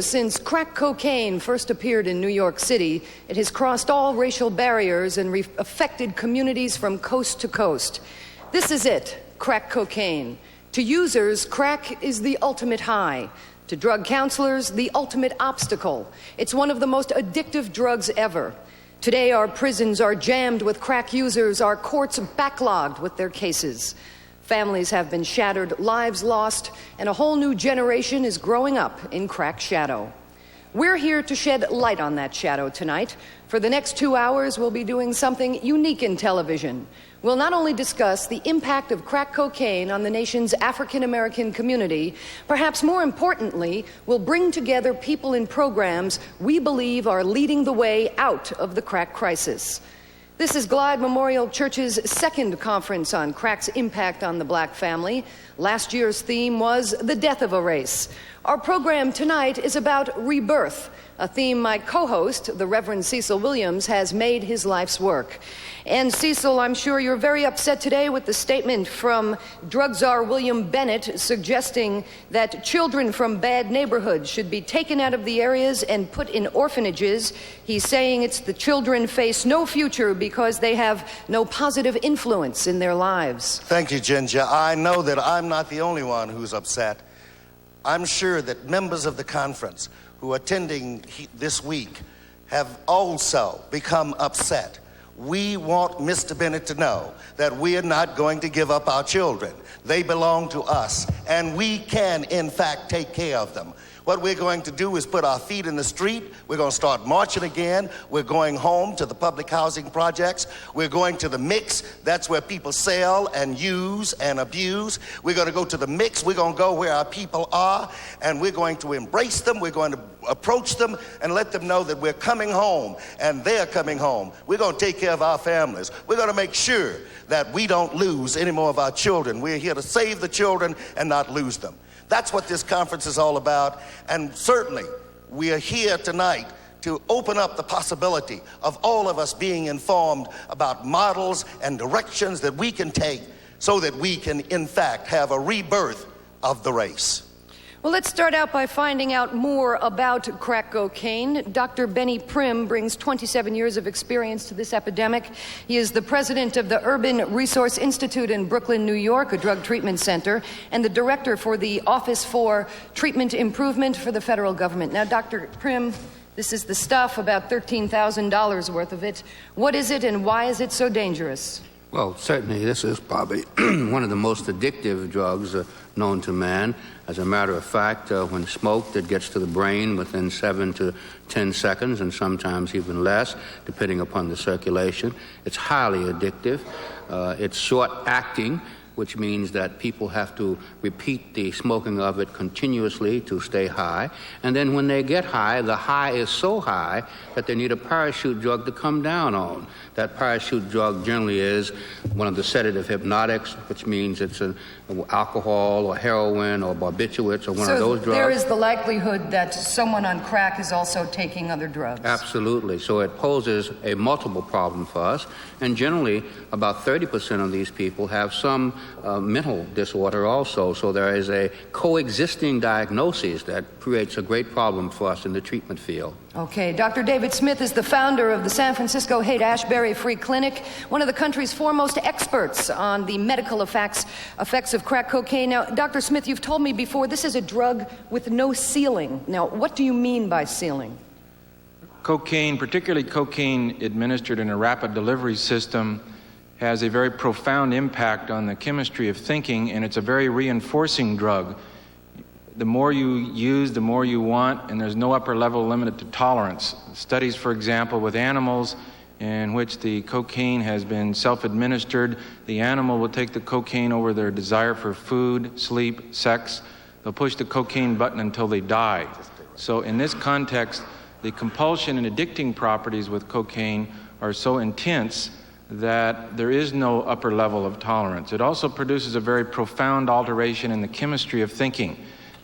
Since crack cocaine first appeared in New York City, it has crossed all racial barriers and affected communities from coast to coast. This is it, crack cocaine. To users, crack is the ultimate high. To drug counselors, the ultimate obstacle. It's one of the most addictive drugs ever. Today, our prisons are jammed with crack users, our courts backlogged with their cases. Families have been shattered, lives lost, and a whole new generation is growing up in crack shadow. We're here to shed light on that shadow tonight. For the next 2 hours, we'll be doing something unique in television. We'll not only discuss the impact of crack cocaine on the nation's African-American community, perhaps more importantly, we'll bring together people in programs we believe are leading the way out of the crack crisis. This is Glide Memorial Church's second conference on crack's impact on the black family. Last year's theme was the death of a race. Our program tonight is about rebirth, a theme my co-host, the Reverend Cecil Williams, has made his life's work. And Cecil, I'm sure you're very upset today with the statement from drug czar William Bennett suggesting that children from bad neighborhoods should be taken out of the areas and put in orphanages. He's saying it's the children face no future because they have no positive influence in their lives. Thank you, Ginger. I know that I'm not the only one who's upset. I'm sure that members of the conference who are attending this week have also become upset. We want Mr. Bennett to know that we are not going to give up our children. They belong to us, and we can, in fact, take care of them. What we're going to do is put our feet in the street. We're going to start marching again. We're going home to the public housing projects. We're going to the mix. That's where people sell and use and abuse. We're going to go to the mix. We're going to go where our people are, and we're going to embrace them. We're going to approach them and let them know that we're coming home, and they're coming home. We're going to take care of our families. We're going to make sure that we don't lose any more of our children. We're here to save the children and not lose them. That's what this conference is all about, and certainly we are here tonight to open up the possibility of all of us being informed about models and directions that we can take so that we can, in fact, have a rebirth of the race. Well, let's start out by finding out more about crack cocaine. Dr. Benny Prim brings 27 years of experience to this epidemic. He is the president of the Urban Resource Institute in Brooklyn, New York, a drug treatment center, and the director for the Office for Treatment Improvement for the federal government. Now, Dr. Prim, this is the stuff, about $13,000 worth of it. What is it, and why is it so dangerous? Well, certainly this is probably one of the most addictive drugs known to man. As a matter of fact, when smoked, it gets to the brain within 7 to 10 seconds, and sometimes even less, depending upon the circulation. It's highly addictive. It's short-acting, which means that people have to repeat the smoking of it continuously to stay high. And then when they get high, the high is so high that they need a parachute drug to come down on. That parachute drug generally is one of the sedative hypnotics, which means it's alcohol or heroin or barbiturates or one of those drugs. So there is the likelihood that someone on crack is also taking other drugs. Absolutely. So it poses a multiple problem for us. And generally, about 30% of these people have some mental disorder also. So there is a coexisting diagnosis that creates a great problem for us in the treatment field. Okay, Dr. David Smith is the founder of the San Francisco Haight-Ashbury Free Clinic, one of the country's foremost experts on the medical effects of crack cocaine. Now, Dr. Smith, you've told me before this is a drug with no ceiling. Now, what do you mean by ceiling? Cocaine, particularly cocaine administered in a rapid delivery system, has a very profound impact on the chemistry of thinking, and it's a very reinforcing drug. The more you use, the more you want, and there's no upper level limited to tolerance. Studies, for example, with animals in which the cocaine has been self-administered, the animal will take the cocaine over their desire for food, sleep, sex. They'll push the cocaine button until they die. So in this context, the compulsion and addicting properties with cocaine are so intense that there is no upper level of tolerance. It also produces a very profound alteration in the chemistry of thinking.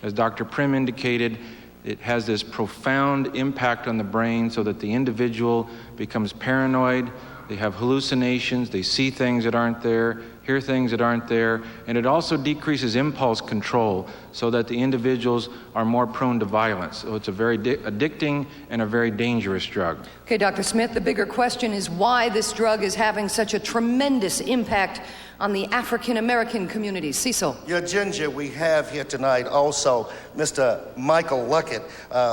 As Dr. Prim indicated, it has this profound impact on the brain so that the individual becomes paranoid, they have hallucinations, they see things that aren't there, hear things that aren't there, and it also decreases impulse control so that the individuals are more prone to violence. So it's a very addicting and a very dangerous drug. Okay, Dr. Smith, the bigger question is why this drug is having such a tremendous impact on the African-American community. Cecil. Your Ginger, we have here tonight also Mr. Michael Luckett,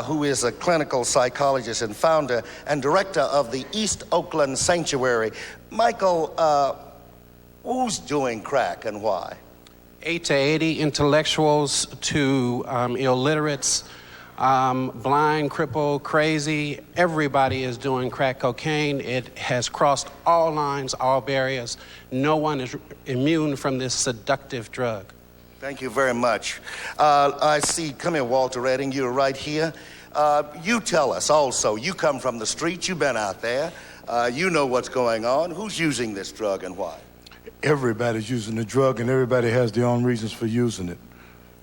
who is a clinical psychologist and founder and director of the East Oakland Sanctuary. Michael, who's doing crack and why? 8 to 80 intellectuals to illiterates, blind, crippled, crazy. Everybody is doing crack cocaine. It has crossed all lines, all barriers. No one is immune from this seductive drug. Thank you very much. I see, come here, Walter Redding, you're right here. You tell us also, you come from the streets, you've been out there, you know what's going on. Who's using this drug and why? Everybody's using the drug, and everybody has their own reasons for using it.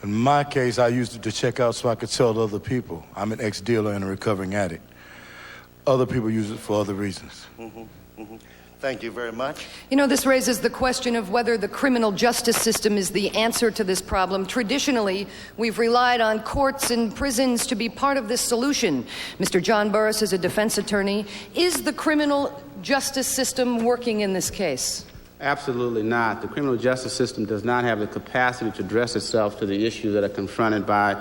In my case, I used it to check out so I could sell to other people. I'm an ex-dealer and a recovering addict. Other people use it for other reasons. Thank you very much. You know, this raises the question of whether the criminal justice system is the answer to this problem. Traditionally, we've relied on courts and prisons to be part of this solution. Mr. John Burris is a defense attorney. Is the criminal justice system working in this case? Absolutely not. The criminal justice system does not have the capacity to address itself to the issues that are confronted by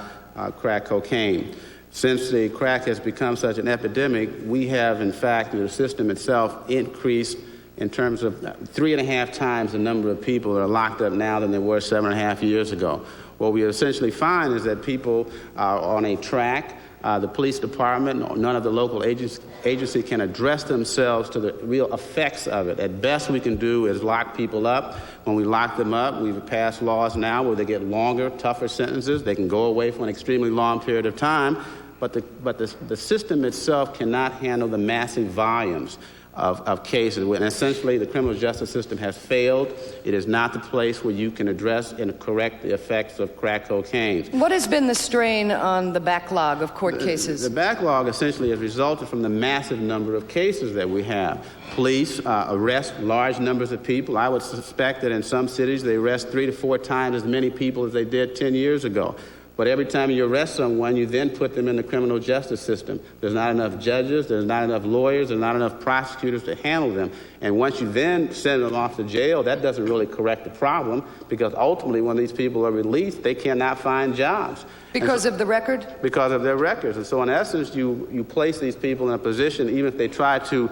crack cocaine. Since the crack has become such an epidemic, we have, in fact, the system itself increased in terms of 3.5 times the number of people that are locked up now than there were 7.5 years ago. What we essentially find is that people are on a track. The police department, none of the local agency can address themselves to the real effects of it. At best, we can do is lock people up. When we lock them up, we've passed laws now where they get longer, tougher sentences. They can go away for an extremely long period of time. But the system itself cannot handle the massive volumes of cases. And essentially, the criminal justice system has failed. It is not the place where you can address and correct the effects of crack cocaine. What has been the strain on the backlog of court cases? The backlog essentially has resulted from the massive number of cases that we have. Police arrest large numbers of people. I would suspect that in some cities they arrest 3 to 4 times as many people as they did 10 years ago. But every time you arrest someone, you then put them in the criminal justice system. There's not enough judges, there's not enough lawyers, there's not enough prosecutors to handle them. And once you then send them off to jail, that doesn't really correct the problem, because ultimately when these people are released, they cannot find jobs. Because of the record? Because of their records. And so in essence, you place these people in a position, even if they try to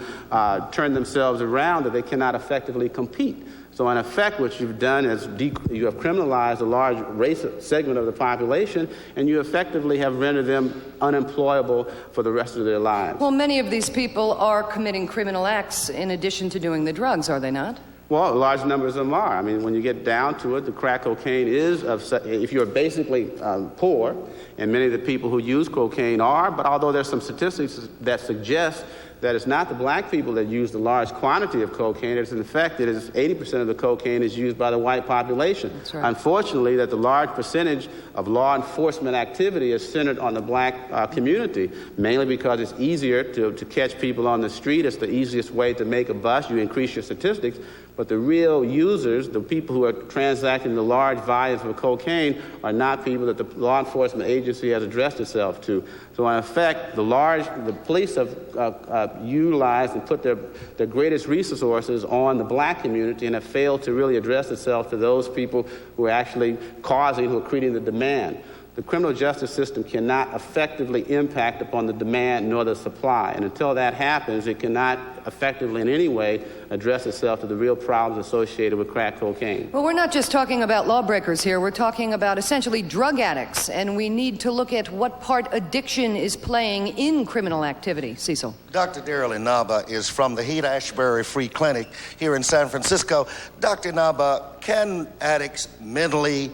turn themselves around, that they cannot effectively compete. So in effect, what you've done is you have criminalized a large race segment of the population, and you effectively have rendered them unemployable for the rest of their lives. Well, many of these people are committing criminal acts in addition to doing the drugs, are they not? Well, large numbers of them are. I mean, when you get down to it, the crack cocaine is, if you're basically poor, and many of the people who use cocaine are, but although there's some statistics that suggest that it's not the black people that use the large quantity of cocaine. It's in fact that 80% of the cocaine is used by the white population. That's right. Unfortunately, that the large percentage of law enforcement activity is centered on the black community, mainly because it's easier to catch people on the street. It's the easiest way to make a bust. You increase your statistics. But the real users, the people who are transacting the large volumes of cocaine, are not people that the law enforcement agency has addressed itself to. So in effect, the police have utilized and put their greatest resources on the black community and have failed to really address itself to those people who are actually who are creating the demand. The criminal justice system cannot effectively impact upon the demand nor the supply. And until that happens, it cannot effectively in any way address itself to the real problems associated with crack cocaine. Well, we're not just talking about lawbreakers here. We're talking about essentially drug addicts, and we need to look at what part addiction is playing in criminal activity. Cecil. Dr. Daryl Inaba is from the Haight-Ashbury Free Clinic here in San Francisco. Dr. Inaba, can addicts mentally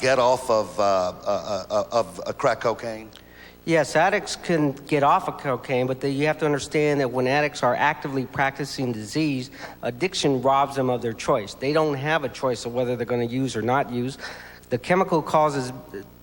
get off of crack cocaine? Yes, addicts can get off of cocaine, but you have to understand that when addicts are actively practicing disease, addiction robs them of their choice. They don't have a choice of whether they're going to use or not use. The chemical causes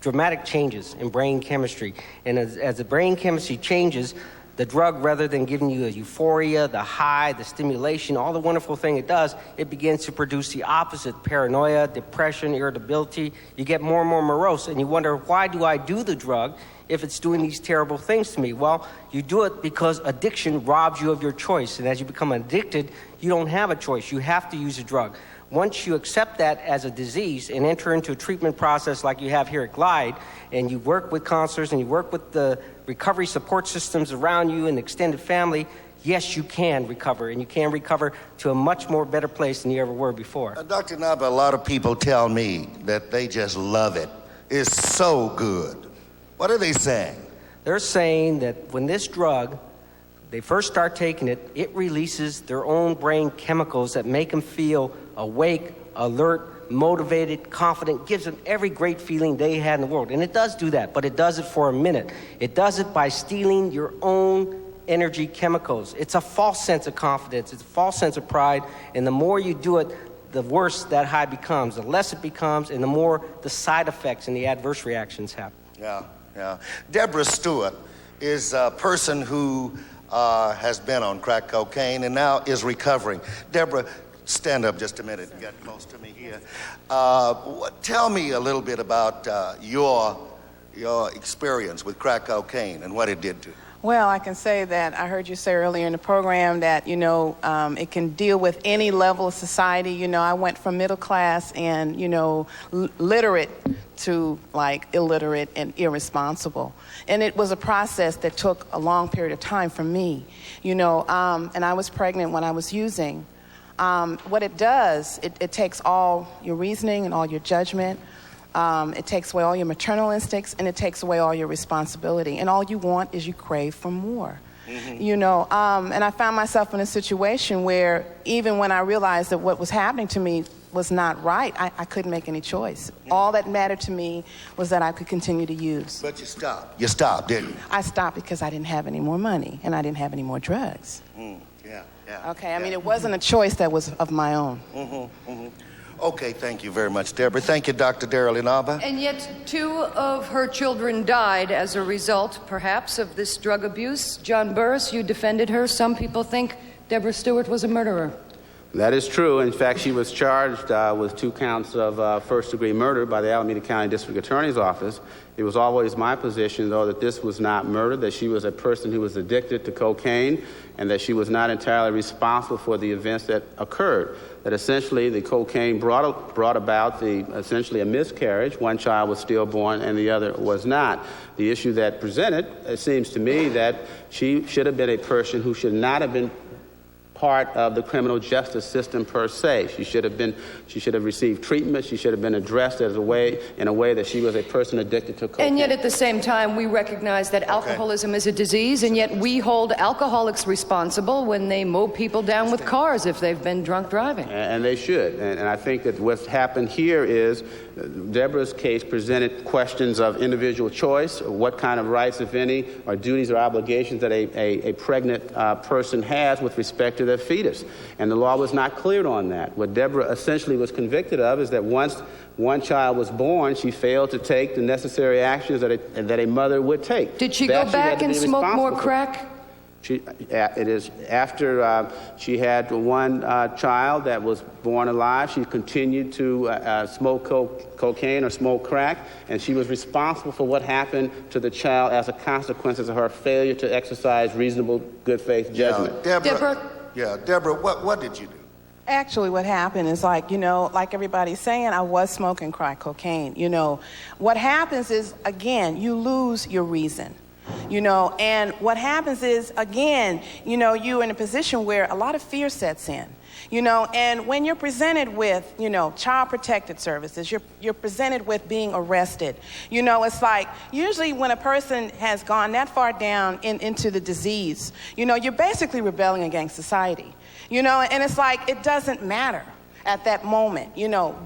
dramatic changes in brain chemistry, and as the brain chemistry changes, The drug, rather than giving you a euphoria, the high, the stimulation, all the wonderful thing it does, it begins to produce the opposite: paranoia, depression, irritability. You get more and more morose, and you wonder, why do I do the drug if it's doing these terrible things to me? Well, you do it because addiction robs you of your choice, and as you become addicted, you don't have a choice. You have to use a drug. Once you accept that as a disease and enter into a treatment process like you have here at Glide, and you work with counselors and you work with the recovery support systems around you and extended family, yes, you can recover, and you can recover to a much more better place than you ever were before. Dr. Naba, a lot of people tell me that they just love it. It's so good. What are they saying? They're saying that when this drug, they first start taking it, it releases their own brain chemicals that make them feel awake, alert, motivated, confident, gives them every great feeling they had in the world. And it does do that, but it does it for a minute. It does it by stealing your own energy chemicals. It's a false sense of confidence. It's a false sense of pride. And the more you do it, the worse that high becomes, the less it becomes, and the more the side effects and the adverse reactions happen. Yeah. Deborah Stewart is a person who has been on crack cocaine and now is recovering. Deborah, stand up just a minute and get close to me here. Tell me a little bit about your experience with crack cocaine and what it did to you. Well, I can say that I heard you say earlier in the program that, it can deal with any level of society. I went from middle class and, literate to like illiterate and irresponsible. And it was a process that took a long period of time for me, and I was pregnant when I was using. What it does, it takes all your reasoning and all your judgment. It takes away all your maternal instincts, and it takes away all your responsibility. And all you want is you crave for more. Mm-hmm. And I found myself in a situation where even when I realized that what was happening to me was not right, I couldn't make any choice. Mm-hmm. All that mattered to me was that I could continue to use. But you stopped. You stopped, didn't you? I stopped because I didn't have any more money, and I didn't have any more drugs. Yeah. Okay, I mean, it wasn't a choice that was of my own. Mm-hmm. Mm-hmm. Okay, thank you very much, Deborah. Thank you, Dr. Daryl Inaba. And yet 2 of her children died as a result, perhaps, of this drug abuse. John Burris, you defended her. Some people think Deborah Stewart was a murderer. That is true. In fact, she was charged with 2 counts of first-degree murder by the Alameda County District Attorney's Office. It was always my position, though, that this was not murder, that she was a person who was addicted to cocaine, and that she was not entirely responsible for the events that occurred. That essentially the cocaine brought about essentially a miscarriage. One child was stillborn and the other was not. The issue that presented, it seems to me, that she should have been a person who should not have been part of the criminal justice system per se. She should have received treatment. She should have been addressed in a way that she was a person addicted to cocaine. And yet at the same time, we recognize that alcoholism is a disease, and yet we hold alcoholics responsible when they mow people down with cars if they've been drunk driving. And they should. And I think that what's happened here is Deborah's case presented questions of individual choice, what kind of rights, if any, or duties or obligations that a pregnant person has with respect to their fetus. And the law was not clear on that. What Deborah essentially was convicted of is that once one child was born, she failed to take the necessary actions that a mother would take. Did she go back and smoke more crack? It is after she had one child that was born alive. She continued to smoke cocaine or smoke crack, and she was responsible for what happened to the child as a consequence of her failure to exercise reasonable good faith judgment. Deborah, what did you do? Actually, what happened is like everybody's saying, I was smoking crack cocaine. What happens is, again, you lose your reason. And what happens is, again, you're in a position where a lot of fear sets in, and when you're presented with, child protective services, you're presented with being arrested, it's like, usually when a person has gone that far down into the disease, you're basically rebelling against society, and it's like, it doesn't matter at that moment,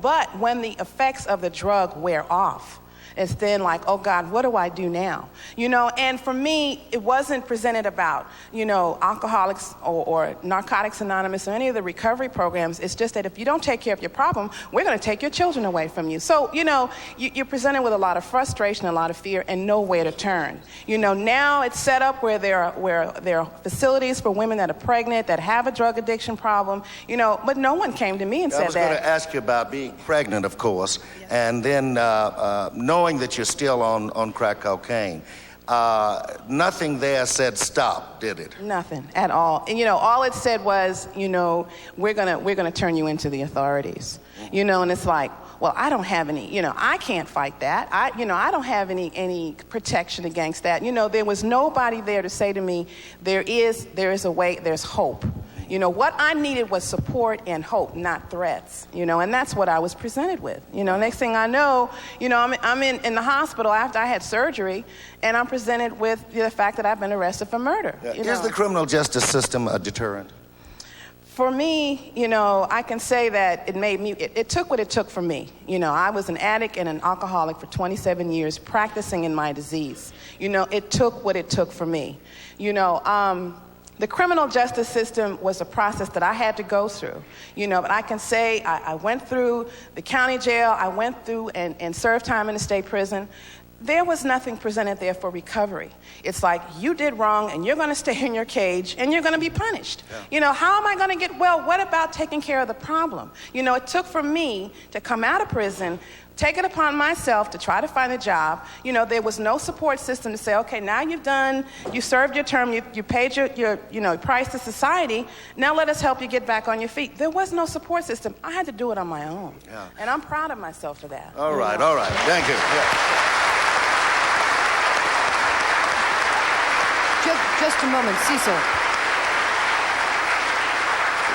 but when the effects of the drug wear off, It's then like, oh God, what do I do now? And for me, it wasn't presented about, Alcoholics or Narcotics Anonymous or any of the recovery programs. It's just that if you don't take care of your problem, we're going to take your children away from you. So, you're presented with a lot of frustration, a lot of fear, and nowhere to turn. Now it's set up where there are facilities for women that are pregnant, that have a drug addiction problem, but no one came to me and said that. I was going to ask you about being pregnant, of course, and then knowing that you're still on crack cocaine. Nothing there said stop, did it? Nothing at all. And all it said was, we're gonna turn you into the authorities. And it's like, well, I don't have any, I can't fight that. I don't have any protection against that. There was nobody there to say to me, there is a way, there's hope. What I needed was support and hope, not threats, and that's what I was presented with. Next thing I know, I'm in the hospital after I had surgery, and I'm presented with the fact that I've been arrested for murder. Is the criminal justice system a deterrent? For me, I can say that it took what it took for me. I was an addict and an alcoholic for 27 years practicing in my disease. It took what it took for me. The criminal justice system was a process that I had to go through, but I can say I went through the county jail, I went through and served time in the state prison. There was nothing presented there for recovery. It's like, you did wrong and you're going to stay in your cage and you're going to be punished. Yeah. How am I going to get well? What about taking care of the problem? It took for me to come out of prison, take it upon myself to try to find a job. There was no support system to say, okay, now you served your term, you paid your price to society, now let us help you get back on your feet. There was no support system. I had to do it on my own. Yeah. And I'm proud of myself for that. All right. Thank you. Yeah. Just a moment, Cecil.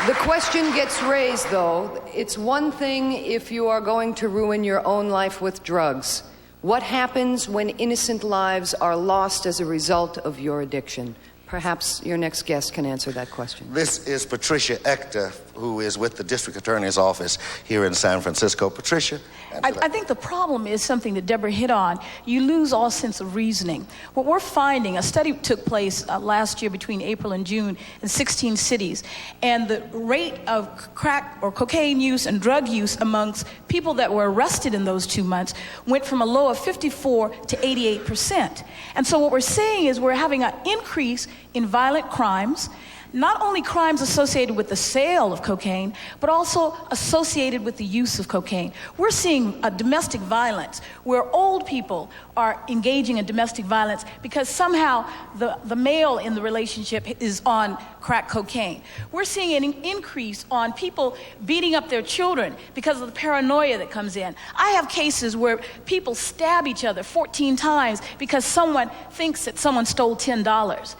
The question gets raised, though. It's one thing if you are going to ruin your own life with drugs. What happens when innocent lives are lost as a result of your addiction? Perhaps your next guest can answer that question. This is Patricia Ector, who is with the District Attorney's Office here in San Francisco. Patricia? I think the problem is something that Deborah hit on. You lose all sense of reasoning. What we're finding, a study took place last year between April and June in 16 cities, and the rate of crack or cocaine use and drug use amongst people that were arrested in those 2 months went from a low of 54 to 88%. And so what we're saying is we're having an increase in violent crimes, not only crimes associated with the sale of cocaine, but also associated with the use of cocaine. We're seeing domestic violence where old people are engaging in domestic violence because somehow the male in the relationship is on crack cocaine. We're seeing an increase on people beating up their children because of the paranoia that comes in. I have cases where people stab each other 14 times because someone thinks that someone stole $10.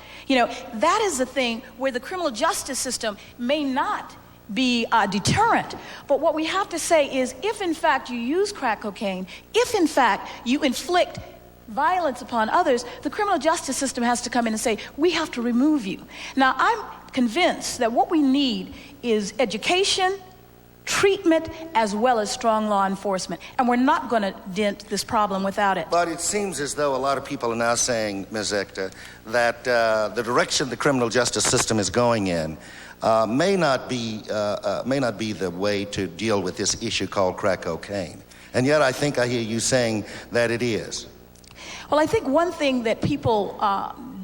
That is the thing where the criminal justice system may not be a deterrent. But what we have to say is, if in fact you use crack cocaine, if in fact you inflict violence upon others, the criminal justice system has to come in and say, we have to remove you. Now, I'm convinced that what we need is education, treatment, as well as strong law enforcement. And we're not going to dent this problem without it. But it seems as though a lot of people are now saying, Ms. Ector, that the direction the criminal justice system is going in may not be the way to deal with this issue called crack cocaine. And yet I think I hear you saying that it is. Well, I think one thing that people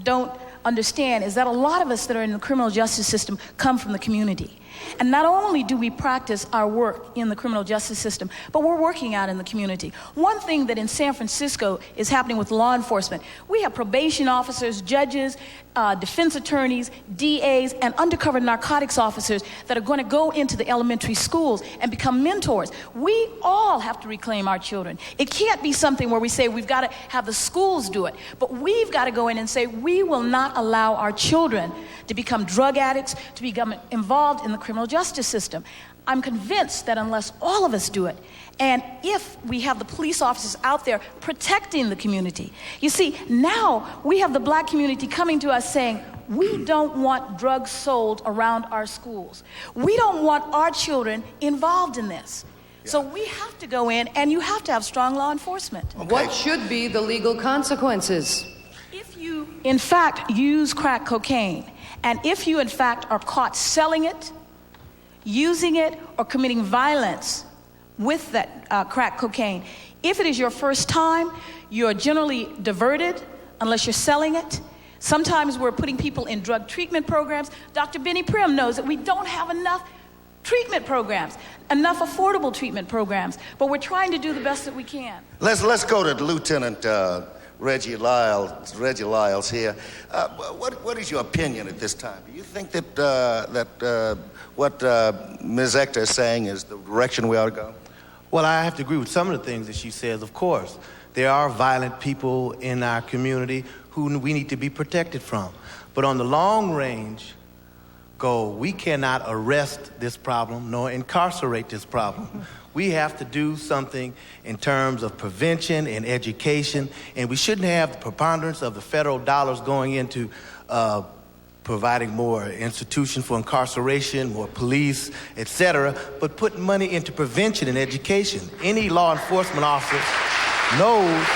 don't understand is that a lot of us that are in the criminal justice system come from the community. And not only do we practice our work in the criminal justice system, but we're working out in the community. One thing that in San Francisco is happening with law enforcement, we have probation officers, judges, defense attorneys, DAs, and undercover narcotics officers that are going to go into the elementary schools and become mentors. We all have to reclaim our children. It can't be something where we say we've got to have the schools do it, but we've got to go in and say we will not allow our children to become drug addicts, to become involved in the criminal justice system. I'm convinced that unless all of us do it, and if we have the police officers out there protecting the community. You see, now we have the black community coming to us saying, we don't want drugs sold around our schools. We don't want our children involved in this. So we have to go in, and you have to have strong law enforcement. Okay. What should be the legal consequences? If you, in fact, use crack cocaine, and if you, in fact, are caught selling it, using it, or committing violence with that crack cocaine, if it is your first time, you're generally diverted unless you're selling it. Sometimes we're putting people in drug treatment programs. Dr. Benny Prim knows that we don't have enough treatment programs, enough affordable treatment programs, but we're trying to do the best that we can. Let's go to Lieutenant Reggie Lyles here. What is your opinion at this time? Do you think that what Ms. Ector is saying is the direction we ought to go? Well, I have to agree with some of the things that she says, of course. There are violent people in our community who we need to be protected from. But on the long range goal, we cannot arrest this problem nor incarcerate this problem. We have to do something in terms of prevention and education, and we shouldn't have the preponderance of the federal dollars going into providing more institutions for incarceration, more police, etc., but put money into prevention and education. Any law enforcement officer knows,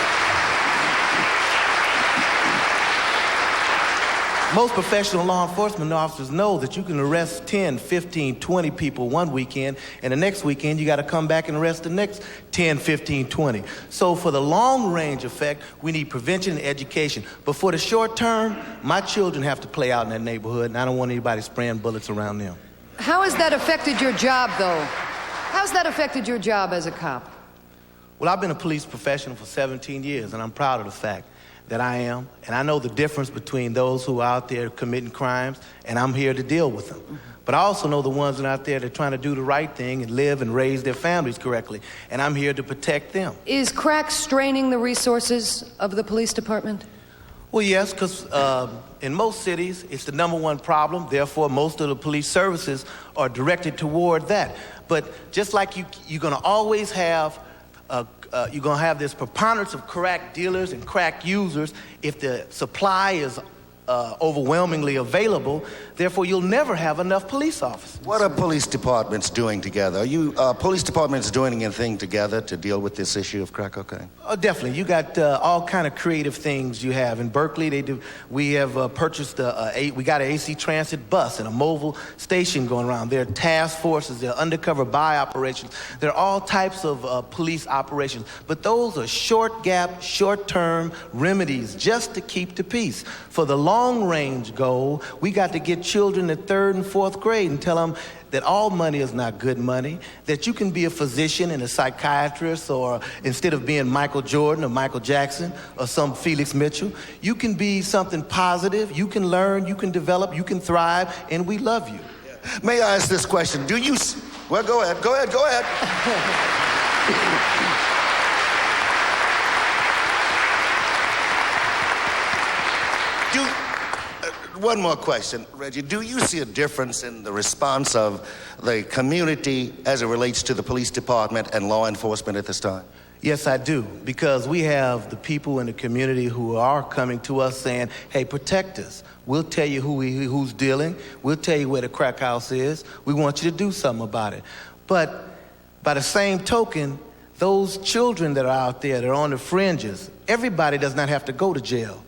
most professional law enforcement officers know that you can arrest 10, 15, 20 people one weekend, and the next weekend you got to come back and arrest the next 10, 15, 20. So for the long range effect, we need prevention and education. But for the short term, my children have to play out in that neighborhood, and I don't want anybody spraying bullets around them. How has that affected your job, though? How's that affected your job as a cop? Well, I've been a police professional for 17 years, and I'm proud of the fact that I am, and I know the difference between those who are out there committing crimes, and I'm here to deal with them. Mm-hmm. But I also know the ones that are out there that are trying to do the right thing and live and raise their families correctly, and I'm here to protect them. Is crack straining the resources of the police department? Well, yes, because in most cities, it's the #1 problem. Therefore, most of the police services are directed toward that. But just like you're going to always have you're going to have this preponderance of crack dealers and crack users if the supply is overwhelmingly available. Therefore, you'll never have enough police officers. What are police departments doing together? Are you police departments doing anything together to deal with this issue of crack cocaine? Oh, definitely. You got all kind of creative things you have. In Berkeley, they do. We have purchased we got an AC Transit bus and a mobile station going around. There are task forces, there are undercover buy operations. There are all types of police operations. But those are short gap, short-term remedies just to keep the peace. For the long-range goal, we got to get children at 3rd and 4th grade and tell them that all money is not good money, that you can be a physician and a psychiatrist, or instead of being Michael Jordan or Michael Jackson or some Felix Mitchell, you can be something positive, you can learn, you can develop, you can thrive, and we love you. Yeah. May I ask this question? Do you... Well, go ahead. One more question, Reggie. Do you see a difference in the response of the community as it relates to the police department and law enforcement at this time? Yes, I do, because we have the people in the community who are coming to us saying, hey, protect us. We'll tell you who's dealing. We'll tell you where the crack house is. We want you to do something about it. But by the same token, those children that are out there that are on the fringes, everybody does not have to go to jail.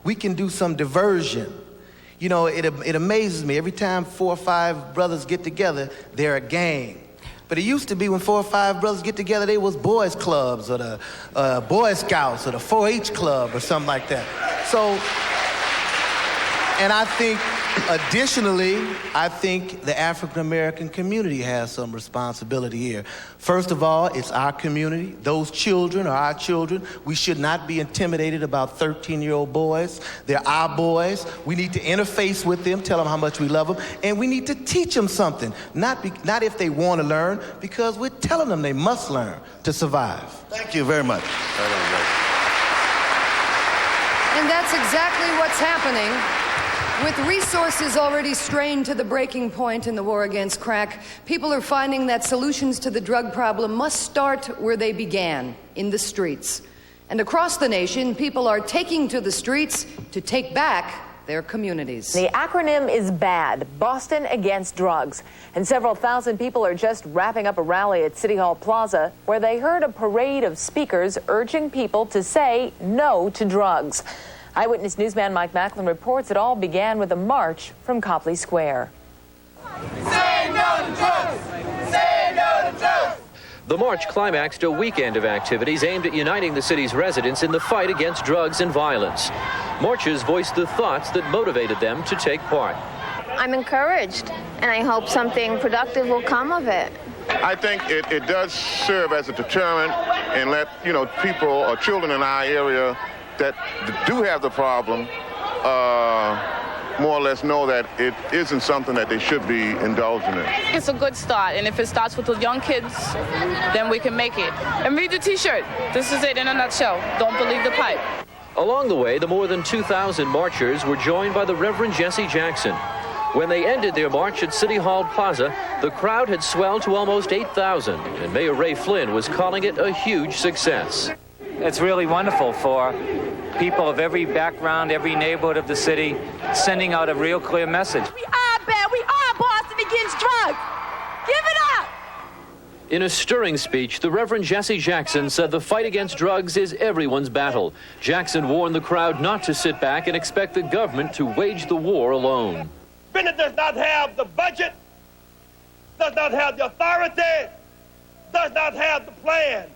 We can do some diversion. You know, it amazes me. Every time 4 or 5 brothers get together, they're a gang. But it used to be when 4 or 5 brothers get together, they was boys clubs or the Boy Scouts or the 4-H club or something like that. So, and I think, additionally, I think the African American community has some responsibility here. First of all, it's our community. Those children are our children. We should not be intimidated about 13-year-old boys. They're our boys. We need to interface with them, tell them how much we love them, and we need to teach them something. Not if they want to learn, because we're telling them they must learn to survive. Thank you very much. And that's exactly what's happening. With resources already strained to the breaking point in the war against crack, people are finding that solutions to the drug problem must start where they began, in the streets. And across the nation, people are taking to the streets to take back their communities. The acronym is BAD, Boston Against Drugs. And several thousand people are just wrapping up a rally at City Hall Plaza where they heard a parade of speakers urging people to say no to drugs. Eyewitness newsman Mike Macklin reports it all began with a march from Copley Square. Say no to drugs! Say no to drugs! The march climaxed a weekend of activities aimed at uniting the city's residents in the fight against drugs and violence. Marchers voiced the thoughts that motivated them to take part. I'm encouraged, and I hope something productive will come of it. I think it does serve as a deterrent and let, people or children in our area that do have the problem more or less know that it isn't something that they should be indulging in. It's a good start, and if it starts with the young kids, then we can make it. And read the T-shirt. This is it in a nutshell. Don't believe the hype. Along the way, the more than 2,000 marchers were joined by the Reverend Jesse Jackson. When they ended their march at City Hall Plaza, the crowd had swelled to almost 8,000, and Mayor Ray Flynn was calling it a huge success. It's really wonderful for people of every background, every neighborhood of the city, sending out a real clear message. We are bad. We are Boston Against Drugs. Give it up. In a stirring speech, the Reverend Jesse Jackson said the fight against drugs is everyone's battle. Jackson warned the crowd not to sit back and expect the government to wage the war alone. Bennett does not have the budget, does not have the authority, does not have the plan.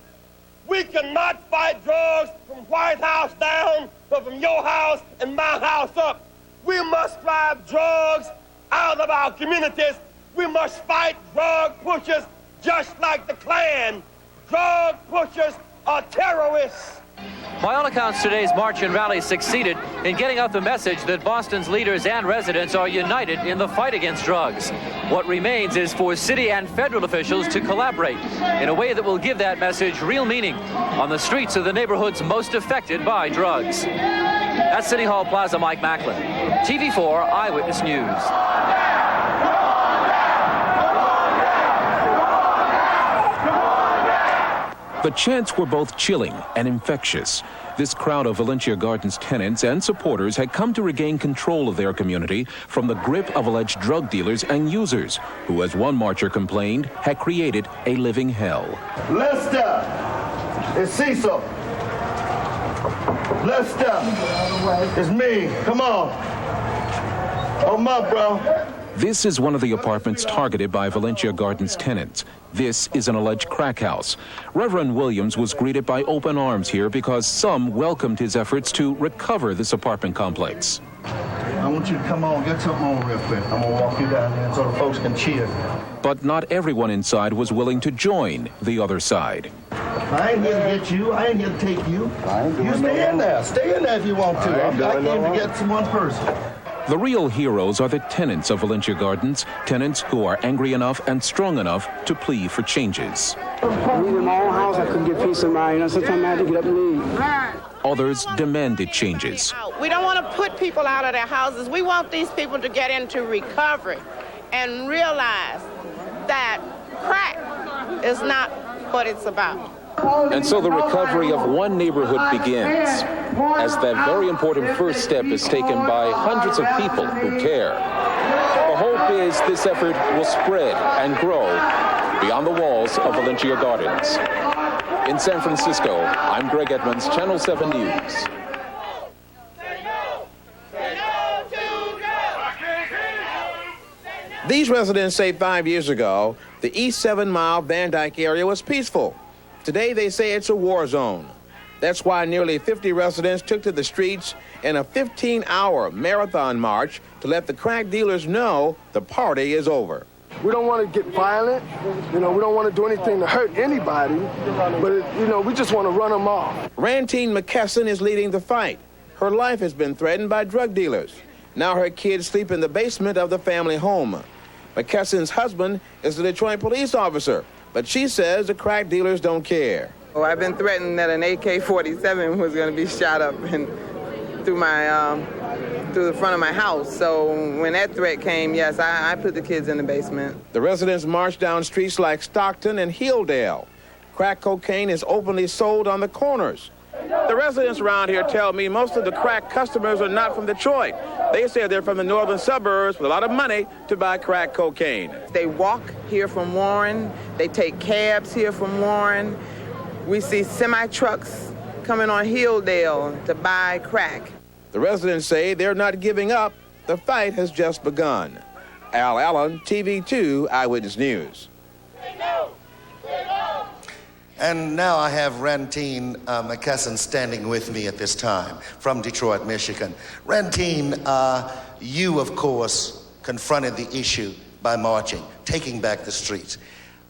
We cannot fight drugs from White House down, but from your house and my house up. We must drive drugs out of our communities. We must fight drug pushers just like the Klan. Drug pushers are terrorists. By all accounts, today's march and rally succeeded in getting out the message that Boston's leaders and residents are united in the fight against drugs. What remains is for city and federal officials to collaborate in a way that will give that message real meaning on the streets of the neighborhoods most affected by drugs. At City Hall Plaza, Mike Macklin, TV4 Eyewitness News. The chants were both chilling and infectious. This crowd of Valencia Gardens tenants and supporters had come to regain control of their community from the grip of alleged drug dealers and users, who, as one marcher complained, had created a living hell. Lester, it's Cecil. Lester, it's me. Come on. Hold 'em up, bro. This is one of the apartments targeted by Valencia Gardens tenants. This is an alleged crack house. Reverend Williams was greeted by open arms here because some welcomed his efforts to recover this apartment complex. I want you to come on, get something on real quick. I'm going to walk you down there so the folks can cheer. But not everyone inside was willing to join the other side. I ain't here to get you. I ain't here to take you. You stay in there. Stay in there if you want to. I came to get one person. The real heroes are the tenants of Valencia Gardens, tenants who are angry enough and strong enough to plead for changes. We in my own house, I couldn't get peace of mind. Sometimes I had to get up and leave. Others demanded changes. We don't want to put people out of their houses. We want these people to get into recovery and realize that crack is not what it's about. And so the recovery of one neighborhood begins, as that very important first step is taken by hundreds of people who care. The hope is this effort will spread and grow beyond the walls of Valencia Gardens. In San Francisco, I'm Greg Edmonds, Channel 7 News. These residents say 5 years ago, the East 7 Mile Van Dyke area was peaceful. Today, they say it's a war zone. That's why nearly 50 residents took to the streets in a 15-hour marathon march to let the crack dealers know the party is over. We don't want to get violent. We don't want to do anything to hurt anybody. But, we just want to run them off. Rantine McKesson is leading the fight. Her life has been threatened by drug dealers. Now her kids sleep in the basement of the family home. McKesson's husband is a Detroit police officer, but she says the crack dealers don't care. Oh, I've been threatened that an AK-47 was going to be shot up through the front of my house. So when that threat came, yes, I put the kids in the basement. The residents march down streets like Stockton and Hilldale. Crack cocaine is openly sold on the corners. The residents around here tell me most of the crack customers are not from Detroit. They say they're from the northern suburbs with a lot of money to buy crack cocaine. They walk here from Warren. They take cabs here from Warren. We see semi-trucks coming on Hilldale to buy crack. The residents say they're not giving up. The fight has just begun. Al Allen, TV2 Eyewitness News. And now I have Rantine McKesson standing with me at this time from Detroit, Michigan. Rantine, you, of course, confronted the issue by marching, taking back the streets.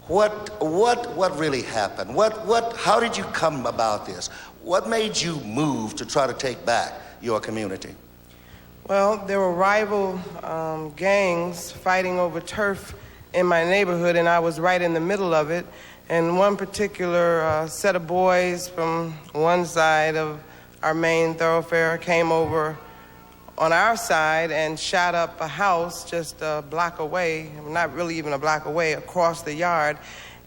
What really happened? How did you come about this? What made you move to try to take back your community? Well, there were rival gangs fighting over turf in my neighborhood, and I was right in the middle of it. And one particular set of boys from one side of our main thoroughfare came over on our side and shot up a house just a block away, not really even a block away, across the yard.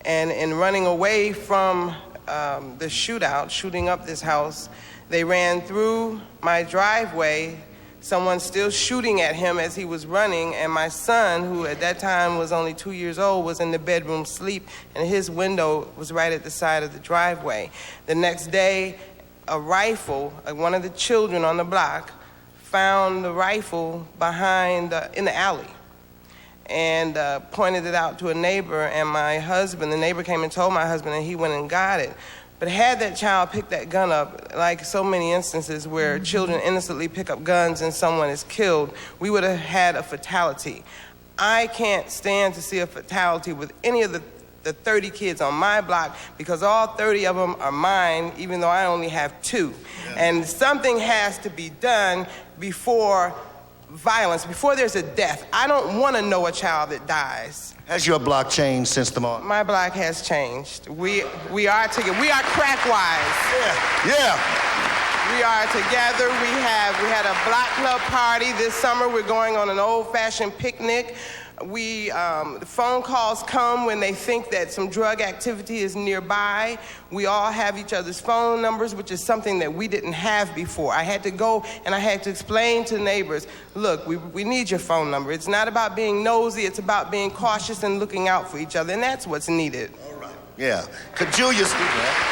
And in running away from the shootout, shooting up this house, they ran through my driveway, someone still shooting at him as he was running, and my son, who at that time was only 2 years old, was in the bedroom asleep, and his window was right at the side of the driveway. The next day, a rifle, one of the children on the block, found the rifle behind, in the alley, and pointed it out to a neighbor, and my husband, the neighbor came and told my husband, and he went and got it. But had that child picked that gun up, like so many instances where children innocently pick up guns and someone is killed, we would have had a fatality. I can't stand to see a fatality with any of the 30 kids on my block, because all 30 of them are mine, even though I only have 2. And something has to be done before violence, before there's a death. I don't want to know a child that dies. Has your block changed since the morning? My block has changed. We are together. We are crack-wise. Yeah. We are together. We had a block club party this summer. We're going on an old-fashioned picnic. The phone calls come when they think that some drug activity is nearby. We all have each other's phone numbers, which is something that we didn't have before. I had to go and I had to explain to neighbors, look, we need your phone number. It's not about being nosy, it's about being cautious and looking out for each other, and that's what's needed. All right. Yeah. Could Julius do that?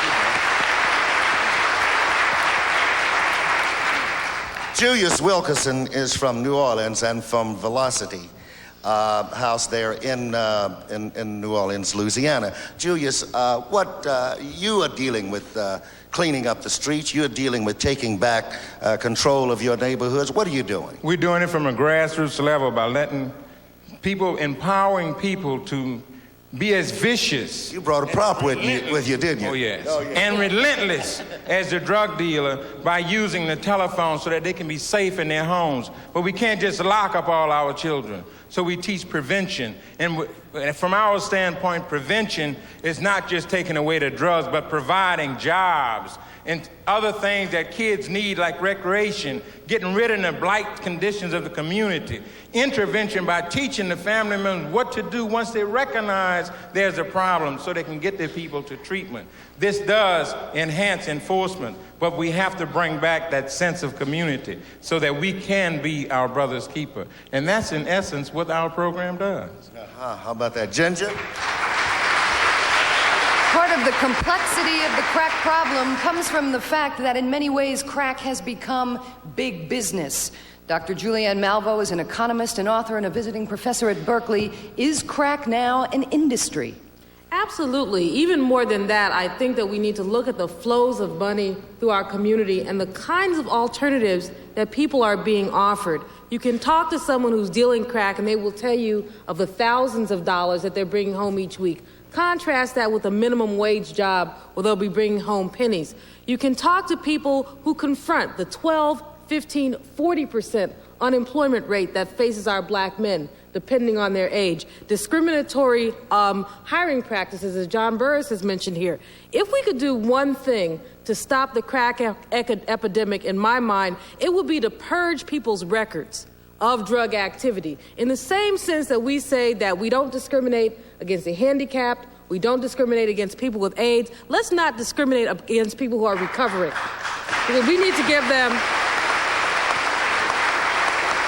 Julius Wilkerson is from New Orleans and from Velocity house there in New Orleans, Louisiana. Julius, you are dealing with cleaning up the streets. You're dealing with taking back control of your neighborhoods. What are you doing? We're doing it from a grassroots level by empowering people to be as vicious. You brought a prop with you, didn't you? Oh, yes. And relentless as the drug dealer by using the telephone so that they can be safe in their homes. But we can't just lock up all our children. So we teach prevention. And from our standpoint, prevention is not just taking away the drugs, but providing jobs and other things that kids need, like recreation, getting rid of the blight conditions of the community. Intervention by teaching the family members what to do once they recognize there's a problem so they can get their people to treatment. This does enhance enforcement, but we have to bring back that sense of community so that we can be our brother's keeper. And that's in essence what our program does. How about that, Ginger? Part of the complexity of the crack problem comes from the fact that in many ways crack has become big business. Dr. Julianne Malvo is an economist, an author, and a visiting professor at Berkeley. Is crack now an industry? Absolutely. Even more than that, I think that we need to look at the flows of money through our community and the kinds of alternatives that people are being offered. You can talk to someone who's dealing crack and they will tell you of the thousands of dollars that they're bringing home each week. Contrast that with a minimum wage job where they'll be bringing home pennies. You can talk to people who confront the 12, 15, 40% unemployment rate that faces our black men, depending on their age. Discriminatory hiring practices, as John Burris has mentioned here. If we could do one thing to stop the crack epidemic, in my mind, it would be to purge people's records of drug activity. In the same sense that we say that we don't discriminate against the handicapped, we don't discriminate against people with AIDS, let's not discriminate against people who are recovering. Because we need to give them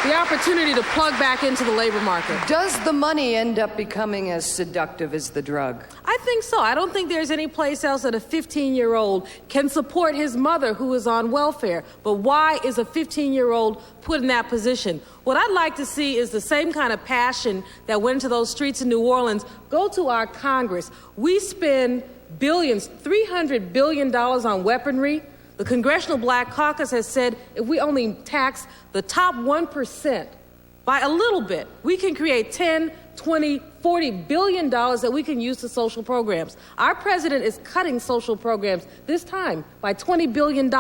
the opportunity to plug back into the labor market. Does the money end up becoming as seductive as the drug? I think so. I don't think there's any place else that a 15-year-old can support his mother who is on welfare. But why is a 15-year-old put in that position? What I'd like to see is the same kind of passion that went into those streets in New Orleans go to our Congress. We spend billions, $300 billion on weaponry. The Congressional Black Caucus has said if we only tax the top 1% by a little bit, we can create 10, 20, $40 billion that we can use to social programs. Our president is cutting social programs this time by $20 billion.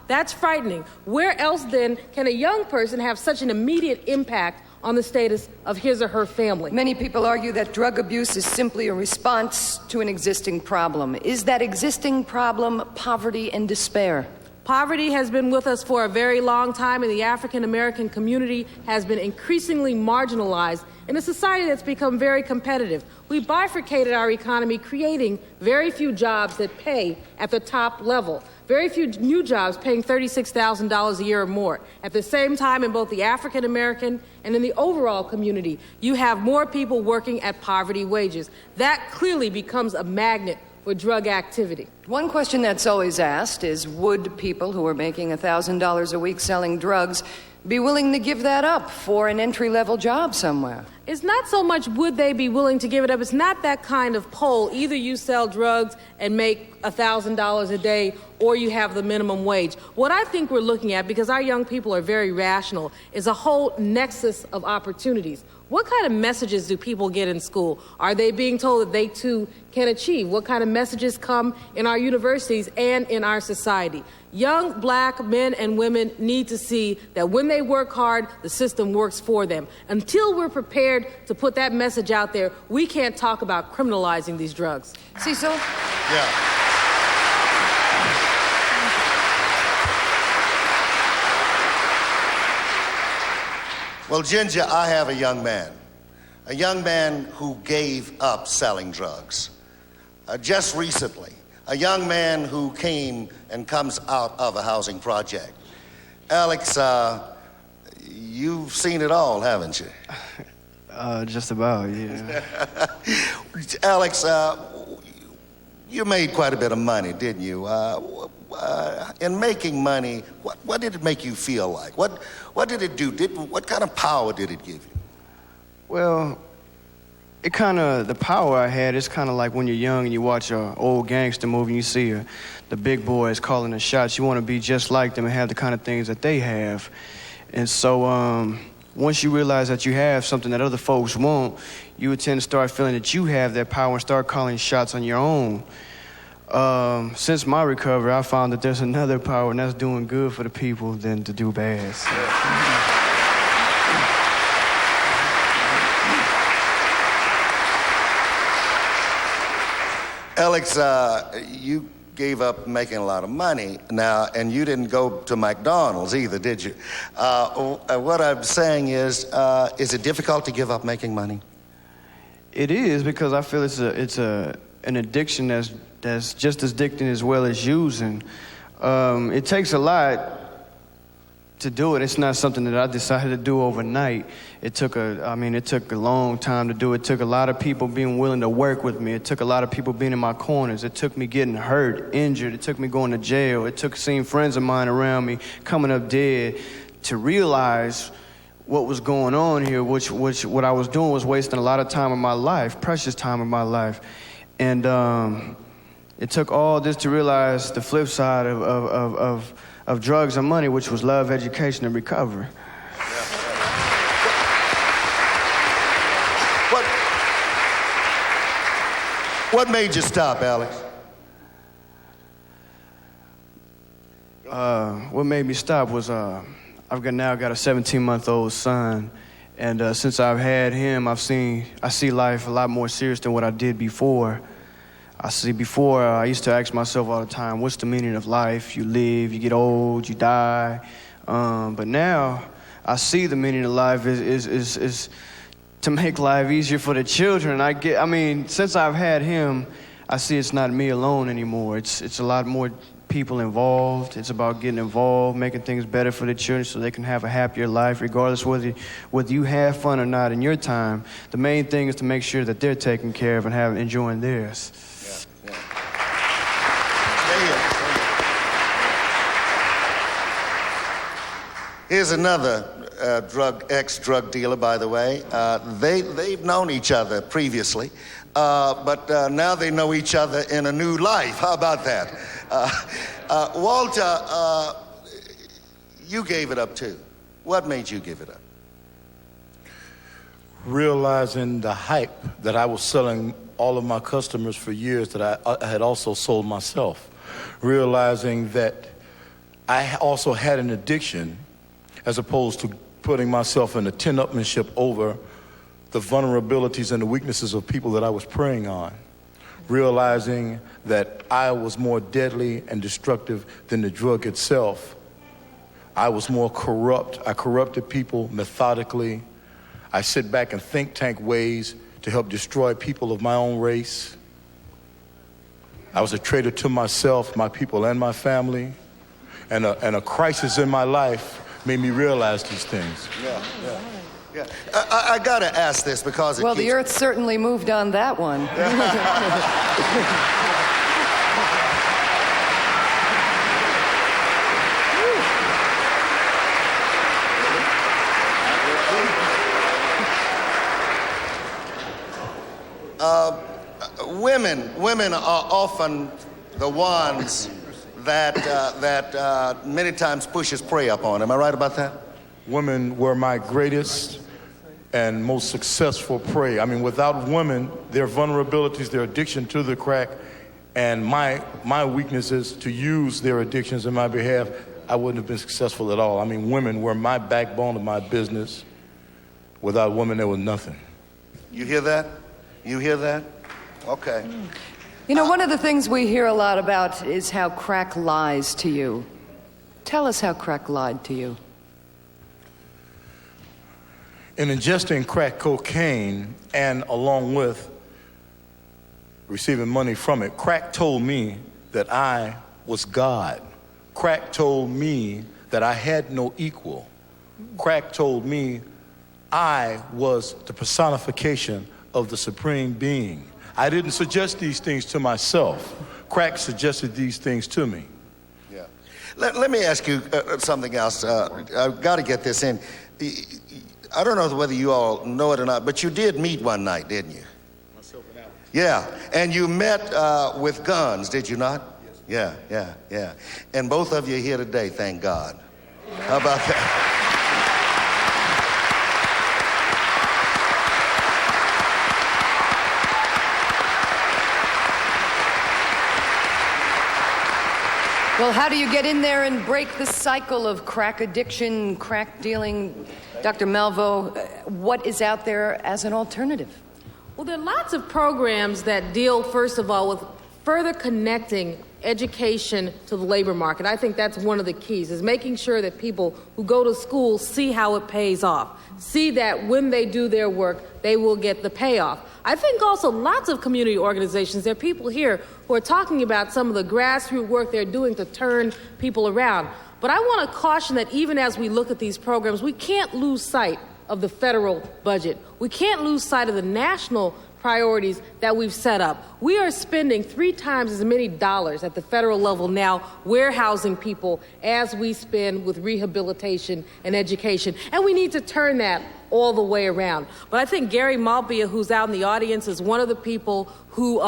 That's frightening. Where else then can a young person have such an immediate impact on the status of his or her family? Many people argue that drug abuse is simply a response to an existing problem. Is that existing problem poverty and despair? Poverty has been with us for a very long time, and the African American community has been increasingly marginalized in a society that's become very competitive. We bifurcated our economy, creating very few jobs that pay at the top level. Very few new jobs paying $36,000 a year or more. At the same time, in both the African American and in the overall community, you have more people working at poverty wages. That clearly becomes a magnet for drug activity. One question that's always asked is, would people who are making $1,000 a week selling drugs be willing to give that up for an entry-level job somewhere? It's not so much would they be willing to give it up. It's not that kind of poll. Either you sell drugs and make $1,000 a day, or you have the minimum wage. What I think we're looking at, because our young people are very rational, is a whole nexus of opportunities. What kind of messages do people get in school? Are they being told that they too can achieve? What kind of messages come in our universities and in our society? Young black men and women need to see that when they work hard, the system works for them. Until we're prepared to put that message out there, we can't talk about criminalizing these drugs. Cecil? Yeah. Well, Ginger, I have a young man who gave up selling drugs. Just recently, a young man who came and comes out of a housing project. Alex, you've seen it all, haven't you? Just about, yeah. Alex, you made quite a bit of money, didn't you? In making money, what did it make you feel like? What did it do? What kind of power did it give you? Well, the power I had, it's kind of like when you're young and you watch an old gangster movie and you see the big boys calling the shots. You want to be just like them and have the kind of things that they have. And so once you realize that you have something that other folks won't, you would tend to start feeling that you have that power and start calling shots on your own. Since my recovery, I found that there's another power, and that's doing good for the people than to do bad. So. Alex, you gave up making a lot of money now, and you didn't go to McDonald's either, did you? What I'm saying is it difficult to give up making money? It is, because I feel it's an addiction that's just as addicting as well as using. It takes a lot to do it. It's not something that I decided to do overnight. It took a long time to do it. It took a lot of people being willing to work with me. It took a lot of people being in my corners. It took me getting hurt, injured. It took me going to jail. It took seeing friends of mine around me coming up dead to realize what was going on here, which what I was doing was wasting a lot of time of my life, precious time of my life. And it took all this to realize the flip side of drugs and money, which was love, education, and recovery. What made you stop, Alex? What made me stop was I've now got a 17-month-old son, and since I've had him, I see life a lot more serious than what I did before. I used to ask myself all the time, what's the meaning of life? You live, you get old, you die. But now I see the meaning of life is to make life easier for the children. Since I've had him, I see it's not me alone anymore. It's a lot more people involved. It's about getting involved, making things better for the children so they can have a happier life, regardless whether you have fun or not in your time. The main thing is to make sure that they're taken care of and enjoying theirs. Yeah. Here's another ex-drug dealer, by the way. They've known each other previously, but now they know each other in a new life. How about that? Walter, you gave it up too. What made you give it up? Realizing the hype that I was selling all of my customers for years that I had also sold myself. Realizing that I also had an addiction, as opposed to putting myself in a ten-upmanship over the vulnerabilities and the weaknesses of people that I was preying on. Realizing that I was more deadly and destructive than the drug itself. I was more corrupt. I corrupted people methodically. I sit back and think tank ways to help destroy people of my own race. I was a traitor to myself, my people, and my family. And a crisis in my life made me realize these things. Yeah. I gotta ask this because the earth certainly moved on that one. Women are often the ones that many times pushes prey upon. Am I right about that? Women were my greatest and most successful prey. I mean, without women, their vulnerabilities, their addiction to the crack, and my weaknesses to use their addictions in my behalf, I wouldn't have been successful at all. I mean, women were my backbone of my business. Without women, there was nothing. You hear that? You hear that? Okay. You know, one of the things we hear a lot about is how crack lies to you. Tell us how crack lied to you. In ingesting crack cocaine and along with receiving money from it, crack told me that I was God. Crack told me that I had no equal. Crack told me I was the personification of the Supreme Being. I didn't suggest these things to myself. Crack suggested these things to me. Yeah. Let me ask you something else. I've got to get this in. I don't know whether you all know it or not, but you did meet one night, didn't you? Myself and Alex. Yeah, and you met with guns, did you not? Yes. Yeah. And both of you are here today, thank God. How about that? Well, how do you get in there and break the cycle of crack addiction, crack dealing? Dr. Malvo, what is out there as an alternative? Well, there are lots of programs that deal, first of all, with further connecting education to the labor market. I think that's one of the keys, is making sure that people who go to school see how it pays off, see that when they do their work, they will get the payoff. I think also lots of community organizations, there are people here who are talking about some of the grassroots work they're doing to turn people around. But I want to caution that even as we look at these programs, we can't lose sight of the federal budget. We can't lose sight of the national priorities that we've set up. We are spending 3 times as many dollars at the federal level now warehousing people as we spend with rehabilitation and education. And we need to turn that all the way around. But I think Gary Malbia, who's out in the audience, is one of the people who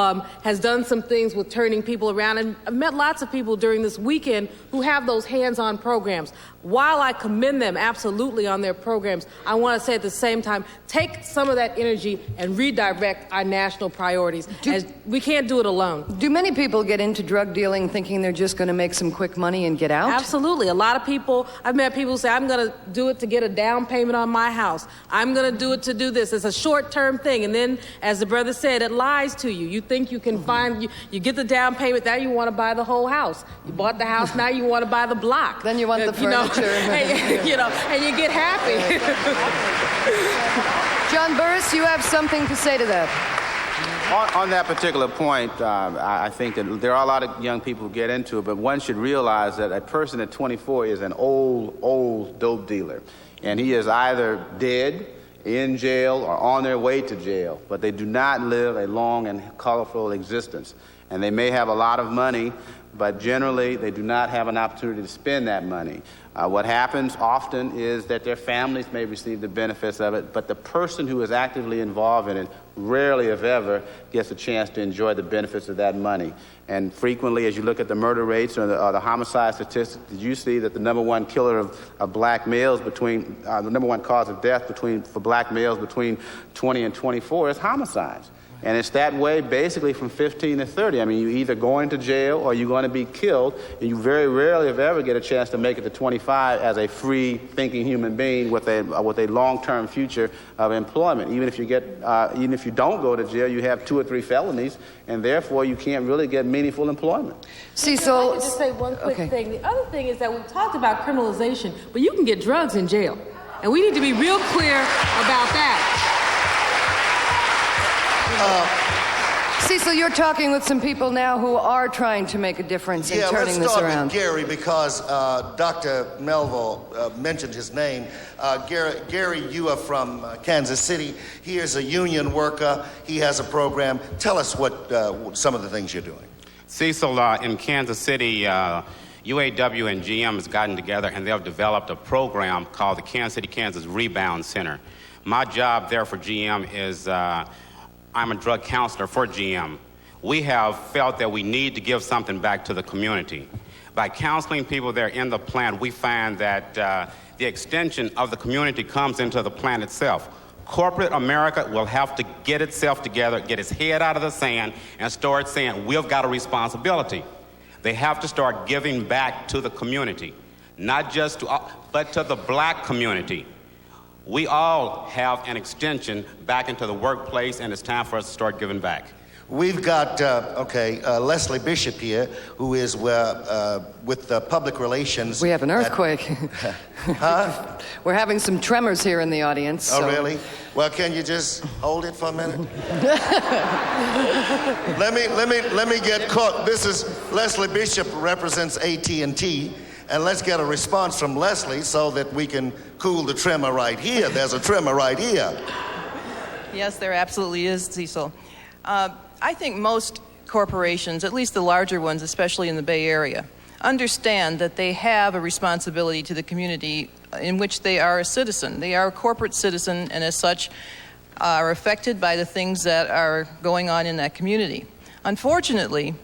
has done some things with turning people around. And I've met lots of people during this weekend who have those hands-on programs. While I commend them absolutely on their programs, I want to say at the same time, take some of that energy and redirect our national priorities. As we can't do it alone. Do many people get into drug dealing thinking they're just going to make some quick money and get out? Absolutely. A lot of people, I've met people who say, I'm going to do it to get a down payment on my house. I'm going to do it to do this. It's a short-term thing. And then, as the brother said, it lies to you. You think you can find, you get the down payment, now you want to buy the whole house. You bought the house, now you want to buy the block. Then you want the furniture. And you get happy. John Burris, you have something to say to that. On that particular point, I think that there are a lot of young people who get into it, but one should realize that a person at 24 is an old dope dealer. And he is either dead, in jail, or on their way to jail. But they do not live a long and colorful existence. And they may have a lot of money, but generally they do not have an opportunity to spend that money. What happens often is that their families may receive the benefits of it, but the person who is actively involved in it rarely, if ever, gets a chance to enjoy the benefits of that money. And frequently, as you look at the murder rates or the homicide statistics, did you see that the number one killer of black males between, the number one cause of death for black males between 20 and 24 is homicides? And it's that way basically from 15 to 30. I mean, you either going to jail or you're going to be killed, and you very rarely, if ever, get a chance to make it to 25 as a free-thinking human being with a long-term future of employment. Even if you don't go to jail, you have 2 or 3 felonies, and therefore you can't really get meaningful employment. Cecil, I can just say one quick thing. The other thing is that we talked about criminalization, but you can get drugs in jail, and we need to be real clear about that. Cecil, you're talking with some people now who are trying to make a difference in turning this around. Yeah, let's start with Gary because Dr. Melville mentioned his name. Gary, you are from Kansas City. He is a union worker. He has a program. Tell us what some of the things you're doing. Cecil, in Kansas City, UAW and GM has gotten together and they've developed a program called the Kansas City, Kansas Rebound Center. My job there for GM is I'm a drug counselor for GM. We have felt that we need to give something back to the community. By counseling people there in the plant, we find that the extension of the community comes into the plant itself. Corporate America will have to get itself together, get its head out of the sand, and start saying, we've got a responsibility. They have to start giving back to the community, not just to, but to the black community. We all have an extension back into the workplace, and it's time for us to start giving back. We've got, Leslie Bishop here, who is with public relations. We have an earthquake. Huh? We're having some tremors here in the audience. Oh, really? Well, can you just hold it for a minute? let me get caught. This is Leslie Bishop, represents AT&T. And let's get a response from Leslie so that we can cool the tremor right here. There's a tremor right here. Yes, there absolutely is, Cecil. I think most corporations, at least the larger ones, especially in the Bay Area, understand that they have a responsibility to the community in which they are a citizen. They are a corporate citizen, and as such are affected by the things that are going on in that community. Unfortunately,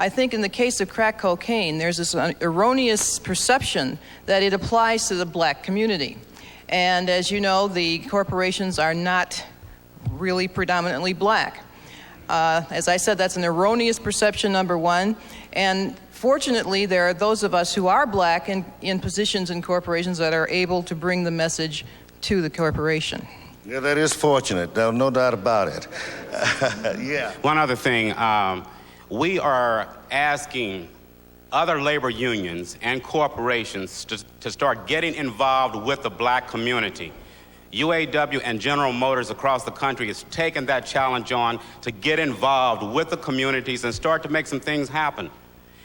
I think in the case of crack cocaine, there's this erroneous perception that it applies to the black community. And as you know, the corporations are not really predominantly black. As I said, that's an erroneous perception, number one. And fortunately, there are those of us who are black in positions in corporations that are able to bring the message to the corporation. Yeah, that is fortunate. No doubt about it. Yeah. One other thing. We are asking other labor unions and corporations to start getting involved with the black community. UAW and General Motors across the country has taken that challenge on to get involved with the communities and start to make some things happen.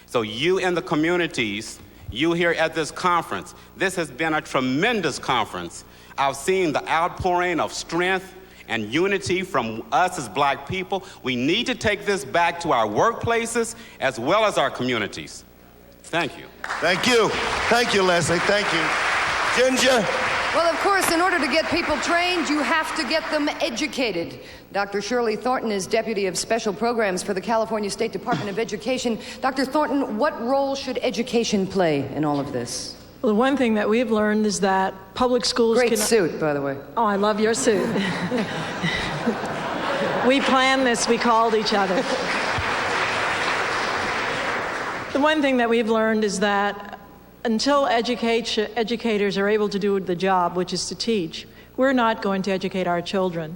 So you in the communities, you here at this conference, this has been a tremendous conference. I've seen the outpouring of strength and unity from us as black people. We need to take this back to our workplaces as well as our communities. Thank you. Thank you. Thank you, Leslie. Thank you. Ginger? Well, of course, in order to get people trained, you have to get them educated. Dr. Shirley Thornton is Deputy of Special Programs for the California State Department of Education. Dr. Thornton, what role should education play in all of this? Well, the one thing that we've learned is that public schools Great suit, by the way. Oh, I love your suit. We planned this. We called each other. The one thing that we've learned is that until educators are able to do the job, which is to teach, we're not going to educate our children.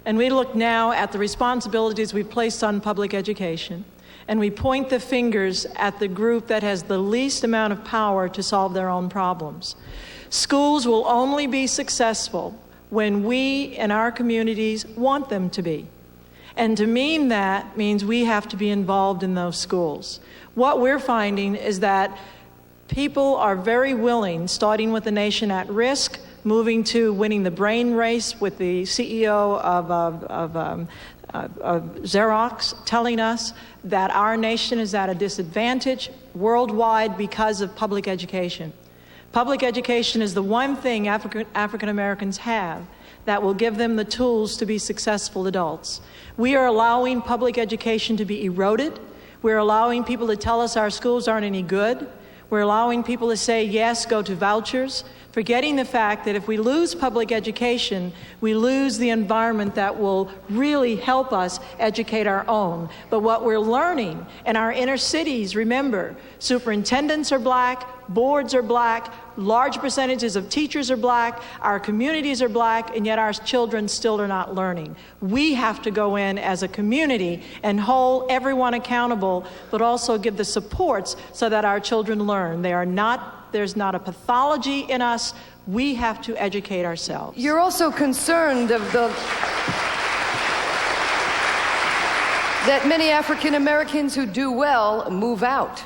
And we look now at the responsibilities we've placed on public education, and we point the fingers at the group that has the least amount of power to solve their own problems. Schools will only be successful when we in our communities want them to be. And to mean that means we have to be involved in those schools. What we're finding is that people are very willing, starting with the Nation at Risk, moving to winning the brain race with the CEO of Xerox, telling us that our nation is at a disadvantage worldwide because of public education. Public education is the one thing African Americans have that will give them the tools to be successful adults. We are allowing public education to be eroded. We're allowing people to tell us our schools aren't any good. We're allowing people to say, yes, go to vouchers, forgetting the fact that if we lose public education, we lose the environment that will really help us educate our own. But what we're learning in our inner cities, remember, superintendents are black, boards are black, large percentages of teachers are black, our communities are black, and yet our children still are not learning. We have to go in as a community and hold everyone accountable, but also give the supports so that our children learn. There's not a pathology in us. We have to educate ourselves. You're also concerned of that many African Americans who do well move out.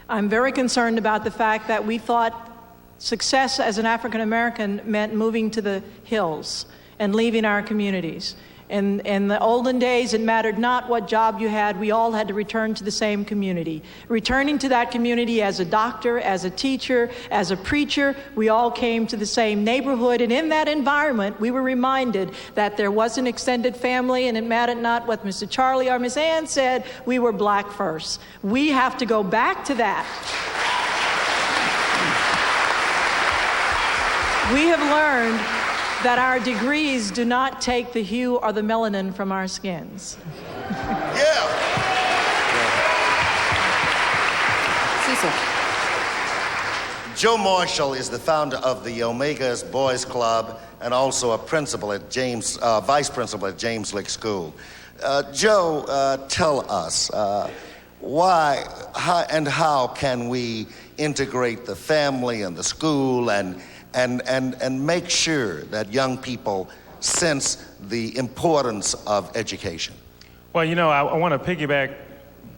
I'm very concerned about the fact that we thought success as an African American meant moving to the hills and leaving our communities. In the olden days, it mattered not what job you had. We all had to return to the same community. Returning to that community as a doctor, as a teacher, as a preacher, we all came to the same neighborhood. And in that environment, we were reminded that there was an extended family, and it mattered not what Mr. Charlie or Miss Ann said, we were black first. We have to go back to that. We have learned that our degrees do not take the hue or the melanin from our skins. Cecil. Joe Marshall is the founder of the Omega's Boys Club and also a principal at vice principal at James Lick School. Joe, tell us how can we integrate the family and the school and make sure that young people sense the importance of education? Well, you know, I want to piggyback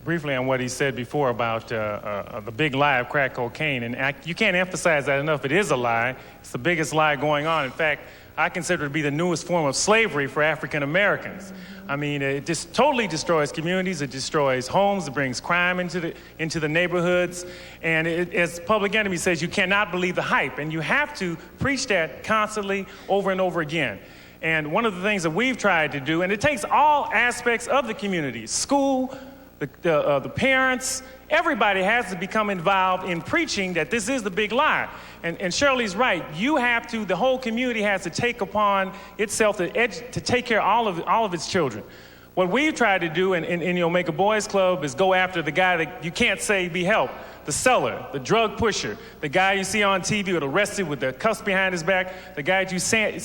briefly on what he said before about the big lie of crack cocaine. And you can't emphasize that enough. It is a lie. It's the biggest lie going on. In fact, I consider it to be the newest form of slavery for African Americans. I mean, it just totally destroys communities. It destroys homes. It brings crime into the neighborhoods. And as Public Enemy says, you cannot believe the hype. And you have to preach that constantly over and over again. And one of the things that we've tried to do, and it takes all aspects of the community, school, the parents, everybody has to become involved in preaching that this is the big lie. And Shirley's right. The whole community has to take upon itself to take care of all of its children. What we've tried to do in the Omega Boys Club is go after the guy that you can't say be helped, the seller, the drug pusher, the guy you see on TV with arrested with the cuffs behind his back, the guy that you say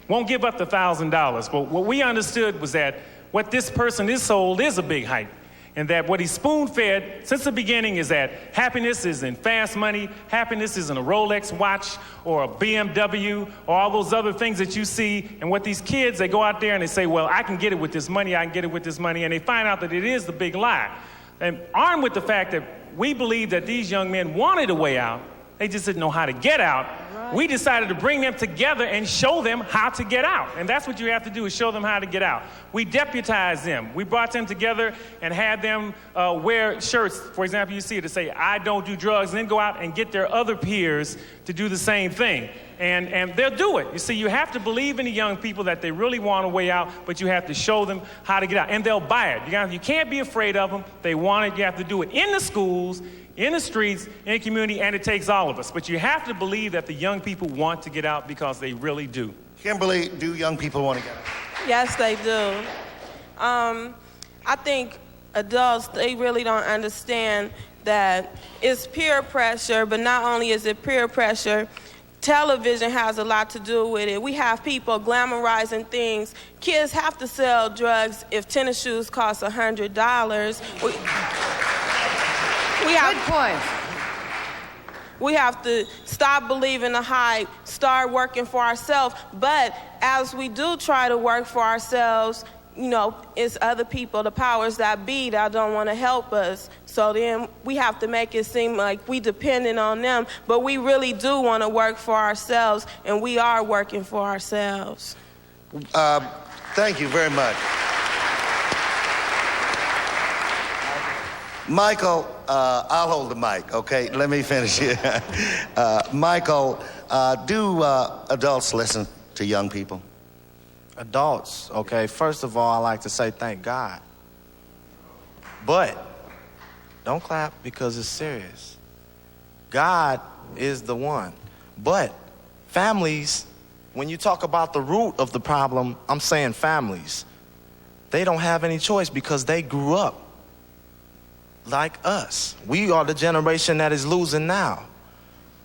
won't give up the $1,000. But what we understood was that what this person is sold is a big hype. And that what he's spoon-fed since the beginning is that happiness is in fast money, happiness is in a Rolex watch or a BMW or all those other things that you see. And what these kids, they go out there and they say, well, I can get it with this money, I can get it with this money. And they find out that it is the big lie. And armed with the fact that we believe that these young men wanted a way out, they just didn't know how to get out. Right. We decided to bring them together and show them how to get out. And that's what you have to do, is show them how to get out. We deputized them. We brought them together and had them wear shirts. For example, you see it to say, I don't do drugs, and then go out and get their other peers to do the same thing. And they'll do it. You see, you have to believe in the young people that they really want a way out, but you have to show them how to get out. And they'll buy it. You can't be afraid of them. They want it. You have to do it in the schools, in the streets, in the community, and it takes all of us. But you have to believe that the young people want to get out, because they really do. Kimberly, do young people want to get out? Yes, they do. I think adults, they really don't understand that it's peer pressure, but not only is it peer pressure, television has a lot to do with it. We have people glamorizing things. Kids have to sell drugs if tennis shoes cost $100. Good point. We have to stop believing the hype, start working for ourselves. But as we do try to work for ourselves, it's other people, the powers that be, that don't want to help us. So then we have to make it seem like we dependent on them, but we really do want to work for ourselves, and we are working for ourselves. Thank you very much. Michael, I'll hold the mic, okay? Let me finish here. Michael, do adults listen to young people? Adults, okay, first of all, I like to say thank God. But don't clap because it's serious. God is the one. But families, when you talk about the root of the problem, I'm saying families. They don't have any choice because they grew up like us. We are the generation that is losing now.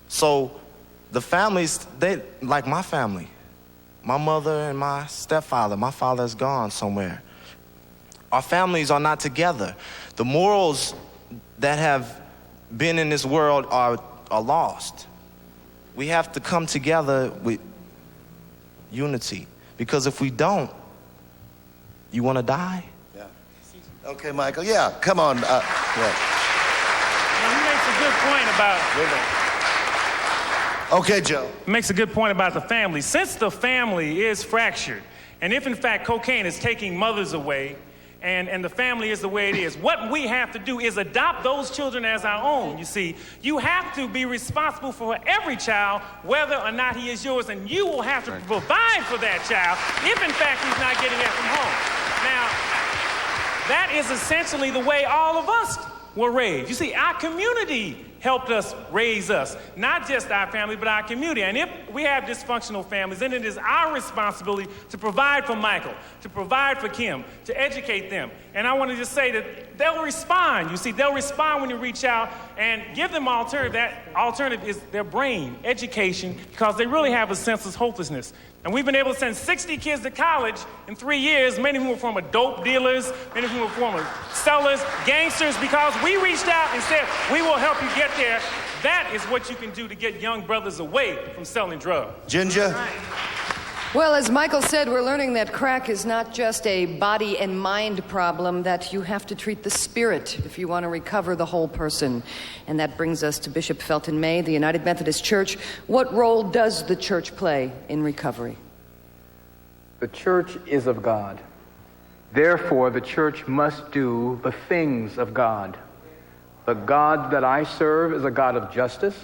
So the families, they like my family. My mother and my stepfather. My father is gone somewhere. Our families are not together. The morals that have been in this world are lost. We have to come together with unity. Because if we don't, you want to die? Yeah. Okay, Michael. Yeah, come on. He makes a good point about... Okay, Joe. Makes a good point about the family. Since the family is fractured, and if in fact cocaine is taking mothers away, and the family is the way it is, what we have to do is adopt those children as our own. You see, you have to be responsible for every child, whether or not he is yours, and you will have to provide for that child if in fact he's not getting it from home. Now, that is essentially the way all of us were raised. You see, our community helped us raise us, not just our family, but our community. And if we have dysfunctional families, then it is our responsibility to provide for Michael, to provide for Kim, to educate them. And I want to just say that they'll respond. You see, they'll respond when you reach out and give them alternative. That alternative is their brain, education, because they really have a sense of hopelessness. And we've been able to send 60 kids to college in 3 years, many of whom were former dope dealers, many of whom were former sellers, gangsters, because we reached out and said, we will help you get there. That is what you can do to get young brothers away from selling drugs. Ginger? Well, as Michael said, we're learning that crack is not just a body and mind problem, that you have to treat the spirit if you want to recover the whole person. And that brings us to Bishop Felton May, the United Methodist Church. What role does the church play in recovery? The church is of God. Therefore, the church must do the things of God. The God that I serve is a God of justice,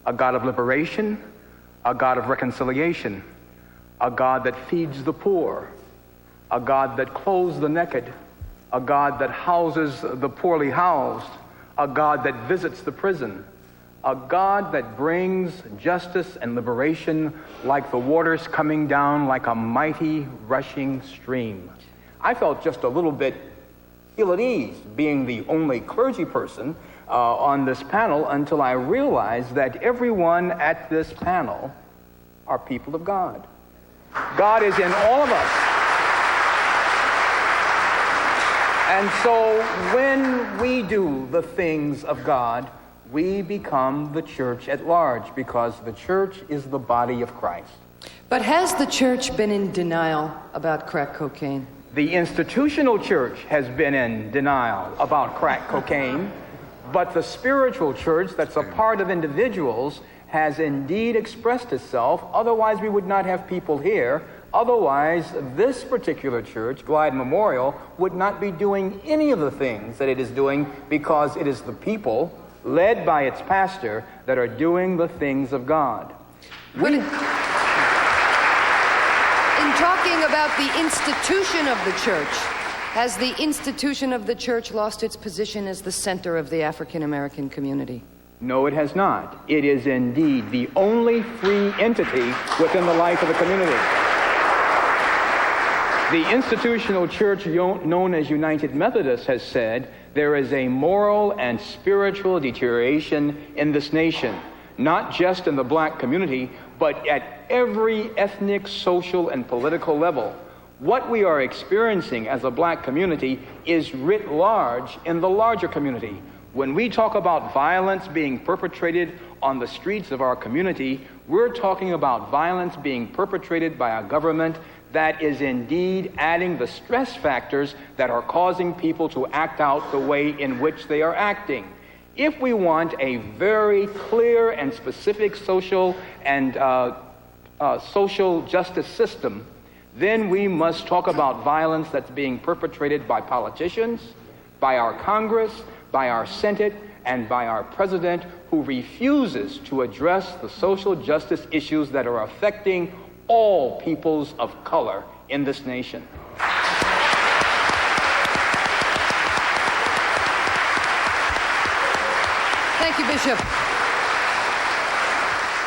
a God of liberation, a God of reconciliation, a God that feeds the poor, a God that clothes the naked, a God that houses the poorly housed, a God that visits the prison, a God that brings justice and liberation like the waters coming down like a mighty rushing stream. I felt just a little bit ill at ease being the only clergy person on this panel until I realized that everyone at this panel are people of God. God is in all of us. And so when we do the things of God, we become the church at large, because the church is the body of Christ. But has the church been in denial about crack cocaine? The institutional church has been in denial about crack cocaine, but the spiritual church that's a part of individuals has indeed expressed itself. Otherwise, we would not have people here. Otherwise, this particular church, Glide Memorial, would not be doing any of the things that it is doing, because it is the people, led by its pastor, that are doing the things of God. In talking about the institution of the church, has the institution of the church lost its position as the center of the African American community? No, it has not. It is indeed the only free entity within the life of the community. The institutional church known as United Methodist has said there is a moral and spiritual deterioration in this nation, not just in the black community, but at every ethnic, social, and political level. What we are experiencing as a black community is writ large in the larger community. When we talk about violence being perpetrated on the streets of our community, we're talking about violence being perpetrated by a government that is indeed adding the stress factors that are causing people to act out the way in which they are acting. If we want a very clear and specific social and social justice system, then we must talk about violence that's being perpetrated by politicians, by our Congress, by our Senate, and by our president, who refuses to address the social justice issues that are affecting all peoples of color in this nation. Thank you, Bishop.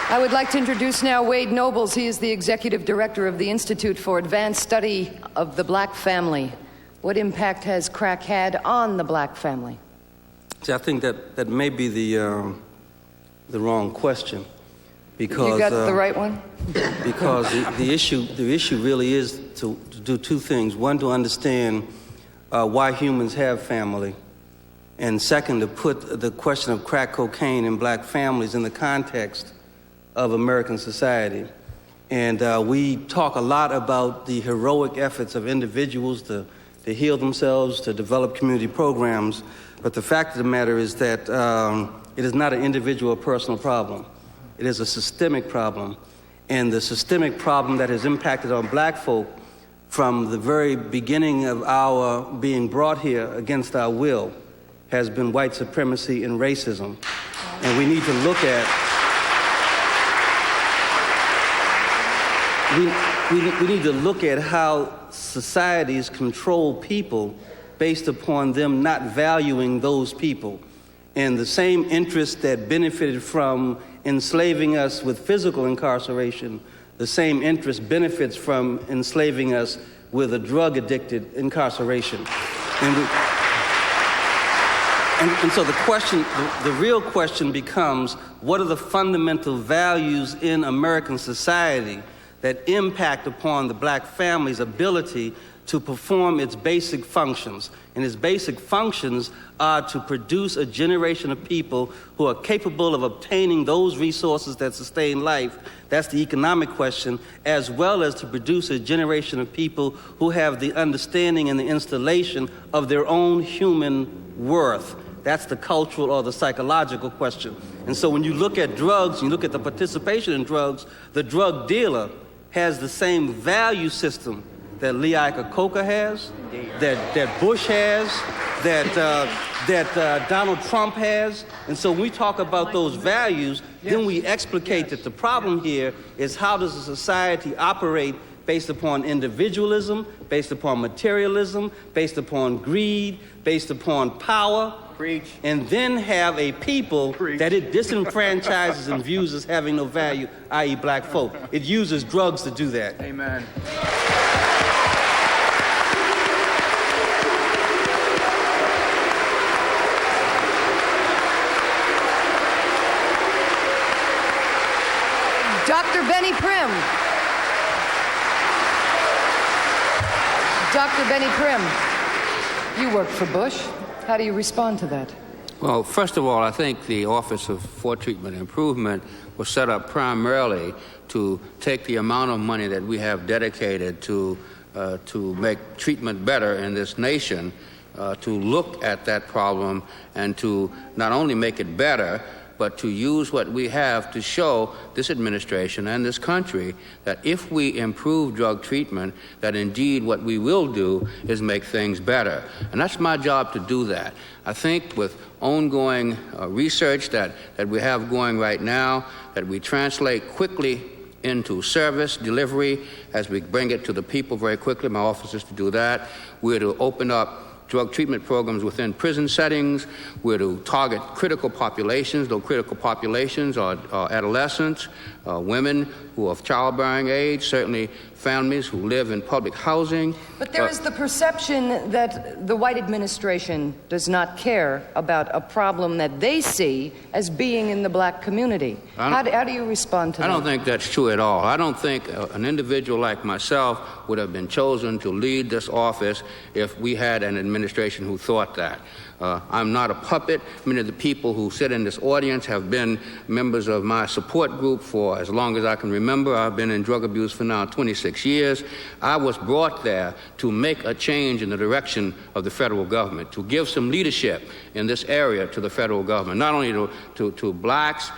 I would like to introduce now Wade Nobles. He is the executive director of the Institute for Advanced Study of the Black Family. What impact has crack had on the black family? See, I think that may be the wrong question, because you got the right one. Because the issue really is to do two things: one, to understand why humans have family, and second, to put the question of crack cocaine in black families in the context of American society. And we talk a lot about the heroic efforts of individuals to heal themselves, to develop community programs, but the fact of the matter is that it is not an individual or personal problem. It is a systemic problem. And the systemic problem that has impacted on black folk from the very beginning of our being brought here against our will has been white supremacy and racism. And we need to look at we need to look at how societies control people based upon them not valuing those people. And the same interest that benefited from enslaving us with physical incarceration, the same interest benefits from enslaving us with a drug-addicted incarceration. And so the question, the real question becomes, what are the fundamental values in American society that impact upon the black family's ability to perform its basic functions? And its basic functions are to produce a generation of people who are capable of obtaining those resources that sustain life. That's the economic question, as well as to produce a generation of people who have the understanding and the installation of their own human worth. That's the cultural or the psychological question. And so when you look at drugs, you look at the participation in drugs, the drug dealer has the same value system that Lee Iacocca has, that Bush has, that Donald Trump has. And so when we talk about those values, then we explicate that the problem here is, how does a society operate based upon individualism, based upon materialism, based upon greed, based upon power, and then have a people that it disenfranchises and views as having no value, i.e. black folk. It uses drugs to do that. Amen. Dr. Benny Prim. Dr. Benny Prim, you worked for Bush. How do you respond to that? Well, first of all, I think the Office for Treatment Improvement was set up primarily to take the amount of money that we have dedicated to make treatment better in this nation, to look at that problem and to not only make it better, but to use what we have to show this administration and this country that if we improve drug treatment, that indeed what we will do is make things better. And that's my job to do that. I think with ongoing research that we have going right now, that we translate quickly into service delivery as we bring it to the people very quickly. My office is to do that. We're to open up drug treatment programs within prison settings. We're to target critical populations. Those critical populations are adolescents, women who are of childbearing age, certainly families who live in public housing. But there is the perception that the white administration does not care about a problem that they see as being in the black community. How do you respond to that? I don't think that's true at all. I don't think an individual like myself would have been chosen to lead this office if we had an administration who thought that. I'm not a puppet. Many of the people who sit in this audience have been members of my support group for as long as I can remember. member. I've been in drug abuse for now 26 years. I was brought there to make a change in the direction of the federal government, to give some leadership in this area to the federal government, not only to blacks,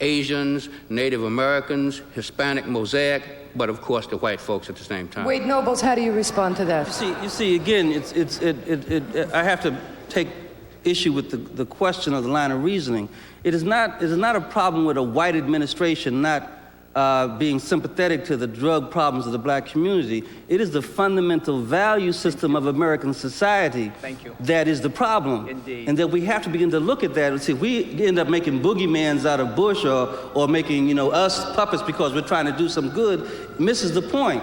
Asians, Native Americans, Hispanic, Mosaic, but of course the white folks at the same time. Wade Nobles, how do you respond to that? You see, again, I have to take issue with the question of the line of reasoning. It is not a problem with a white administration not being sympathetic to the drug problems of the black community. It is the fundamental value system of American society that is the problem. Indeed. And that we have to begin to look at that and see if we end up making boogeymans out of Bush or making us puppets because we're trying to do some good, misses the point.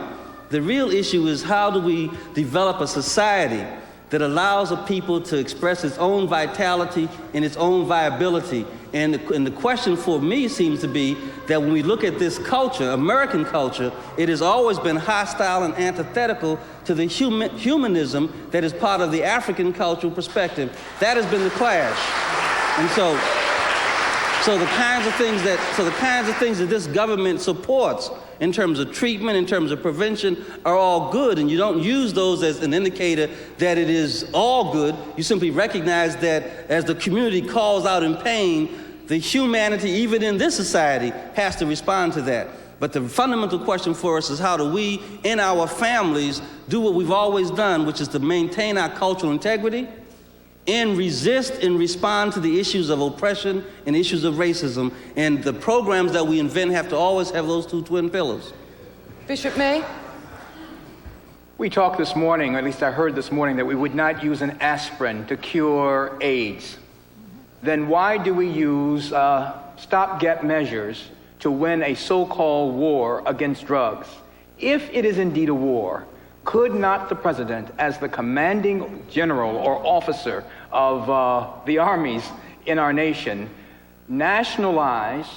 The real issue is how do we develop a society that allows a people to express its own vitality and its own viability. And the question for me seems to be that when we look at this culture, American culture, it has always been hostile and antithetical to the humanism that is part of the African cultural perspective. That has been the clash. And so the kinds of things that this government supports in terms of treatment, in terms of prevention, are all good, and you don't use those as an indicator that it is all good. You simply recognize that as the community calls out in pain, the humanity, even in this society, has to respond to that. But the fundamental question for us is how do we, in our families, do what we've always done, which is to maintain our cultural integrity and resist and respond to the issues of oppression and issues of racism. And the programs that we invent have to always have those two twin pillars. Bishop May? We talked this morning, or at least I heard this morning, that we would not use an aspirin to cure AIDS. Then why do we use stopgap measures to win a so-called war against drugs? If it is indeed a war, could not the president, as the commanding general or officer of the armies in our nation, nationalize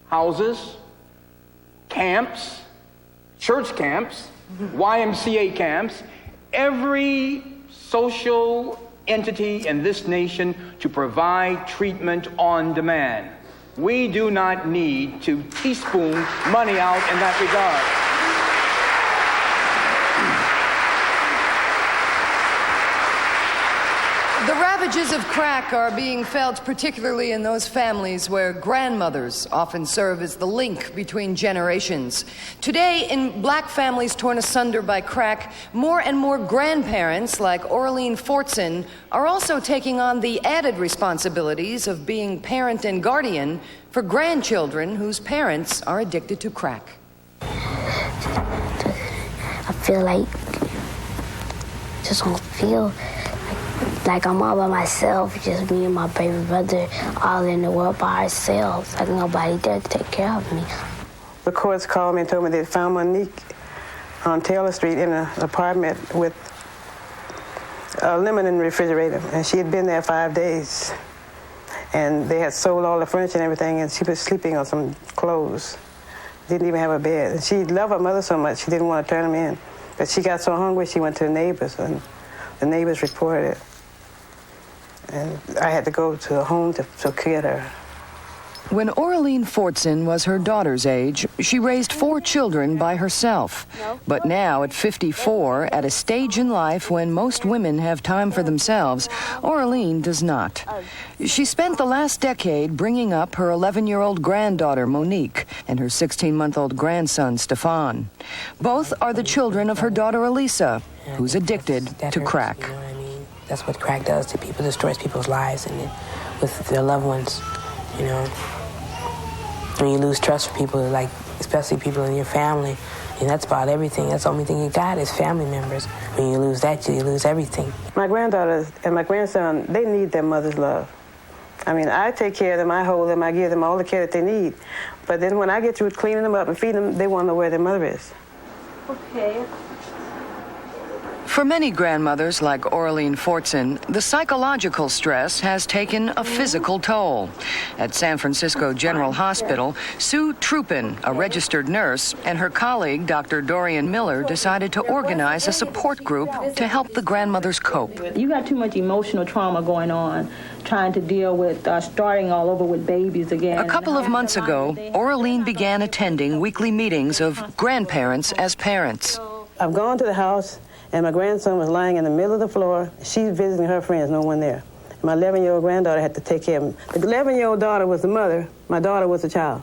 houses, camps, church camps, YMCA camps, every social entity in this nation to provide treatment on demand? We do not need to teaspoon money out in that regard. The ravages of crack are being felt particularly in those families where grandmothers often serve as the link between generations. Today, in black families torn asunder by crack, more and more grandparents like Orlean Fortson are also taking on the added responsibilities of being parent and guardian for grandchildren whose parents are addicted to crack. I feel like, just don't feel like I'm all by myself, just me and my baby brother, all in the world by ourselves, like nobody there to take care of me. The courts called me and told me they found Monique on Taylor Street in an apartment with a lemon in the refrigerator, and she had been there 5 days. And they had sold all the furniture and everything, and she was sleeping on some clothes. Didn't even have a bed. And she loved her mother so much, she didn't want to turn them in. But she got so hungry, she went to the neighbors, and the neighbors reported it. And I had to go to a home to get her. When Orlean Fortson was her daughter's age, she raised 4 children by herself. But now, at 54, at a stage in life when most women have time for themselves, Orlean does not. She spent the last decade bringing up her 11-year-old granddaughter, Monique, and her 16-month-old grandson, Stefan. Both are the children of her daughter, Elisa, who's addicted to crack. You know what I mean? That's what crack does to people, destroys people's lives and with their loved ones, you know. When you lose trust for people, like especially people in your family, and that's about everything. That's the only thing you got is family members. When you lose that, you lose everything. My granddaughter and my grandson, they need their mother's love. I mean, I take care of them, I hold them, I give them all the care that they need. But then when I get through cleaning them up and feeding them, they want to know where their mother is. Okay. For many grandmothers like Orlean Fortson, the psychological stress has taken a physical toll. At San Francisco General Hospital, Sue Trupin, a registered nurse, and her colleague, Dr. Dorian Miller, decided to organize a support group to help the grandmothers cope. You got too much emotional trauma going on, trying to deal with starting all over with babies again. A couple of months ago, Orlean began attending weekly meetings of grandparents as parents. I've gone to the house, and my grandson was lying in the middle of the floor. She's visiting her friends, no one there. My 11-year-old granddaughter had to take care of him. The 11-year-old daughter was the mother. My daughter was the child.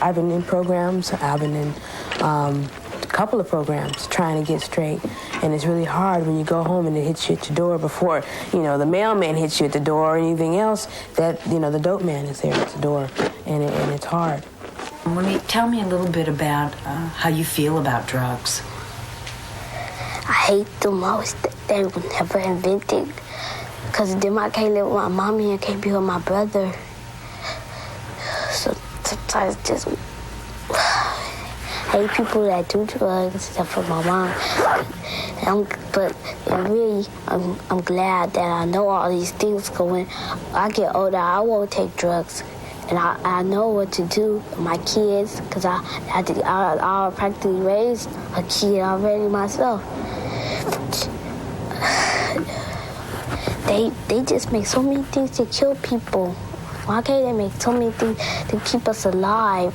I've been in programs. I've been in a couple of programs trying to get straight. And it's really hard when you go home and it hits you at your door before, the mailman hits you at the door or anything else, that, the dope man is there at the door. And it's hard. Tell me a little bit about how you feel about drugs. I hate them. They were never invented. Because then I can't live with my mommy and can't be with my brother. So sometimes just hate people that do drugs except for my mom. But really, I'm glad that I know all these things going. I get older, I won't take drugs. And I know what to do with my kids, because I practically raised a kid already myself. They just make so many things to kill people. Why can't they make so many things to keep us alive?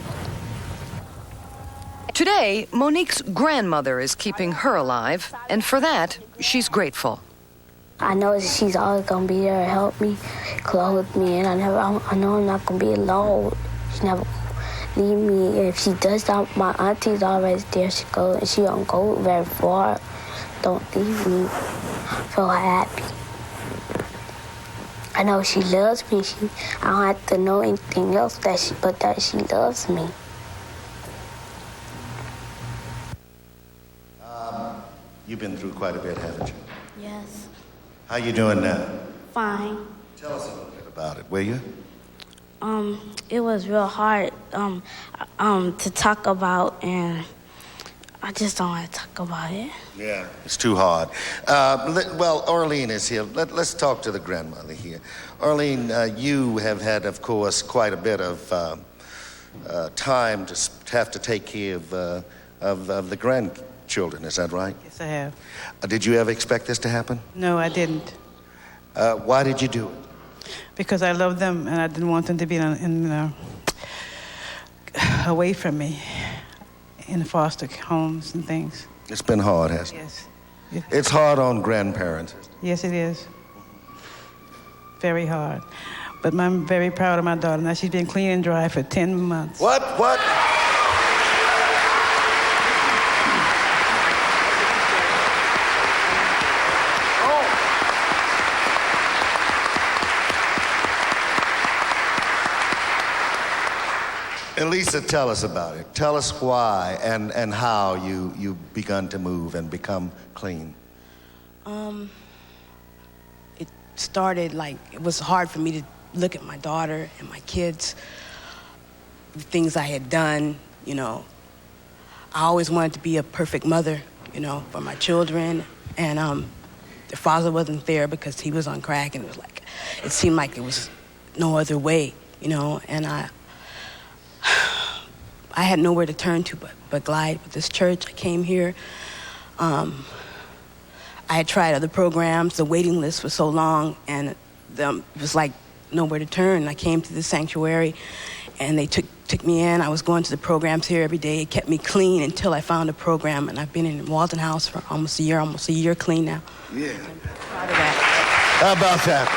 Today, Monique's grandmother is keeping her alive, and for that, she's grateful. I know she's always gonna be there to help me, clothe me, and I know I'm not gonna be alone. She never leave me. If she does that, my auntie's always there. She don't go very far. Don't leave me. I feel happy. I know she loves me. I don't have to know anything else but that she loves me. You've been through quite a bit, haven't you? Yes. How you doing now? Fine. Tell us a little bit about it, will you? It was real hard to talk about, and I just don't want to talk about it. Yeah, it's too hard. Well, Orlean is here. Let's talk to the grandmother here. Orlean, you have had, of course, quite a bit of time to have to take care of the grandchildren. Is that right? Yes, I have. Did you ever expect this to happen? No, I didn't. Why did you do it? Because I love them, and I didn't want them to be away from me in foster homes and things. It's been hard, hasn't it? Yes. It's hard on grandparents. Yes, it is. Very hard. But I'm very proud of my daughter. Now she's been clean and dry for 10 months. What? And Lisa, tell us about it. Tell us why and how you begun to move and become clean. It started it was hard for me to look at my daughter and my kids, the things I had done, I always wanted to be a perfect mother, for my children. And their father wasn't there because he was on crack, and it seemed like there was no other way, and I had nowhere to turn to but Glide with this church. I came here. I had tried other programs. The waiting list was so long, and it was like nowhere to turn. I came to the sanctuary, and they took me in. I was going to the programs here every day. It kept me clean until I found a program, and I've been in Walton House for almost a year clean now. Yeah. I'm proud of that. How about that?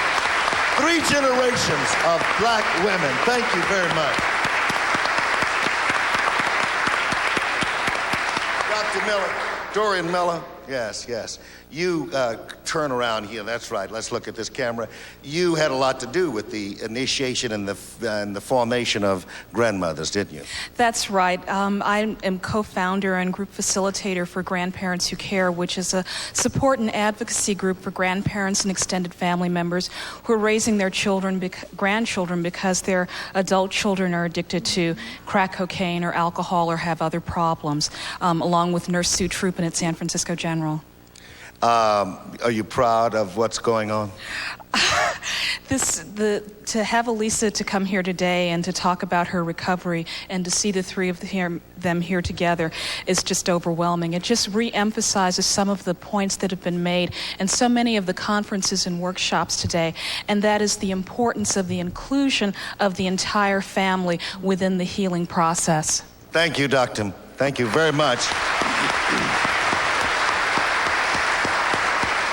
3 generations of black women. Thank you very much. Dr. Miller, Dorian Miller. Yes. You turn around here. That's right. Let's look at this camera. You had a lot to do with the initiation and the formation of grandmothers, didn't you? That's right. I am co-founder and group facilitator for Grandparents Who Care, which is a support and advocacy group for grandparents and extended family members who are raising their grandchildren because their adult children are addicted to crack cocaine or alcohol or have other problems, along with Nurse Sue Trupin at San Francisco General. Are you proud of what's going on? To have Elisa to come here today and to talk about her recovery and to see the three of them here together is just overwhelming. It just re-emphasizes some of the points that have been made in so many of the conferences and workshops today, and that is the importance of the inclusion of the entire family within the healing process. Thank you, Doctor. Thank you very much.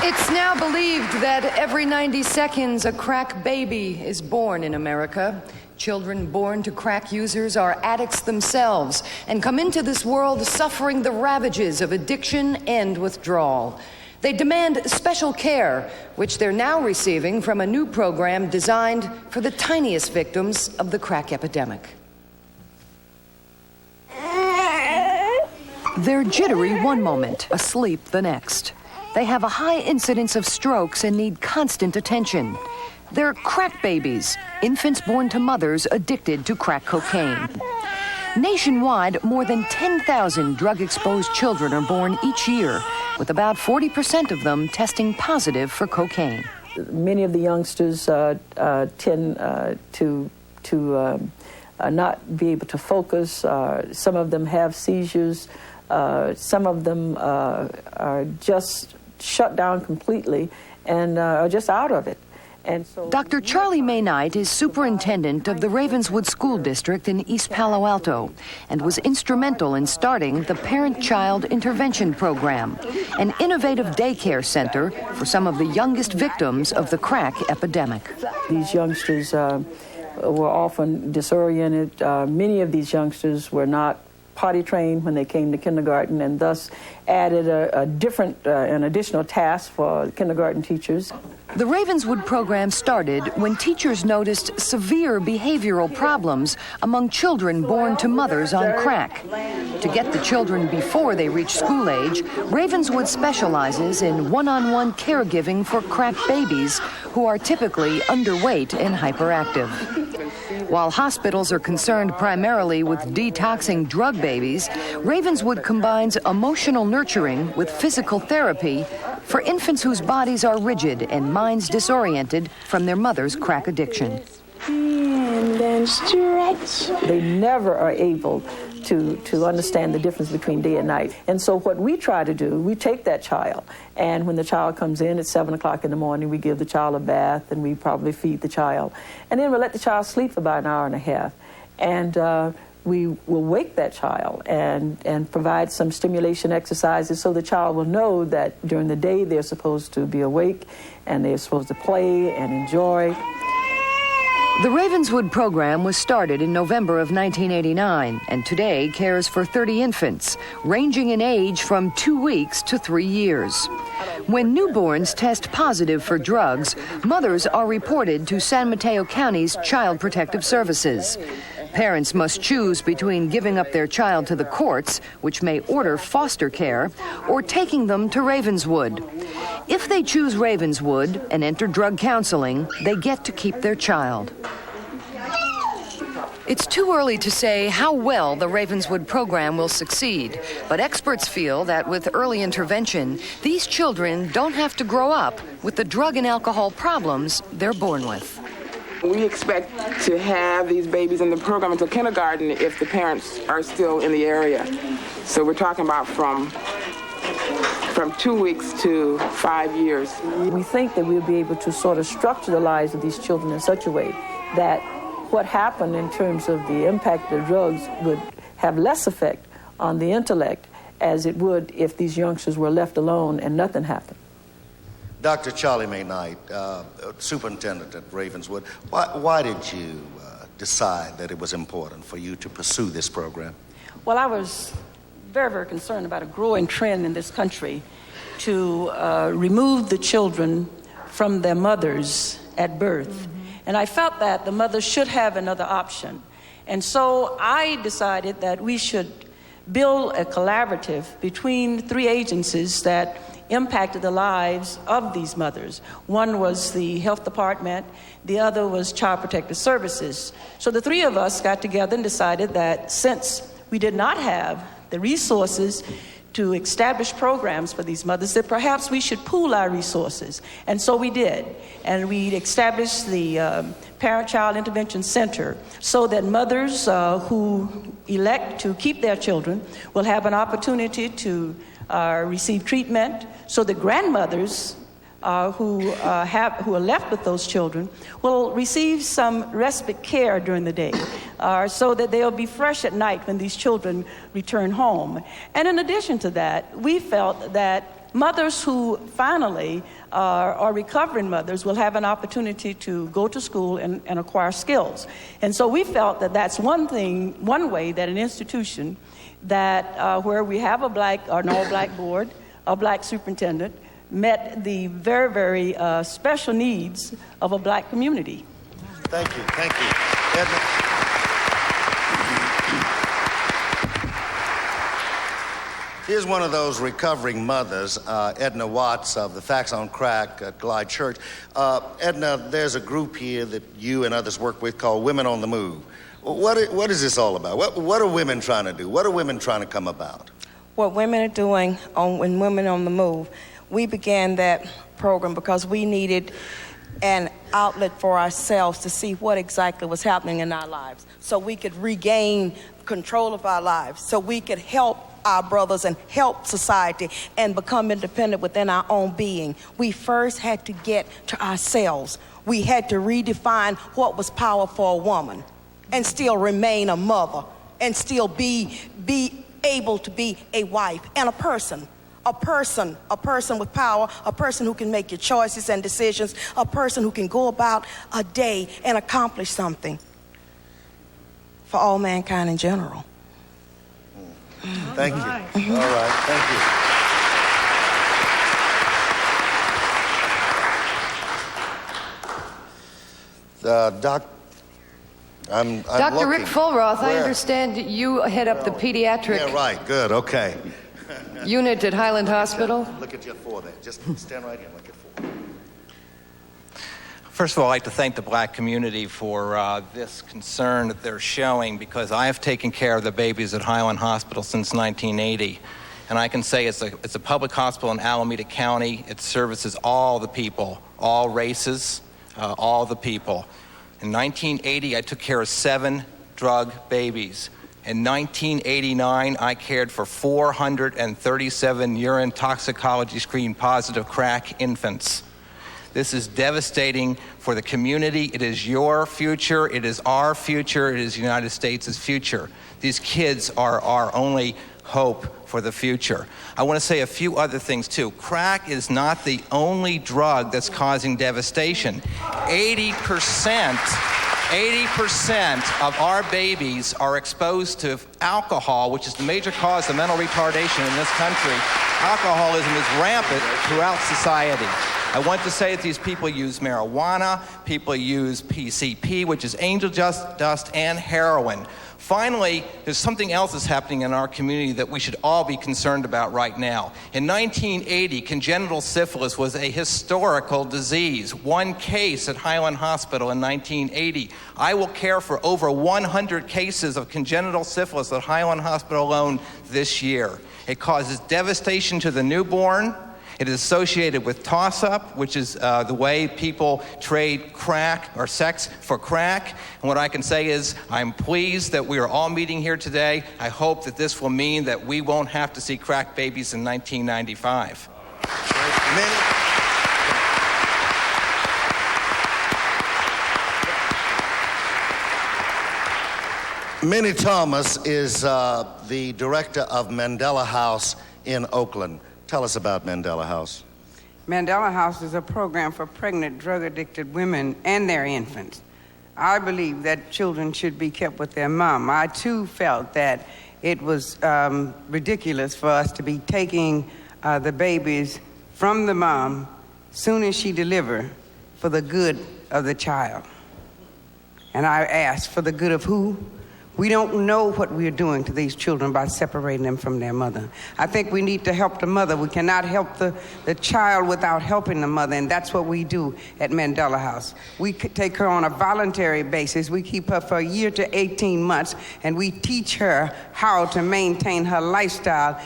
It's now believed that every 90 seconds a crack baby is born in America. Children born to crack users are addicts themselves and come into this world suffering the ravages of addiction and withdrawal. They demand special care, which they're now receiving from a new program designed for the tiniest victims of the crack epidemic. They're jittery one moment, asleep the next. They have a high incidence of strokes and need constant attention. They're crack babies, infants born to mothers addicted to crack cocaine. Nationwide, more than 10,000 drug-exposed children are born each year, with about 40% of them testing positive for cocaine. Many of the youngsters tend to not be able to focus. Some of them have seizures. Some of them are just shut down completely and are just out of it. And so Dr. Charlie Mayknight is superintendent of the Ravenswood School District in East Palo Alto and was instrumental in starting the Parent-Child Intervention Program, an innovative daycare center for some of the youngest victims of the crack epidemic. These youngsters were often disoriented. Many of these youngsters were not potty trained when they came to kindergarten, and thus added an additional task for kindergarten teachers. The Ravenswood program started when teachers noticed severe behavioral problems among children born to mothers on crack. To get the children before they reach school age, Ravenswood specializes in one-on-one caregiving for crack babies who are typically underweight and hyperactive. While hospitals are concerned primarily with detoxing drug babies, Ravenswood combines emotional nurturing with physical therapy for infants whose bodies are rigid and minds disoriented from their mother's crack addiction. And then stretch. They never are able to understand the difference between day and night. And so what we try to do, we take that child, and when the child comes in at 7 o'clock in the morning, we give the child a bath, and we probably feed the child. And then we let the child sleep for about an hour and a half. And we will wake that child and provide some stimulation exercises so the child will know that during the day they're supposed to be awake and they're supposed to play and enjoy. The Ravenswood program was started in November of 1989 and today cares for 30 infants, ranging in age from 2 weeks to 3 years. When newborns test positive for drugs, mothers are reported to San Mateo County's Child Protective Services. Parents must choose between giving up their child to the courts, which may order foster care, or taking them to Ravenswood. If they choose Ravenswood and enter drug counseling, they get to keep their child. It's too early to say how well the Ravenswood program will succeed, but experts feel that with early intervention, these children don't have to grow up with the drug and alcohol problems they're born with. We expect to have these babies in the program until kindergarten if the parents are still in the area. So we're talking about from 2 weeks to 5 years. We think that we'll be able to sort of structure the lives of these children in such a way that what happened in terms of the impact of drugs would have less effect on the intellect as it would if these youngsters were left alone and nothing happened. Dr. Charlie Mayknight, superintendent at Ravenswood, why did you decide that it was important for you to pursue this program? Well, I was very, very concerned about a growing trend in this country to remove the children from their mothers at birth. Mm-hmm. And I felt that the mothers should have another option. And so I decided that we should build a collaborative between 3 agencies that impacted the lives of these mothers. One was the health department, the other was Child Protective Services. So the 3 of us got together and decided that since we did not have the resources to establish programs for these mothers, that perhaps we should pool our resources. And so we did. And we established the Parent-Child Intervention Center so that mothers who elect to keep their children will have an opportunity to receive treatment, so that grandmothers who are left with those children will receive some respite care during the day, so that they'll be fresh at night when these children return home. And in addition to that, we felt that mothers who finally are recovering mothers will have an opportunity to go to school and acquire skills. And so we felt that that's one way that an institution that where we have an all-black board, a black superintendent, met the very, very special needs of a black community. Thank you. Edna. Here's one of those recovering mothers, Edna Watts of the Facts on Crack at Glide Church. Edna, there's a group here that you and others work with called Women on the Move. What is this all about? What are women trying to do? What are women trying to come about? What women are doing when Women on the Move, we began that program because we needed an outlet for ourselves to see what exactly was happening in our lives, so we could regain control of our lives, so we could help our brothers and help society and become independent within our own being. We first had to get to ourselves. We had to redefine what was power for a woman and still remain a mother and still be able to be a wife and a person with power, a person who can make your choices and decisions, a person who can go about a day and accomplish something for all mankind in general. Thank you. All right, thank you. Dr. Rick Fulroth, I understand you head up the pediatric Yeah, right, good, okay. unit at Highland Hospital. Look at your four there. Just stand right here and look at four. First of all, I'd like to thank the black community for this concern that they're showing, because I have taken care of the babies at Highland Hospital since 1980. And I can say it's a public hospital in Alameda County. It services all the people, all races, all the people. In 1980, I took care of 7 drug babies. In 1989, I cared for 437 urine toxicology screen positive crack infants. This is devastating for the community. It is your future. It is our future. It is the United States' future. These kids are our only hope for the future. I want to say a few other things too. Crack is not the only drug that's causing devastation. 80% of our babies are exposed to alcohol, which is the major cause of mental retardation in this country. Alcoholism is rampant throughout society. I want to say that these people use marijuana, people use PCP, which is angel dust, and heroin. Finally, there's something else that's happening in our community that we should all be concerned about right now. In 1980, congenital syphilis was a historical disease. 1 case at Highland Hospital in 1980. I will care for over 100 cases of congenital syphilis at Highland Hospital alone this year. It causes devastation to the newborn. It is associated with toss-up, which is the way people trade crack or sex for crack. And what I can say is I'm pleased that we are all meeting here today. I hope that this will mean that we won't have to see crack babies in 1995. Minnie Thomas is the director of Mandela House in Oakland. Tell us about Mandela House. Mandela House is a program for pregnant, drug-addicted women and their infants. I believe that children should be kept with their mom. I, too, felt that it was ridiculous for us to be taking the babies from the mom soon as she delivered for the good of the child. And I asked, for the good of who? We don't know what we're doing to these children by separating them from their mother. I think we need to help the mother. We cannot help the child without helping the mother, and that's what we do at Mandela House. We take her on a voluntary basis. We keep her for a year to 18 months, and we teach her how to maintain her lifestyle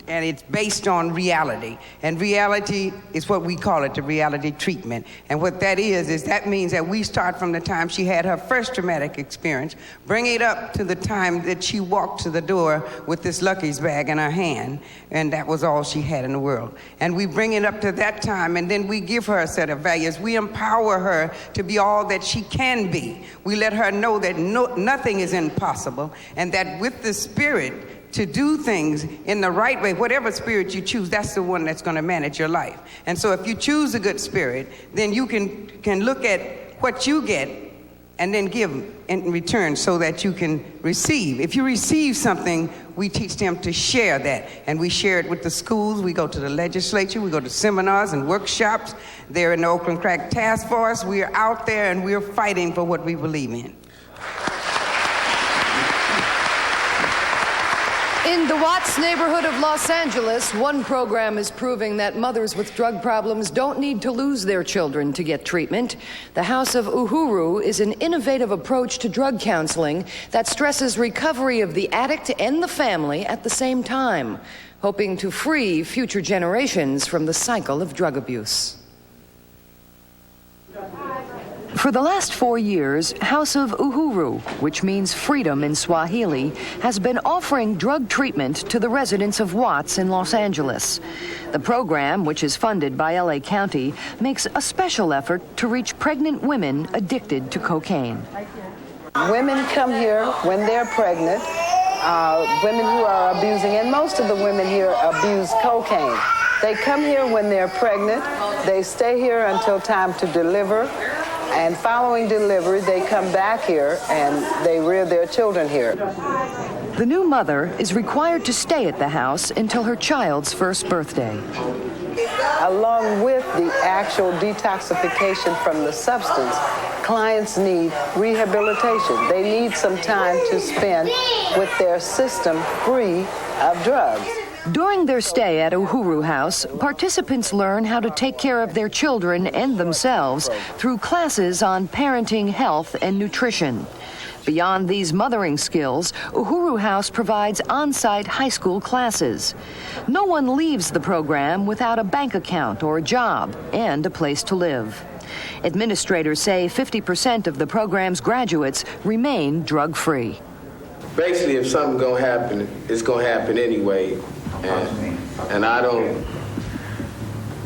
and it's based on reality. And reality is what we call it, the reality treatment. And what that is that means that we start from the time she had her first traumatic experience, bring it up to the time that she walked to the door with this Lucky's bag in her hand, and that was all she had in the world. And we bring it up to that time, and then we give her a set of values. We empower her to be all that she can be. We let her know that nothing is impossible, and that with the spirit to do things in the right way, whatever spirit you choose, that's the one that's going to manage your life. And so if you choose a good spirit, then you can look at what you get and then give in return so that you can receive. If you receive something, we teach them to share that. And we share it with the schools. We go to the legislature. We go to seminars and workshops. They're in the Oakland Crack Task Force. We are out there and we're fighting for what we believe in. In the Watts neighborhood of Los Angeles, one program is proving that mothers with drug problems don't need to lose their children to get treatment. The House of Uhuru is an innovative approach to drug counseling that stresses recovery of the addict and the family at the same time, hoping to free future generations from the cycle of drug abuse. For the last 4 years, House of Uhuru, which means freedom in Swahili, has been offering drug treatment to the residents of Watts in Los Angeles. The program, which is funded by LA County, makes a special effort to reach pregnant women addicted to cocaine. Women come here when they're pregnant, women who are abusing, and most of the women here abuse cocaine. They come here when they're pregnant, they stay here until time to deliver, and following delivery, they come back here and they rear their children here. The new mother is required to stay at the house until her child's first birthday. Along with the actual detoxification from the substance, clients need rehabilitation. They need some time to spend with their system free of drugs. During their stay at Uhuru House, participants learn how to take care of their children and themselves through classes on parenting, health, and nutrition. Beyond these mothering skills, Uhuru House provides on-site high school classes. No one leaves the program without a bank account or a job and a place to live. Administrators say 50% of the program's graduates remain drug-free. Basically, if something's going to happen, it's going to happen anyway. And I don't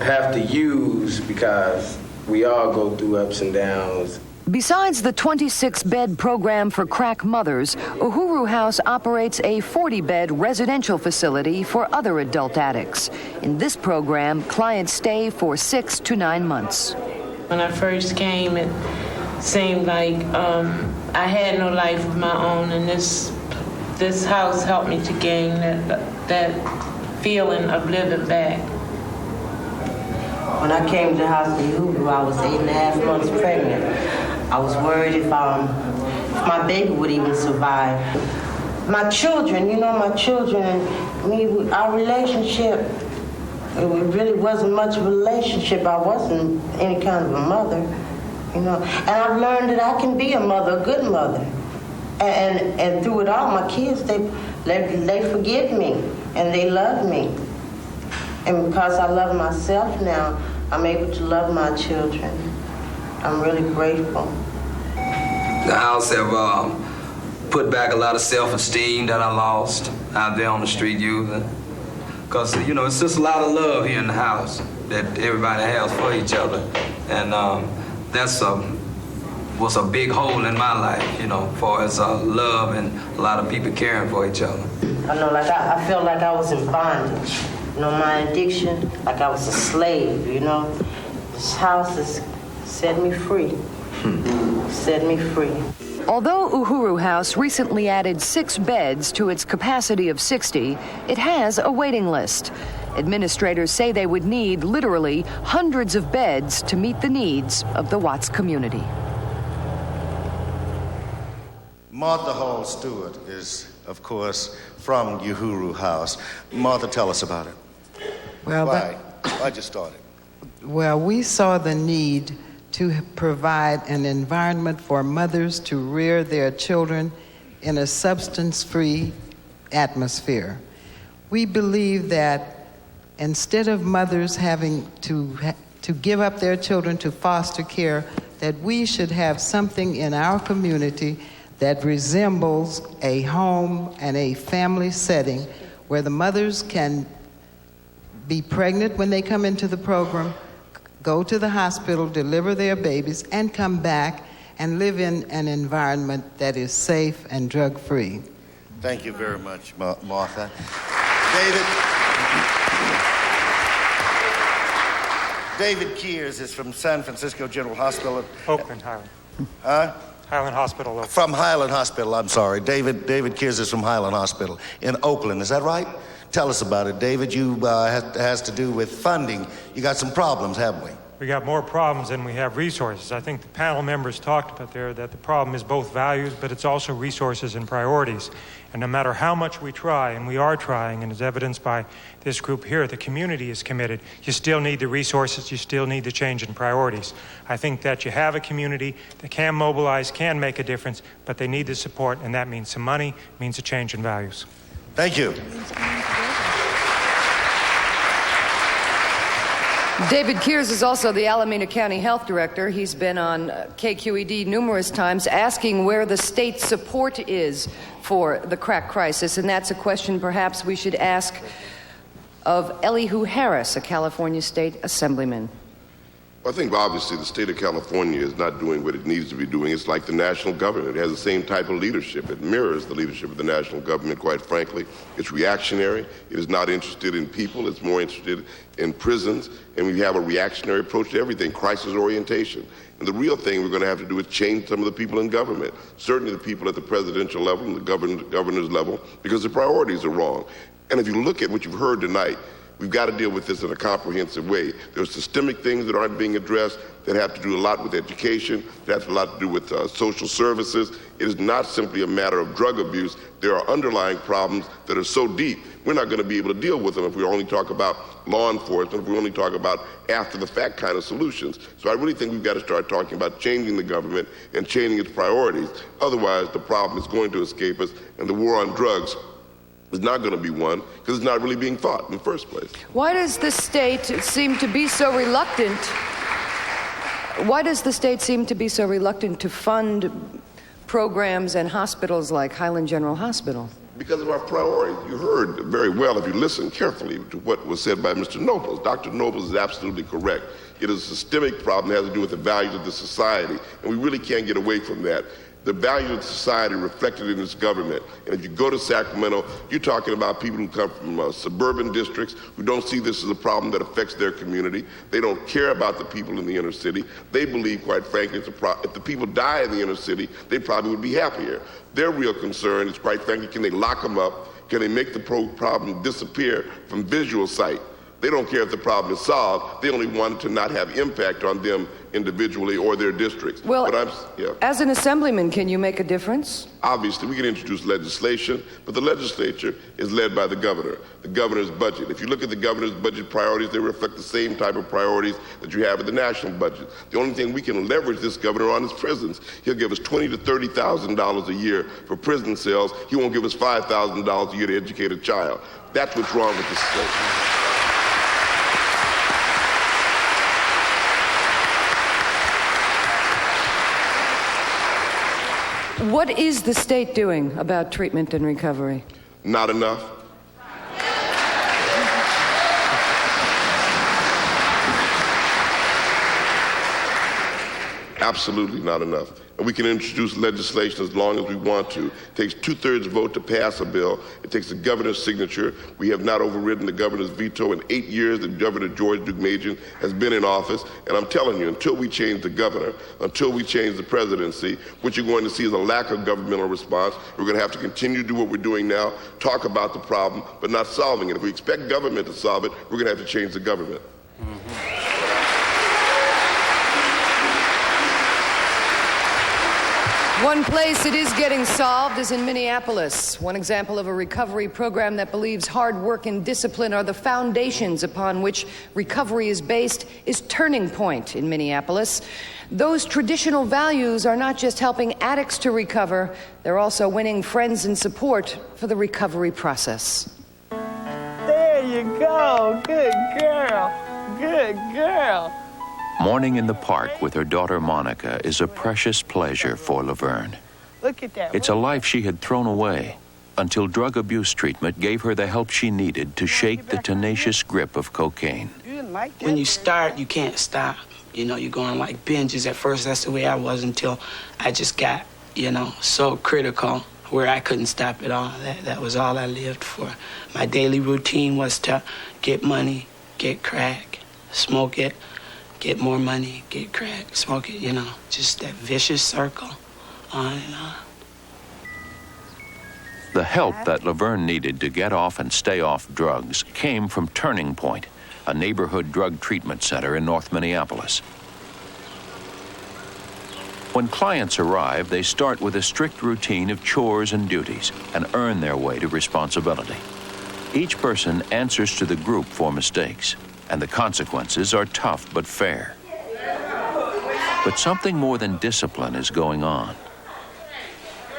have to use because we all go through ups and downs. Besides the 26-bed program for crack mothers, Uhuru House operates a 40-bed residential facility for other adult addicts. In this program, clients stay for 6 to 9 months. When I first came, it seemed like I had no life of my own, and this house helped me to gain that feeling of living back. When I came to the House of Uhuru, I was 8.5 months pregnant. I was worried if my baby would even survive. My children and me, our relationship, it really wasn't much of a relationship. I wasn't any kind of a mother, And I've learned that I can be a mother, a good mother. And through it all, my kids, they forgive me and they love me. And because I love myself now, I'm able to love my children. I'm really grateful. The house have put back a lot of self-esteem that I lost out there on the street using. Because, it's just a lot of love here in the house that everybody has for each other. And that's was a big hole in my life, for as love and a lot of people caring for each other. I know, I felt like I was in bondage. My addiction, like I was a slave, This house has set me free. Set me free. Although Uhuru House recently added 6 beds to its capacity of 60, it has a waiting list. Administrators say they would need literally hundreds of beds to meet the needs of the Watts community. Martha Hall Stewart is, of course, from Uhuru House. Martha, tell us about it. Well, Why'd you start it? Well, we saw the need to provide an environment for mothers to rear their children in a substance-free atmosphere. We believe that instead of mothers having to give up their children to foster care, that we should have something in our community that resembles a home and a family setting where the mothers can be pregnant when they come into the program, go to the hospital, deliver their babies, and come back and live in an environment that is safe and drug-free. Thank you very much, Martha. David Kears is from San Francisco General Hospital. Oakland, Highland. Huh? Highland Hospital, Oakland. From Highland Hospital, I'm sorry. David Kears is from Highland Hospital in Oakland. Is that right? Tell us about it, David. Has to do with funding. You got some problems, haven't we? We got more problems than we have resources. I think the panel members talked about there that the problem is both values, but it's also resources and priorities. And no matter how much we try, and we are trying, and as evidenced by this group here, the community is committed. You still need the resources, you still need the change in priorities. I think that you have a community that can mobilize, can make a difference, but they need the support, and that means some money, means a change in values. Thank you. David Kears is also the Alameda County Health Director. He's been on KQED numerous times asking where the state support is for the crack crisis, and that's a question perhaps we should ask of Elihu Harris, a California State Assemblyman. I think obviously the state of California is not doing what it needs to be doing. It's like the national government. It has the same type of leadership. It mirrors the leadership of the national government, quite frankly. It's reactionary. It is not interested in people. It's more interested in prisons. And we have a reactionary approach to everything, crisis orientation. And the real thing we're going to have to do is change some of the people in government, certainly the people at the presidential level and the governor's level, because the priorities are wrong. And if you look at what you've heard tonight, we've got to deal with this in a comprehensive way. There's systemic things that aren't being addressed that have to do a lot with education, that have a lot to do with social services. It is not simply a matter of drug abuse. There are underlying problems that are so deep, we're not going to be able to deal with them if we only talk about law enforcement, if we only talk about after-the-fact kind of solutions. So I really think we've got to start talking about changing the government and changing its priorities. Otherwise, the problem is going to escape us, and the war on drugs is not going to be won because it's not really being fought in the first place. Why does the state seem to be so reluctant? Why does the state seem to be so reluctant to fund programs and hospitals like Highland General Hospital? Because of our priorities. You heard very well, if you listen carefully to what was said by Mr. Nobles. Dr. Nobles is absolutely correct. It is a systemic problem. It has to do with the values of the society, and we really can't get away from that. The values of society reflected in this government. And if you go to Sacramento, you're talking about people who come from suburban districts who don't see this as a problem that affects their community. They don't care about the people in the inner city. They believe, quite frankly, if the people die in the inner city, they probably would be happier. Their real concern is, quite frankly, can they lock them up? Can they make the problem disappear from visual sight? They don't care if the problem is solved. They only want it to not have impact on them individually or their districts. Well, as an assemblyman, can you make a difference? Obviously, we can introduce legislation, but the legislature is led by the governor, the governor's budget. If you look at the governor's budget priorities, they reflect the same type of priorities that you have in the national budget. The only thing we can leverage this governor on is prisons. He'll give us $20,000 to $30,000 a year for prison cells. He won't give us $5,000 a year to educate a child. That's what's wrong with this state. What is the state doing about treatment and recovery? Not enough. Absolutely not enough. And we can introduce legislation as long as we want to. It takes 2/3 vote to pass a bill. It takes the governor's signature. We have not overridden the governor's veto in 8 years that Governor George Deukmejian has been in office. And I'm telling you, until we change the governor, until we change the presidency, what you're going to see is a lack of governmental response. We're going to have to continue to do what we're doing now, talk about the problem, but not solving it. If we expect government to solve it, we're going to have to change the government. One place it is getting solved is in Minneapolis. One example of a recovery program that believes hard work and discipline are the foundations upon which recovery is based is Turning Point in Minneapolis. Those traditional values are not just helping addicts to recover, they're also winning friends and support for the recovery process. go. Good girl. Good girl. Morning in the park with her daughter Monica is a precious pleasure for Laverne. Look at that. It's a life she had thrown away until drug abuse treatment gave her the help she needed to shake the tenacious grip of cocaine. When you start, you can't stop. You know, you're going like binges. At first, that's the way I was until I just got, you know, so critical where I couldn't stop at all. That was all I lived for. My daily routine was to get money, get crack, smoke it, get more money, get crack, smoke it, you know, just that vicious circle on and on. The help that Laverne needed to get off and stay off drugs came from Turning Point, a neighborhood drug treatment center in North Minneapolis. When clients arrive, they start with a strict routine of chores and duties and earn their way to responsibility. Each person answers to the group for mistakes, and the consequences are tough but fair. But something more than discipline is going on.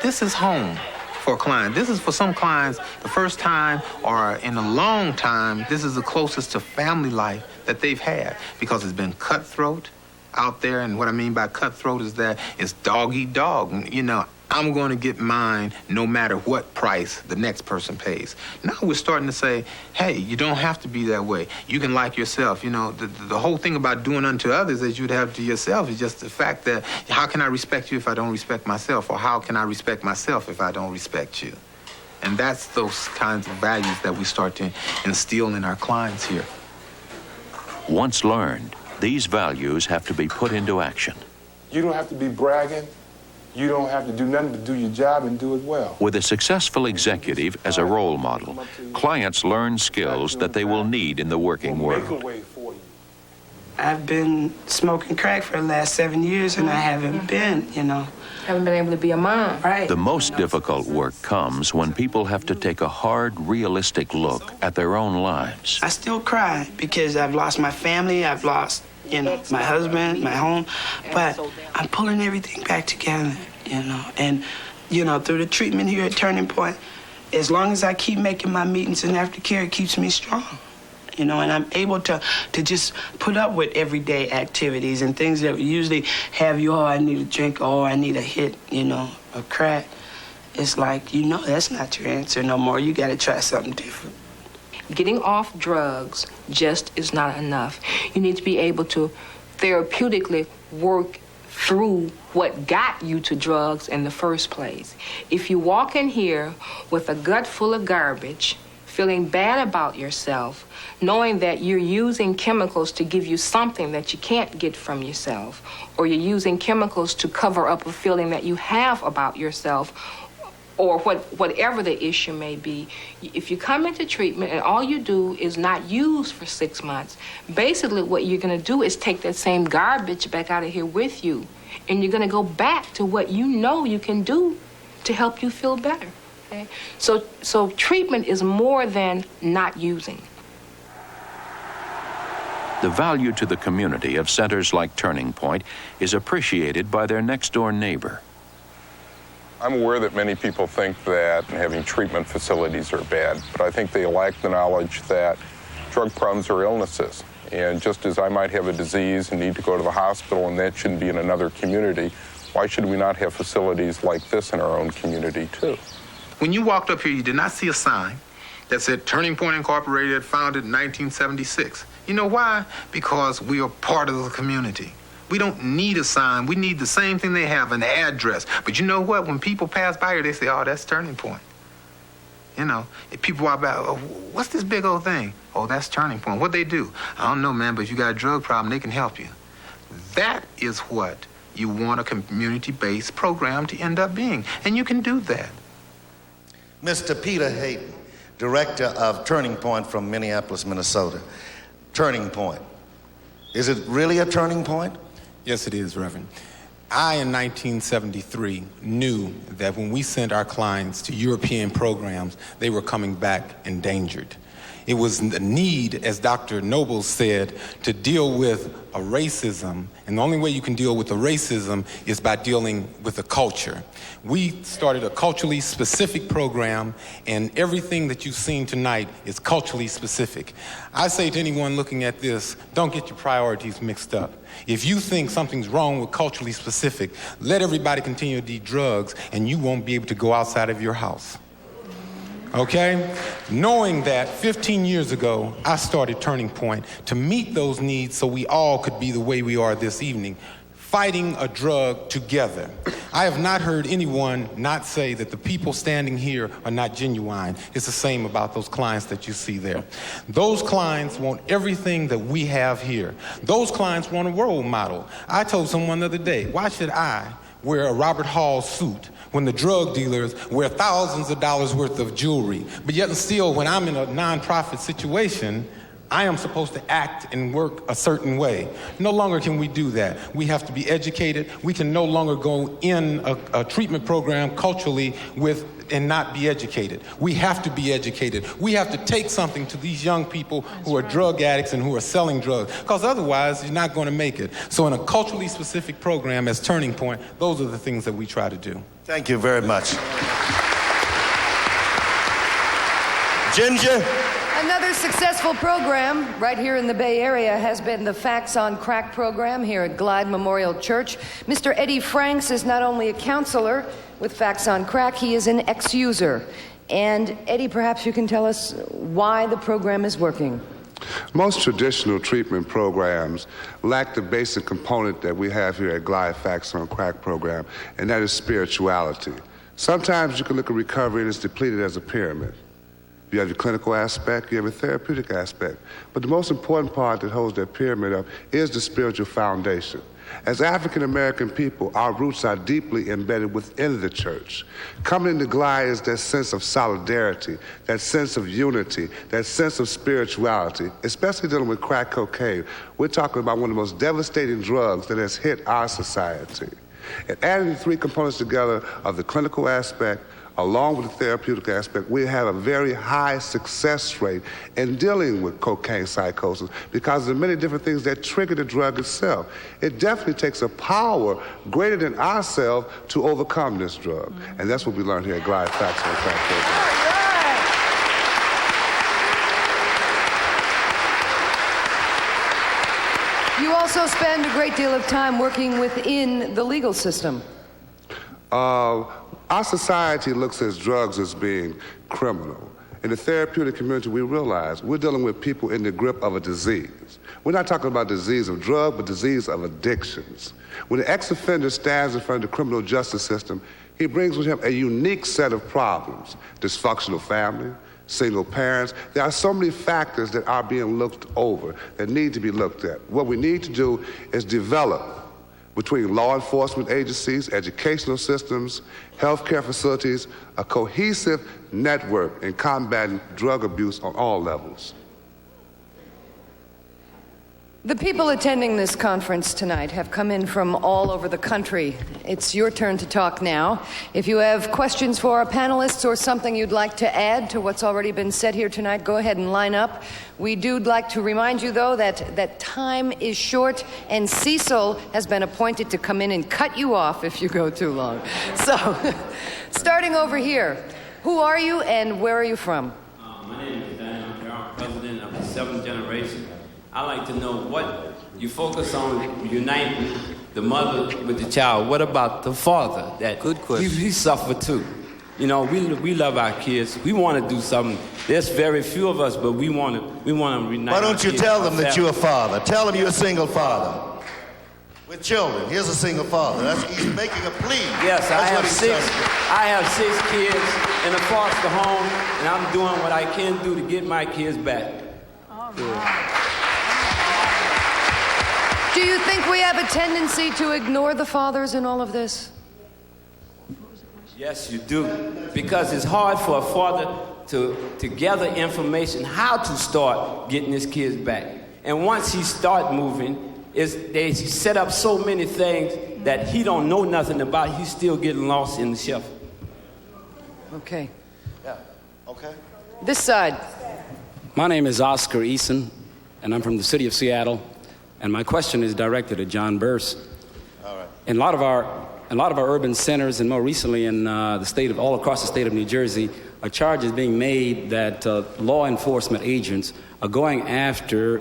This is home for a client. This is for some clients the first time or in a long time, this is the closest to family life that they've had because it's been cutthroat out there. And what I mean by cutthroat is that it's dog eat dog. You know, I'm going to get mine no matter what price the next person pays. Now we're starting to say, hey, you don't have to be that way. You can like yourself. You know, the whole thing about doing unto others as you'd have to yourself is just the fact that how can I respect you if I don't respect myself? Or how can I respect myself if I don't respect you? And that's those kinds of values that we start to instill in our clients here. Once learned, these values have to be put into action. You don't have to be bragging. You don't have to do nothing to do your job and do it well. With a successful executive as a role model, clients learn skills that they will need in the working world. I've been smoking crack for the last 7 years, and I haven't been, you know. Haven't been able to be a mom. Right. The most difficult work comes when people have to take a hard, realistic look at their own lives. I still cry because I've lost my family, I've lost, you know, my husband, my home, but I'm pulling everything back together, you know. And, you know, through the treatment here at Turning Point, as long as I keep making my meetings in aftercare, it keeps me strong, you know, and I'm able to just put up with everyday activities and things that usually have you, oh, I need a drink, oh, I need a hit, you know, a crack. It's like, you know, that's not your answer no more. You got to try something different. Getting off drugs just is not enough. You need to be able to therapeutically work through what got you to drugs in the first place. If you walk in here with a gut full of garbage, feeling bad about yourself, knowing that you're using chemicals to give you something that you can't get from yourself, or you're using chemicals to cover up a feeling that you have about yourself, or whatever the issue may be, if you come into treatment and all you do is not use for 6 months, basically what you're going to do is take that same garbage back out of here with you, and you're going to go back to what you know you can do to help you feel better. Okay? So treatment is more than not using. The value to the community of centers like Turning Point is appreciated by their next-door neighbor. I'm aware that many people think that having treatment facilities are bad, but I think they lack the knowledge that drug problems are illnesses. And just as I might have a disease and need to go to the hospital and that shouldn't be in another community, why should we not have facilities like this in our own community too? When you walked up here, you did not see a sign that said Turning Point Incorporated, founded in 1976. You know why? Because we are part of the community. We don't need a sign. We need the same thing they have, an address. But you know what? When people pass by here, they say, oh, that's Turning Point. You know, if people walk by, oh, what's this big old thing? Oh, that's Turning Point. What they do? I don't know, man, but if you got a drug problem, they can help you. That is what you want a community-based program to end up being. And you can do that. Mr. Peter Hayden, director of Turning Point from Minneapolis, Minnesota. Turning Point. Is it really a turning point? Yes, it is, Reverend. I, in 1973, knew that when we sent our clients to European programs, they were coming back endangered. It was the need, as Dr. Noble said, to deal with a racism. And the only way you can deal with a racism is by dealing with a culture. We started a culturally specific program, and everything that you've seen tonight is culturally specific. I say to anyone looking at this, don't get your priorities mixed up. If you think something's wrong with culturally specific, let everybody continue to do drugs, and you won't be able to go outside of your house. Okay? Knowing that 15 years ago, I started Turning Point to meet those needs so we all could be the way we are this evening, fighting a drug together. I have not heard anyone not say that the people standing here are not genuine. It's the same about those clients that you see there. Those clients want everything that we have here. Those clients want a role model. I told someone the other day, why should I wear a Robert Hall suit when the drug dealers wear thousands of dollars worth of jewelry? But yet and still, when I'm in a nonprofit situation, I am supposed to act and work a certain way. No longer can we do that. We have to be educated. We can no longer go in a treatment program culturally and not be educated. We have to be educated. We have to take something to these young people who are drug addicts and who are selling drugs, because otherwise you're not going to make it. So in a culturally specific program as Turning Point, those are the things that we try to do. Thank you very much. Ginger? Another successful program right here in the Bay Area has been the Facts on Crack program here at Glide Memorial Church. Mr. Eddie Franks is not only a counselor with Facts on Crack, he is an ex-user. And Eddie, perhaps you can tell us why the program is working. Most traditional treatment programs lack the basic component that we have here at Glide Facts on Crack program, and that is spirituality. Sometimes you can look at recovery and it's depleted as a pyramid. You have your clinical aspect, you have a therapeutic aspect. But the most important part that holds that pyramid up is the spiritual foundation. As African American people, our roots are deeply embedded within the church. Coming into Glide is that sense of solidarity, that sense of unity, that sense of spirituality, especially dealing with crack cocaine. We're talking about one of the most devastating drugs that has hit our society. And adding the three components together of the clinical aspect, along with the therapeutic aspect, we have a very high success rate in dealing with cocaine psychosis because there are many different things that trigger the drug itself. It definitely takes a power greater than ourselves to overcome this drug. And that's what we learned here at Glide Facts on Crack program. You also spend a great deal of time working within the legal system. Our society looks at drugs as being criminal. In the therapeutic community, we realize we're dealing with people in the grip of a disease. We're not talking about disease of drug, but disease of addictions. When the ex-offender stands in front of the criminal justice system, he brings with him a unique set of problems. Dysfunctional family, single parents. There are so many factors that are being looked over that need to be looked at. What we need to do is develop between law enforcement agencies, educational systems, healthcare facilities, a cohesive network in combating drug abuse on all levels. The people attending this conference tonight have come in from all over the country. It's your turn to talk now. If you have questions for our panelists or something you'd like to add to what's already been said here tonight, go ahead and line up. We do like to remind you, though, that time is short, and Cecil has been appointed to come in and cut you off if you go too long. So, starting over here, who are you and where are you from? My name is Daniel Carroll, president of the 7th generation. I like to know what you focus on uniting the mother with the child. What about the father? That good question. He suffered too. You know, we love our kids. We want to do something. There's very few of us, but we want to unite. Why don't you tell them that you're a father? Tell them you're a single father with children. Here's a single father. He's making a plea. Yes, I have 6 kids in a foster home, and I'm doing what I can do to get my kids back. All right. Do you think we have a tendency to ignore the fathers in all of this? Yes, you do. Because it's hard for a father to gather information how to start getting his kids back. And once he start moving, they set up so many things that he don't know nothing about. He's still getting lost in the shuffle. Okay. Yeah. Okay. This side. My name is Oscar Eason, and I'm from the city of Seattle, and my question is directed at John Burse. All right. In a lot of our urban centers, and more recently in all across the state of New Jersey, a charge is being made that law enforcement agents are going after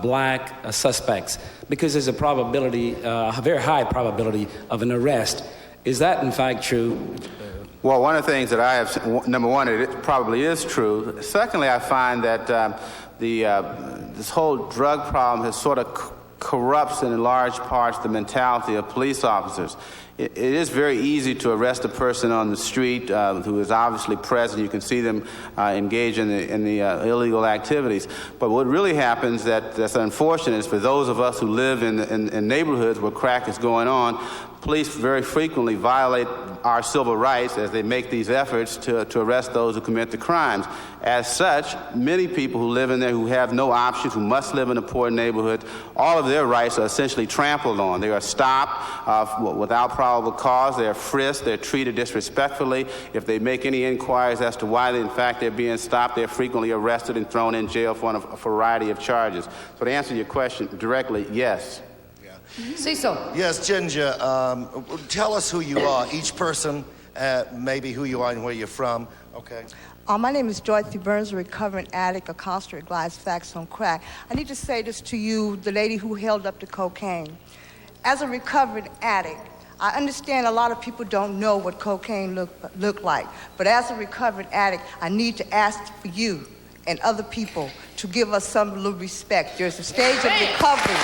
black suspects because there's a very high probability of an arrest. Is that in fact true? Well, one of the things that I have, number one, it probably is true. Secondly, I find that this whole drug problem has sort of corrupts in large parts the mentality of police officers. It is very easy to arrest a person on the street who is obviously present. You can see them engage in the illegal activities. But what really happens that's unfortunate is for those of us who live in neighborhoods where crack is going on, police very frequently violate our civil rights as they make these efforts to arrest those who commit the crimes. As such, many people who live in there who have no options, who must live in a poor neighborhood, all of their rights are essentially trampled on. They are stopped without probable cause. They are frisked. They're treated disrespectfully. If they make any inquiries as to why, in fact, they're being stopped, they're frequently arrested and thrown in jail for a variety of charges. So to answer your question directly, yes. Cecil. Yes, Ginger, tell us who you are, each person, maybe who you are and where you're from. Okay. My name is Dorothy Burns, a recovering addict of constricted facts on crack. I need to say this to you, the lady who held up the cocaine. As a recovered addict, I understand a lot of people don't know what cocaine look like, but as a recovered addict, I need to ask for you and other people to give us some little respect. There's a stage of recovery.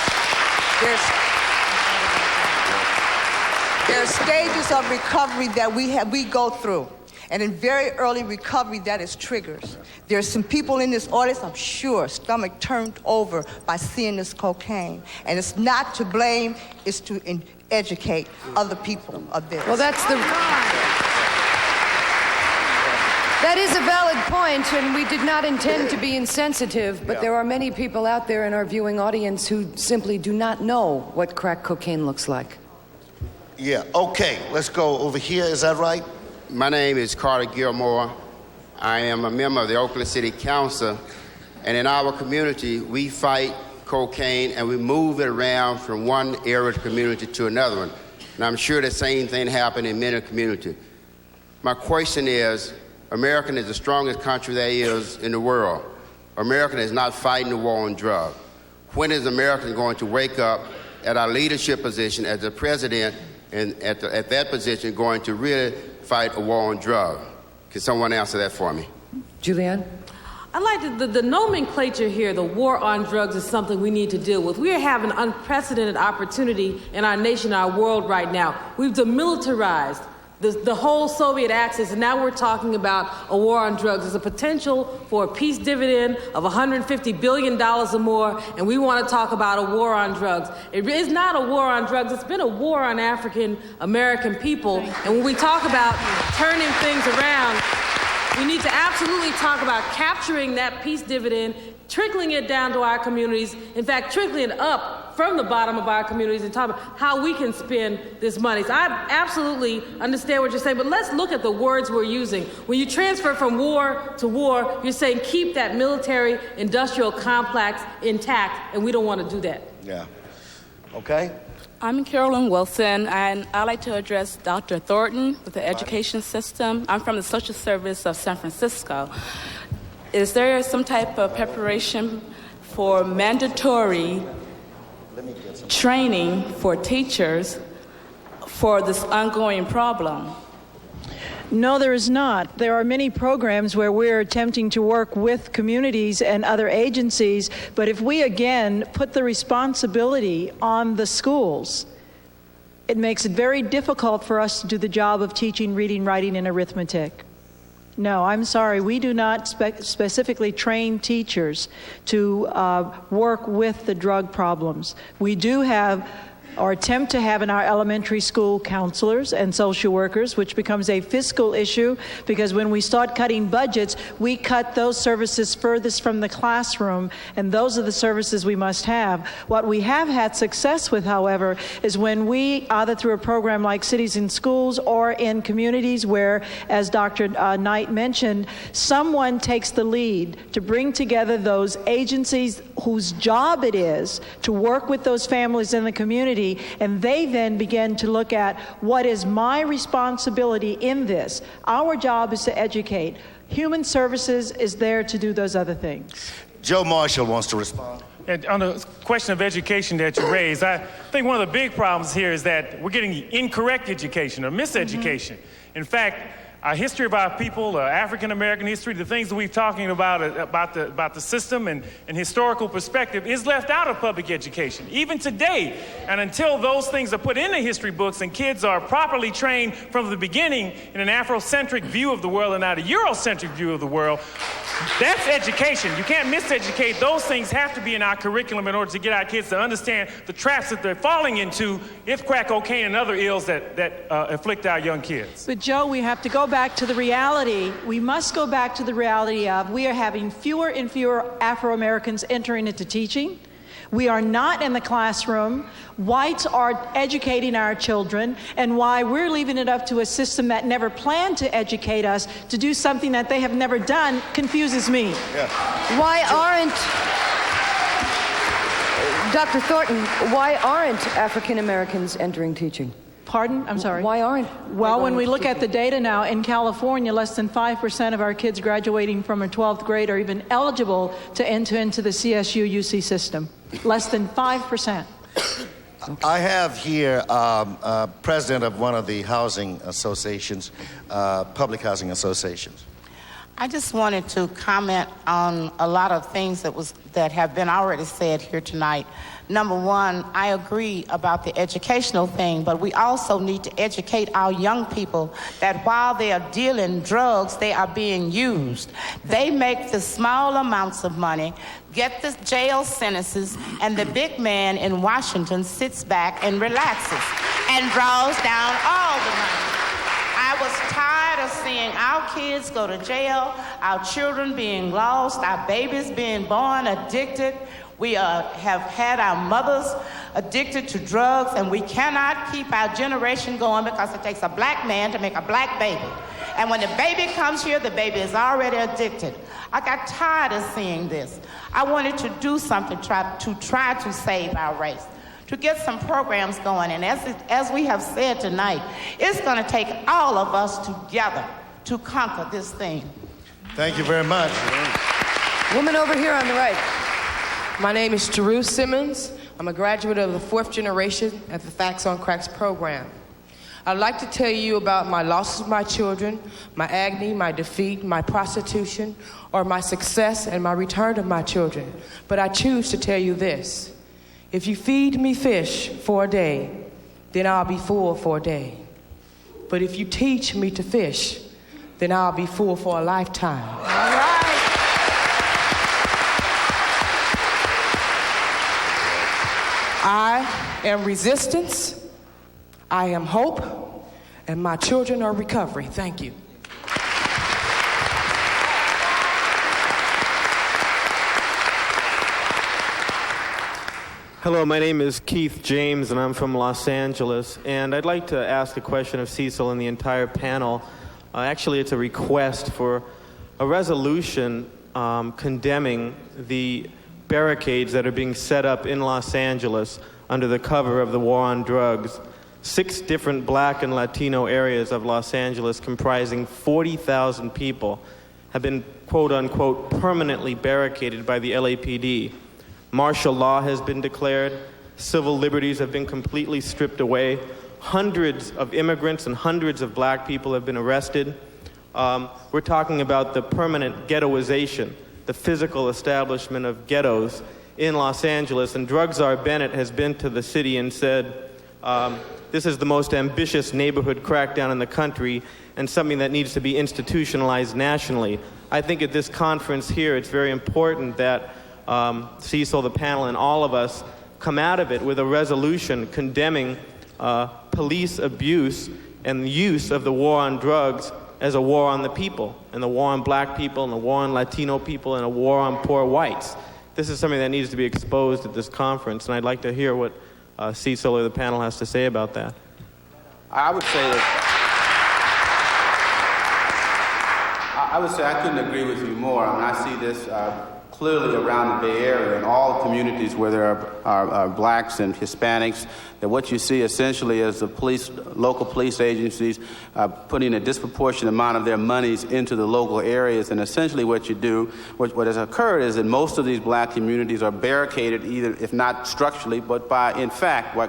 There are stages of recovery that we go through. And in very early recovery, that is triggers. There's some people in this audience, I'm sure, stomach turned over by seeing this cocaine. And it's not to blame, it's to educate other people of this. Well, that is a valid point, and we did not intend to be insensitive, but there are many people out there in our viewing audience who simply do not know what crack cocaine looks like. Yeah, okay, let's go over here, is that right? My name is Carter Gilmore. I am a member of the Oakland City Council, and in our community, we fight cocaine and we move it around from one area of the community to another one. And I'm sure the same thing happened in many communities. My question is, America is the strongest country there is in the world. America is not fighting the war on drugs. When is America going to wake up at our leadership position as the president and at that position going to really fight a war on drugs? Can someone answer that for me? Julianne? I like the nomenclature here, the war on drugs, is something we need to deal with. We are having an unprecedented opportunity in our nation, our world right now. We've demilitarized the whole Soviet axis, and now we're talking about a war on drugs. There's a potential for a peace dividend of $150 billion or more, and we want to talk about a war on drugs. It is not a war on drugs. It's been a war on African American people, and when we talk about turning things around, we need to absolutely talk about capturing that peace dividend, trickling it down to our communities, in fact, trickling it up from the bottom of our communities and talk about how we can spend this money. So I absolutely understand what you're saying, but let's look at the words we're using. When you transfer from war to war, you're saying keep that military industrial complex intact, and we don't want to do that. Yeah. Okay. I'm Carolyn Wilson, and I'd like to address Dr. Thornton with the education system. I'm from the Social Service of San Francisco. Is there some type of preparation for mandatory training for teachers for this ongoing problem? No, there is not. There are many programs where we're attempting to work with communities and other agencies, but if we again put the responsibility on the schools, it makes it very difficult for us to do the job of teaching reading, writing, and arithmetic. No, I'm sorry, we do not specifically train teachers to work with the drug problems. We do have or attempt to have in our elementary school counselors and social workers, which becomes a fiscal issue because when we start cutting budgets, we cut those services furthest from the classroom, and those are the services we must have. What we have had success with, however, is when we, either through a program like Cities in Schools or in communities where, as Dr. Knight mentioned, someone takes the lead to bring together those agencies whose job it is to work with those families in the community, and they then begin to look at what is my responsibility in this. Our job is to educate. Human Services is there to do those other things. Joe Marshall wants to respond. And on the question of education that you raised, I think one of the big problems here is that we're getting incorrect education or miseducation. In fact, our history of our people, African-American history, the things that we're talking about the system and historical perspective is left out of public education, even today. And until those things are put in the history books and kids are properly trained from the beginning in an Afrocentric view of the world and not a Eurocentric view of the world, that's education. You can't miseducate. Those things have to be in our curriculum in order to get our kids to understand the traps that they're falling into if crack cocaine and other ills that afflict our young kids. But Joe, we have to go back to the reality. We must go back to the reality of we are having fewer and fewer Afro-Americans entering into teaching. We are not in the classroom. Whites are educating our children, and why we're leaving it up to a system that never planned to educate us to do something that they have never done confuses me. Yeah. Why aren't, Dr. Thornton, why aren't African Americans entering teaching? Pardon? I'm sorry. Why aren't? Well, when we look at the data now, in California, less than 5% of our kids graduating from a 12th grade are even eligible to enter into the CSU-UC system. Less than 5%. I have here president of one of the housing associations, public housing associations. I just wanted to comment on a lot of things that have been already said here tonight. Number one, I agree about the educational thing, but we also need to educate our young people that while they are dealing drugs, they are being used. They make the small amounts of money, get the jail sentences, and the big man in Washington sits back and relaxes and draws down all the money. I was tired of seeing our kids go to jail, our children being lost, our babies being born addicted. We have had our mothers addicted to drugs, and we cannot keep our generation going because it takes a black man to make a black baby. And when the baby comes here, the baby is already addicted. I got tired of seeing this. I wanted to do something to try to save our race, to get some programs going. And as we have said tonight, it's going to take all of us together to conquer this thing. Thank you very much. Woman over here on the right. My name is Teru Simmons. I'm a graduate of the 4th generation at the Facts on Cracks program. I'd like to tell you about my losses of my children, my agony, my defeat, my prostitution, or my success and my return of my children. But I choose to tell you this. If you feed me fish for a day, then I'll be full for a day. But if you teach me to fish, then I'll be full for a lifetime. All right. I am resistance, I am hope, and my children are recovery. Thank you. Hello, my name is Keith James, and I'm from Los Angeles. And I'd like to ask a question of Cecil and the entire panel. Actually, it's a request for a resolution condemning the barricades that are being set up in Los Angeles under the cover of the war on drugs. 6 different black and Latino areas of Los Angeles comprising 40,000 people have been, quote-unquote, permanently barricaded by the LAPD. Martial law has been declared. Civil liberties have been completely stripped away. Hundreds of immigrants and hundreds of black people have been arrested. We're talking about the permanent ghettoization, the physical establishment of ghettos in Los Angeles. And Drug Czar Bennett has been to the city and said, this is the most ambitious neighborhood crackdown in the country and something that needs to be institutionalized nationally. I think at this conference here, it's very important that Cecil, the panel, and all of us come out of it with a resolution condemning police abuse and the use of the war on drugs as a war on the people, and the war on black people, and the war on Latino people, and a war on poor whites. This is something that needs to be exposed at this conference, and I'd like to hear what Cecil or the panel has to say about that. I would say I couldn't agree with you more. I mean, I see this clearly around the Bay Area in all communities where there are blacks and Hispanics, that what you see essentially is the local police agencies putting a disproportionate amount of their monies into the local areas. And essentially what you do, what has occurred is that most of these black communities are barricaded, either, if not structurally, but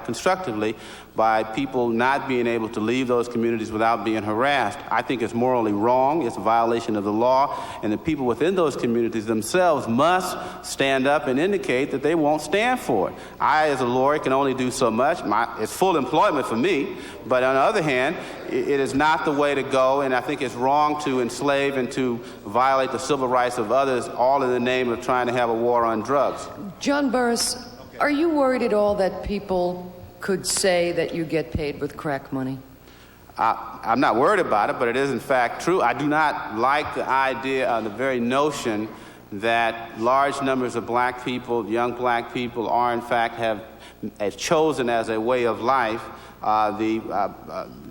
constructively, by people not being able to leave those communities without being harassed. I think it's morally wrong, it's a violation of the law, and the people within those communities themselves must stand up and indicate that they won't stand for it. I, as a lawyer, can only do so much. It's full employment for me, but on the other hand, it is not the way to go, and I think it's wrong to enslave and to violate the civil rights of others, all in the name of trying to have a war on drugs. John Burris, are you worried at all that people could say that you get paid with crack money? I'm not worried about it, but it is in fact true. I do not like the idea of the very notion that large numbers of black people, young black people, are in fact have chosen as a way of life the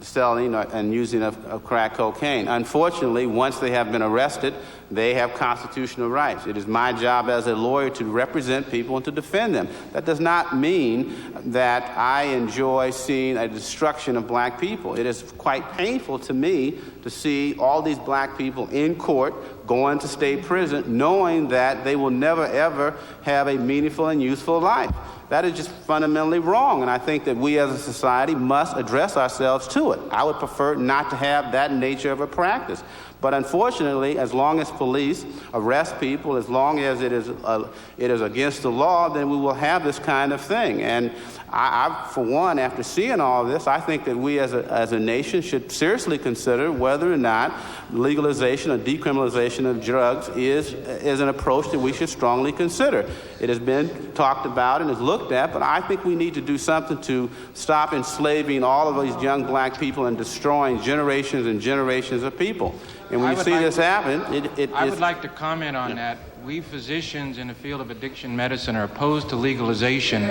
selling and using of crack cocaine. Unfortunately, once they have been arrested, they have constitutional rights. It is my job as a lawyer to represent people and to defend them. That does not mean that I enjoy seeing a destruction of black people. It is quite painful to me to see all these black people in court going to state prison knowing that they will never ever have a meaningful and useful life. That is just fundamentally wrong, and I think that we as a society must address ourselves to it. I would prefer not to have that nature of a practice. But unfortunately, as long as police arrest people, as long as it is against the law, then we will have this kind of thing. And I, for one, after seeing all this, I think that we as a nation should seriously consider whether or not legalization or decriminalization of drugs is an approach that we should strongly consider. It has been talked about and is looked at, but I think we need to do something to stop enslaving all of these young black people and destroying generations and generations of people. And when you see this happen, I would like to comment on that. We physicians in the field of addiction medicine are opposed to legalization.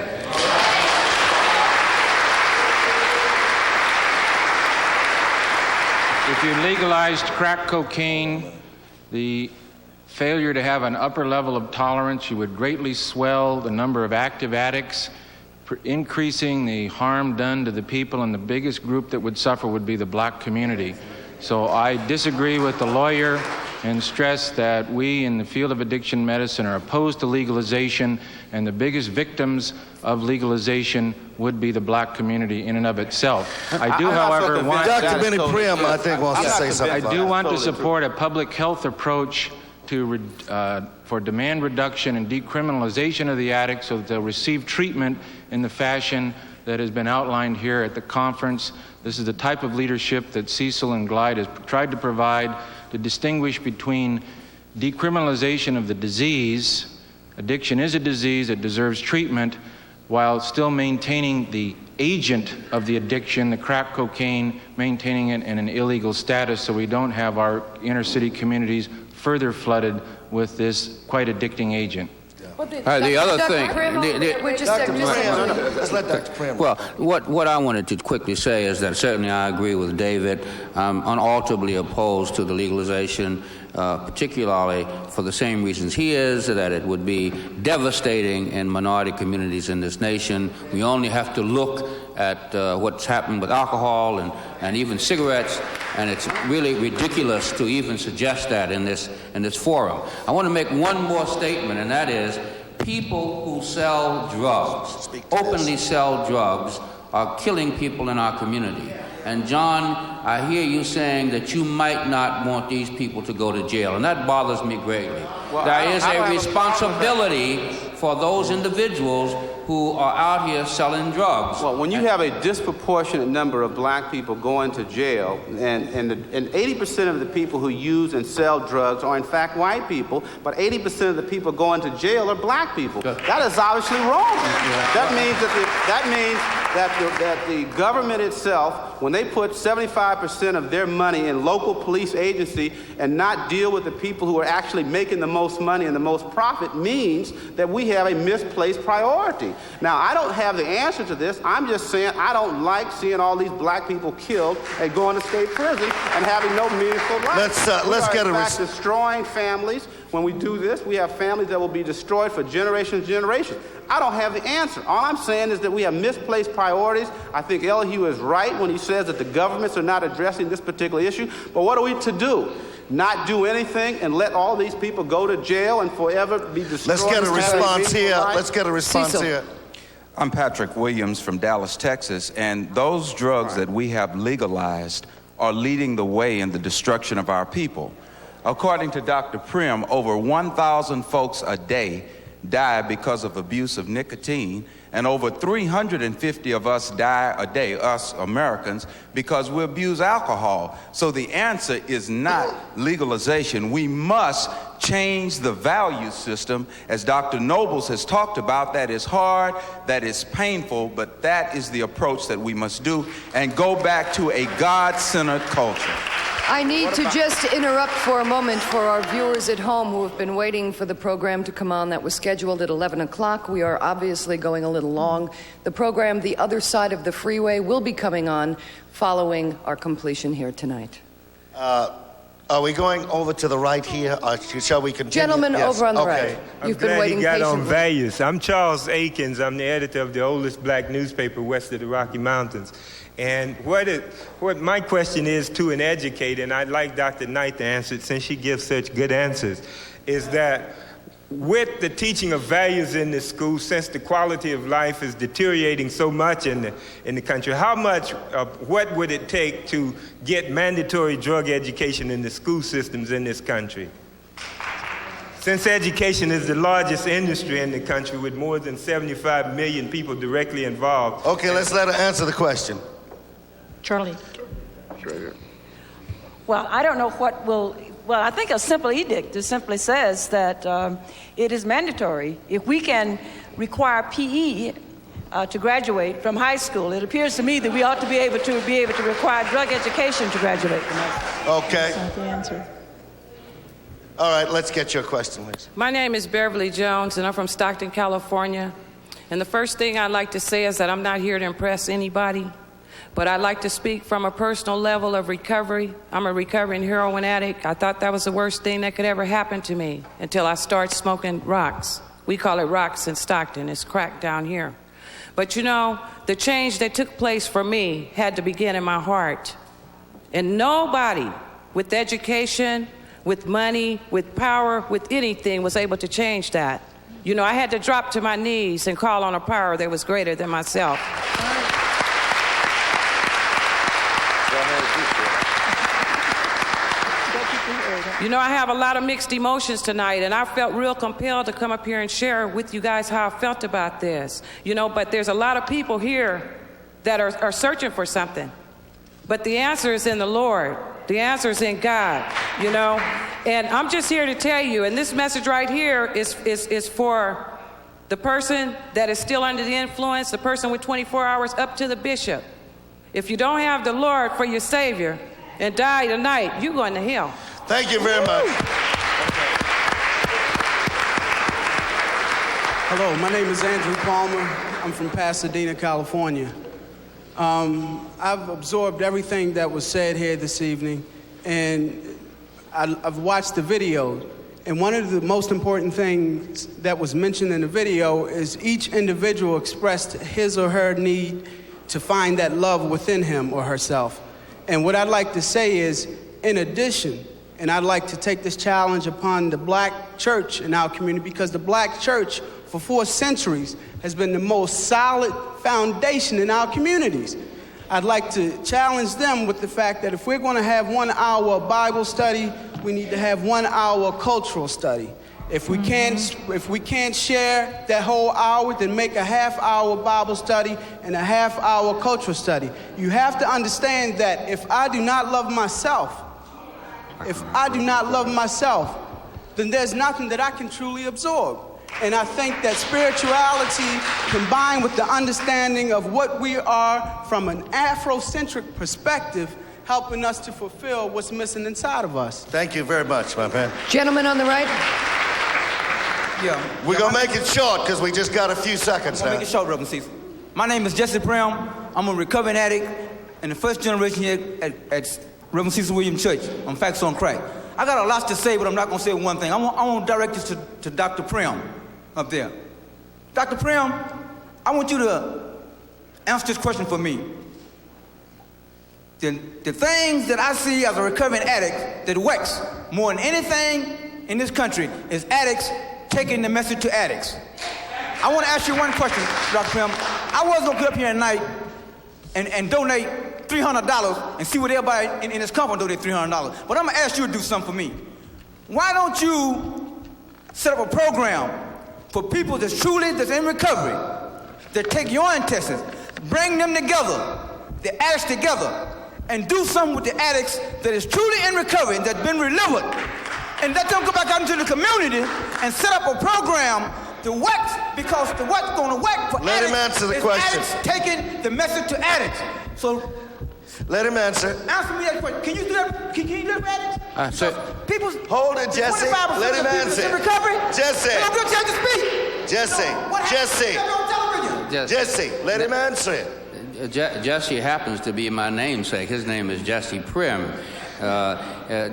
If you legalized crack cocaine, the failure to have an upper level of tolerance, you would greatly swell the number of active addicts, increasing the harm done to the people, and the biggest group that would suffer would be the black community. So I disagree with the lawyer and stress that we in the field of addiction medicine are opposed to legalization, and the biggest victims of legalization would be the black community in and of itself. I do, however, want Dr. Benny Prim, I think, wants to say something. I do want to support a public health approach to for demand reduction and decriminalization of the addict so that they'll receive treatment in the fashion that has been outlined here at the conference. This is the type of leadership that Cecil and Glide has tried to provide to distinguish between decriminalization of the disease. Addiction is a disease, it deserves treatment, while still maintaining the agent of the addiction, the crack cocaine, maintaining it in an illegal status so we don't have our inner city communities further flooded with this quite addicting agent. The other thing, let's let Dr. Prim. well, what I wanted to quickly say is that certainly I agree with David. I'm unalterably opposed to the legalization, particularly for the same reasons he is, that it would be devastating in minority communities in this nation. We only have to look at what's happened with alcohol and even cigarettes, and it's really ridiculous to even suggest that in this forum. I want to make one more statement, and that is people who sell drugs, openly sell drugs, are killing people in our community. And John, I hear you saying that you might not want these people to go to jail, and that bothers me greatly. There is a responsibility for those individuals who are out here selling drugs. Well, when you have a disproportionate number of black people going to jail, and 80% of the people who use and sell drugs are in fact white people, but 80% of the people going to jail are black people. That is obviously wrong. That means that the government itself, when they put 75% of their money in local police agency and not deal with the people who are actually making the most money and the most profit, means that we have a misplaced priority. Now, I don't have the answer to this. I'm just saying I don't like seeing all these black people killed and going to state prison and having no meaningful life. Let's get a destroying families. When we do this, we have families that will be destroyed for generations and generations. I don't have the answer. All I'm saying is that we have misplaced priorities. I think Elihu is right when he says that the governments are not addressing this particular issue. But what are we to do? Not do anything and let all these people go to jail and forever be destroyed? Let's get a response here. Let's get a response here. I'm Patrick Williams from Dallas, Texas, and those drugs that we have legalized are leading the way in the destruction of our people. According to Dr. Prim, over 1,000 folks a day die because of abuse of nicotine, and over 350 of us die a day, us Americans, because we abuse alcohol. So the answer is not legalization. We must change the value system, as Dr. Nobles has talked about. That is hard, that is painful, but that is the approach that we must do, and go back to a God-centered culture. I need to just interrupt for a moment for our viewers at home who have been waiting for the program to come on that was scheduled at 11 o'clock. We are obviously going a little long. The program, The Other Side of the Freeway, will be coming on following our completion here tonight. Are we going over to the right here? Shall we continue? Gentlemen, yes. over on the okay. right. You've been waiting I'm glad he got patiently. on values. I'm Charles Akins. I'm the editor of the oldest black newspaper west of the Rocky Mountains. And what my question is to an educator, and I'd like Dr. Knight to answer it since she gives such good answers, is that with the teaching of values in the school, since the quality of life is deteriorating so much in the country, what would it take to get mandatory drug education in the school systems in this country? Since education is the largest industry in the country with more than 75 million people directly involved. Okay, let's let her answer the question. Charlie. Well, I don't know what will. Well, I think a simple edict just simply says that it is mandatory. If we can require PE to graduate from high school, it appears to me that we ought to be able to require drug education to graduate from high school. Okay. That's not the answer. All right, let's get your question, please. My name is Beverly Jones, and I'm from Stockton, California. And the first thing I'd like to say is that I'm not here to impress anybody, but I'd like to speak from a personal level of recovery. I'm a recovering heroin addict. I thought that was the worst thing that could ever happen to me until I started smoking rocks. We call it rocks in Stockton. It's crack down here. But you know, the change that took place for me had to begin in my heart. And nobody with education, with money, with power, with anything was able to change that. You know, I had to drop to my knees and call on a power that was greater than myself. You know, I have a lot of mixed emotions tonight, and I felt real compelled to come up here and share with you guys how I felt about this. You know, but there's a lot of people here that are searching for something. But the answer is in the Lord. The answer is in God, you know. And I'm just here to tell you, and this message right here is for the person that is still under the influence, the person with 24 hours, up to the bishop. If you don't have the Lord for your Savior and die tonight, you're going to hell. Thank you very much. Hello, my name is Andrew Palmer. I'm from Pasadena, California. I've absorbed everything that was said here this evening, and I've watched the video. And one of the most important things that was mentioned in the video is each individual expressed his or her need to find that love within him or herself. And what I'd like to say is, in addition, and I'd like to take this challenge upon the black church in our community, because the black church for 4 centuries has been the most solid foundation in our communities. I'd like to challenge them with the fact that if we're going to have 1 hour Bible study, we need to have 1 hour cultural study. If we can't share that whole hour, then make a half-hour Bible study and a half-hour cultural study. You have to understand that if I do not love myself, then there's nothing that I can truly absorb. And I think that spirituality combined with the understanding of what we are from an Afrocentric perspective, helping us to fulfill what's missing inside of us. Thank you very much, my man. Gentleman on the right. Yeah. We're going to make it short because we just got a few seconds now. Make it short, Reverend Cecil. My name is Jesse Prim. I'm a recovering addict and the first generation here at Reverend Cecil Williams Church on Facts on Crack. I got a lot to say, but I'm not going to say one thing. I want to direct this to Dr. Prim up there. Dr. Prim, I want you to answer this question for me. The things that I see as a recovering addict that works more than anything in this country is addicts taking the message to addicts. I want to ask you one question, Dr. Prim. I was going to get up here tonight and donate $300 and see what everybody in this company donate $300. But I'm going to ask you to do something for me. Why don't you set up a program for people that's in recovery, that take your intestines, bring them together, the addicts together, and do something with the addicts that is truly in recovery, that's been delivered, and let them go back out into the community and set up a program that works, because what's going to work for Let him answer the question. Addicts taking the message to addicts. So let him answer. Answer me that question. Can you do that? Can you do that for addicts? Hold it, Jesse. Let him answer. In recovery. Jesse. I'm going to tell you to speak. Jesse, let him answer it. Jesse happens to be my namesake. His name is Jesse Prim.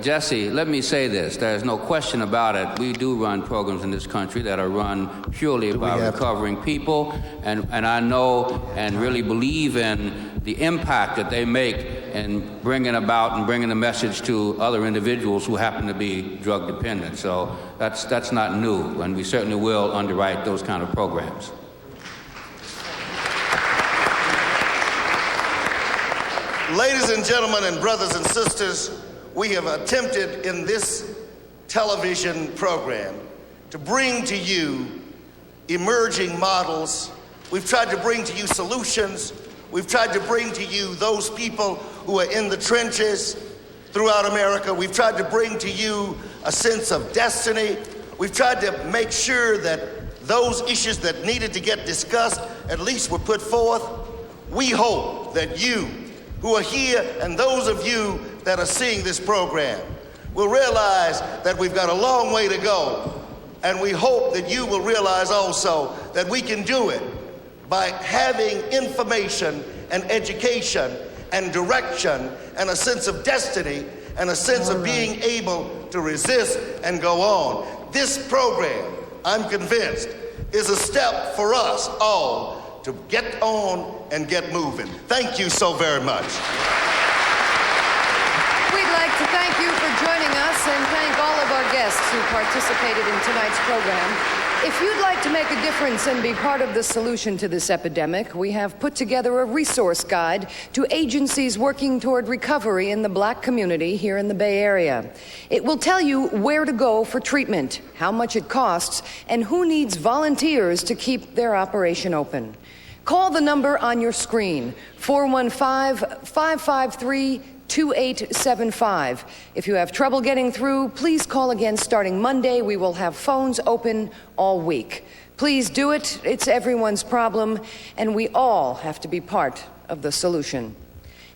Jesse, let me say this. There's no question about it. We do run programs in this country that are run purely by recovering people, and I know and really believe in the impact that they make in bringing about and bringing the message to other individuals who happen to be drug dependent. So that's not new, and we certainly will underwrite those kind of programs. Ladies and gentlemen and brothers and sisters, we have attempted in this television program to bring to you emerging models. We've tried to bring to you solutions. We've tried to bring to you those people who are in the trenches throughout America. We've tried to bring to you a sense of destiny. We've tried to make sure that those issues that needed to get discussed at least were put forth. We hope that you who are here and those of you that are seeing this program will realize that we've got a long way to go, and we hope that you will realize also that we can do it by having information and education and direction and a sense of destiny and a sense of being able to resist and go on. This program, I'm convinced, is a step for us all to get on and get moving. Thank you so very much. We'd like to thank you for joining us and thank all of our guests who participated in tonight's program. If you'd like to make a difference and be part of the solution to this epidemic, we have put together a resource guide to agencies working toward recovery in the Black community here in the Bay Area. It will tell you where to go for treatment, how much it costs, and who needs volunteers to keep their operation open. Call the number on your screen, 415-553-2875. If you have trouble getting through, please call again starting Monday. We will have phones open all week. Please do it. It's everyone's problem, and we all have to be part of the solution.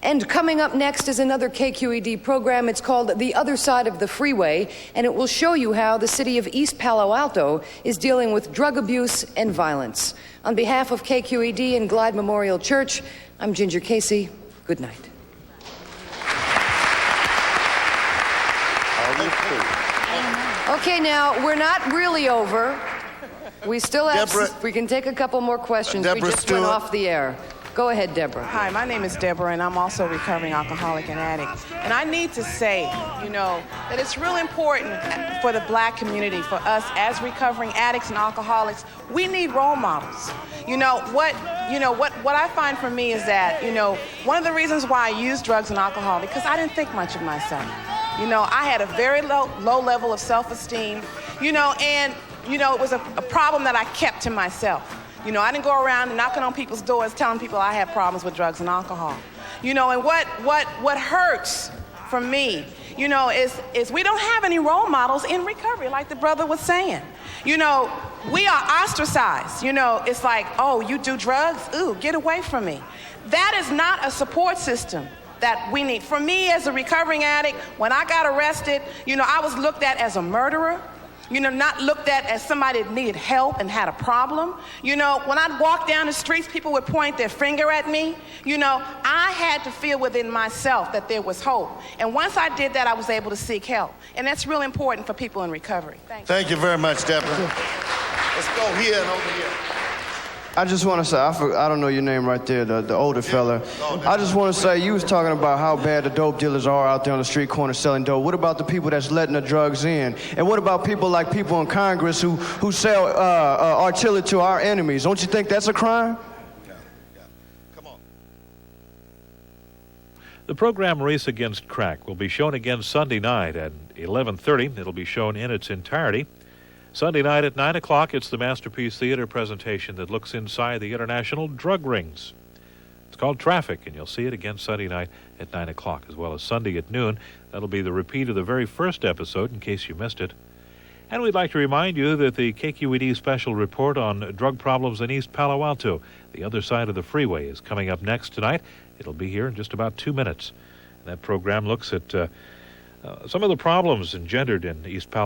And coming up next is another KQED program. It's called The Other Side of the Freeway, and it will show you how the city of East Palo Alto is dealing with drug abuse and violence. On behalf of KQED and Glide Memorial Church, I'm Ginger Casey. Good night. Okay, now, we're not really over. We still have, we can take a couple more questions. We just went off the air. Go ahead, Deborah. Hi, my name is Deborah, and I'm also a recovering alcoholic and addict. And I need to say, that it's really important for the Black community, for us as recovering addicts and alcoholics, we need role models. What I find for me is that, one of the reasons why I use drugs and alcohol, because I didn't think much of myself. I had a very low level of self-esteem. And it was a problem that I kept to myself. I didn't go around knocking on people's doors telling people I had problems with drugs and alcohol. And what hurts for me, is we don't have any role models in recovery, like the brother was saying. We are ostracized. It's like, oh, you do drugs? Ooh, get away from me. That is not a support system that we need. For me, as a recovering addict, when I got arrested, I was looked at as a murderer. Not looked at as somebody that needed help and had a problem. When I'd walk down the streets, people would point their finger at me. I had to feel within myself that there was hope. And once I did that, I was able to seek help. And that's really important for people in recovery. Thank you very much, Deborah. Let's go here and over here. I just want to say, I don't know your name right there, the older fella. I just want to say, you was talking about how bad the dope dealers are out there on the street corner selling dope. What about the people that's letting the drugs in? And what about people in Congress who sell artillery to our enemies? Don't you think that's a crime? Come on. The program Race Against Crack will be shown again Sunday night at 11:30. It'll be shown in its entirety. Sunday night at 9 o'clock, it's the Masterpiece Theater presentation that looks inside the international drug rings. It's called Traffic, and you'll see it again Sunday night at 9 o'clock, as well as Sunday at noon. That'll be the repeat of the very first episode, in case you missed it. And we'd like to remind you that the KQED special report on drug problems in East Palo Alto, the other side of the freeway, is coming up next tonight. It'll be here in just about 2 minutes. And that program looks at some of the problems engendered in East Palo Alto.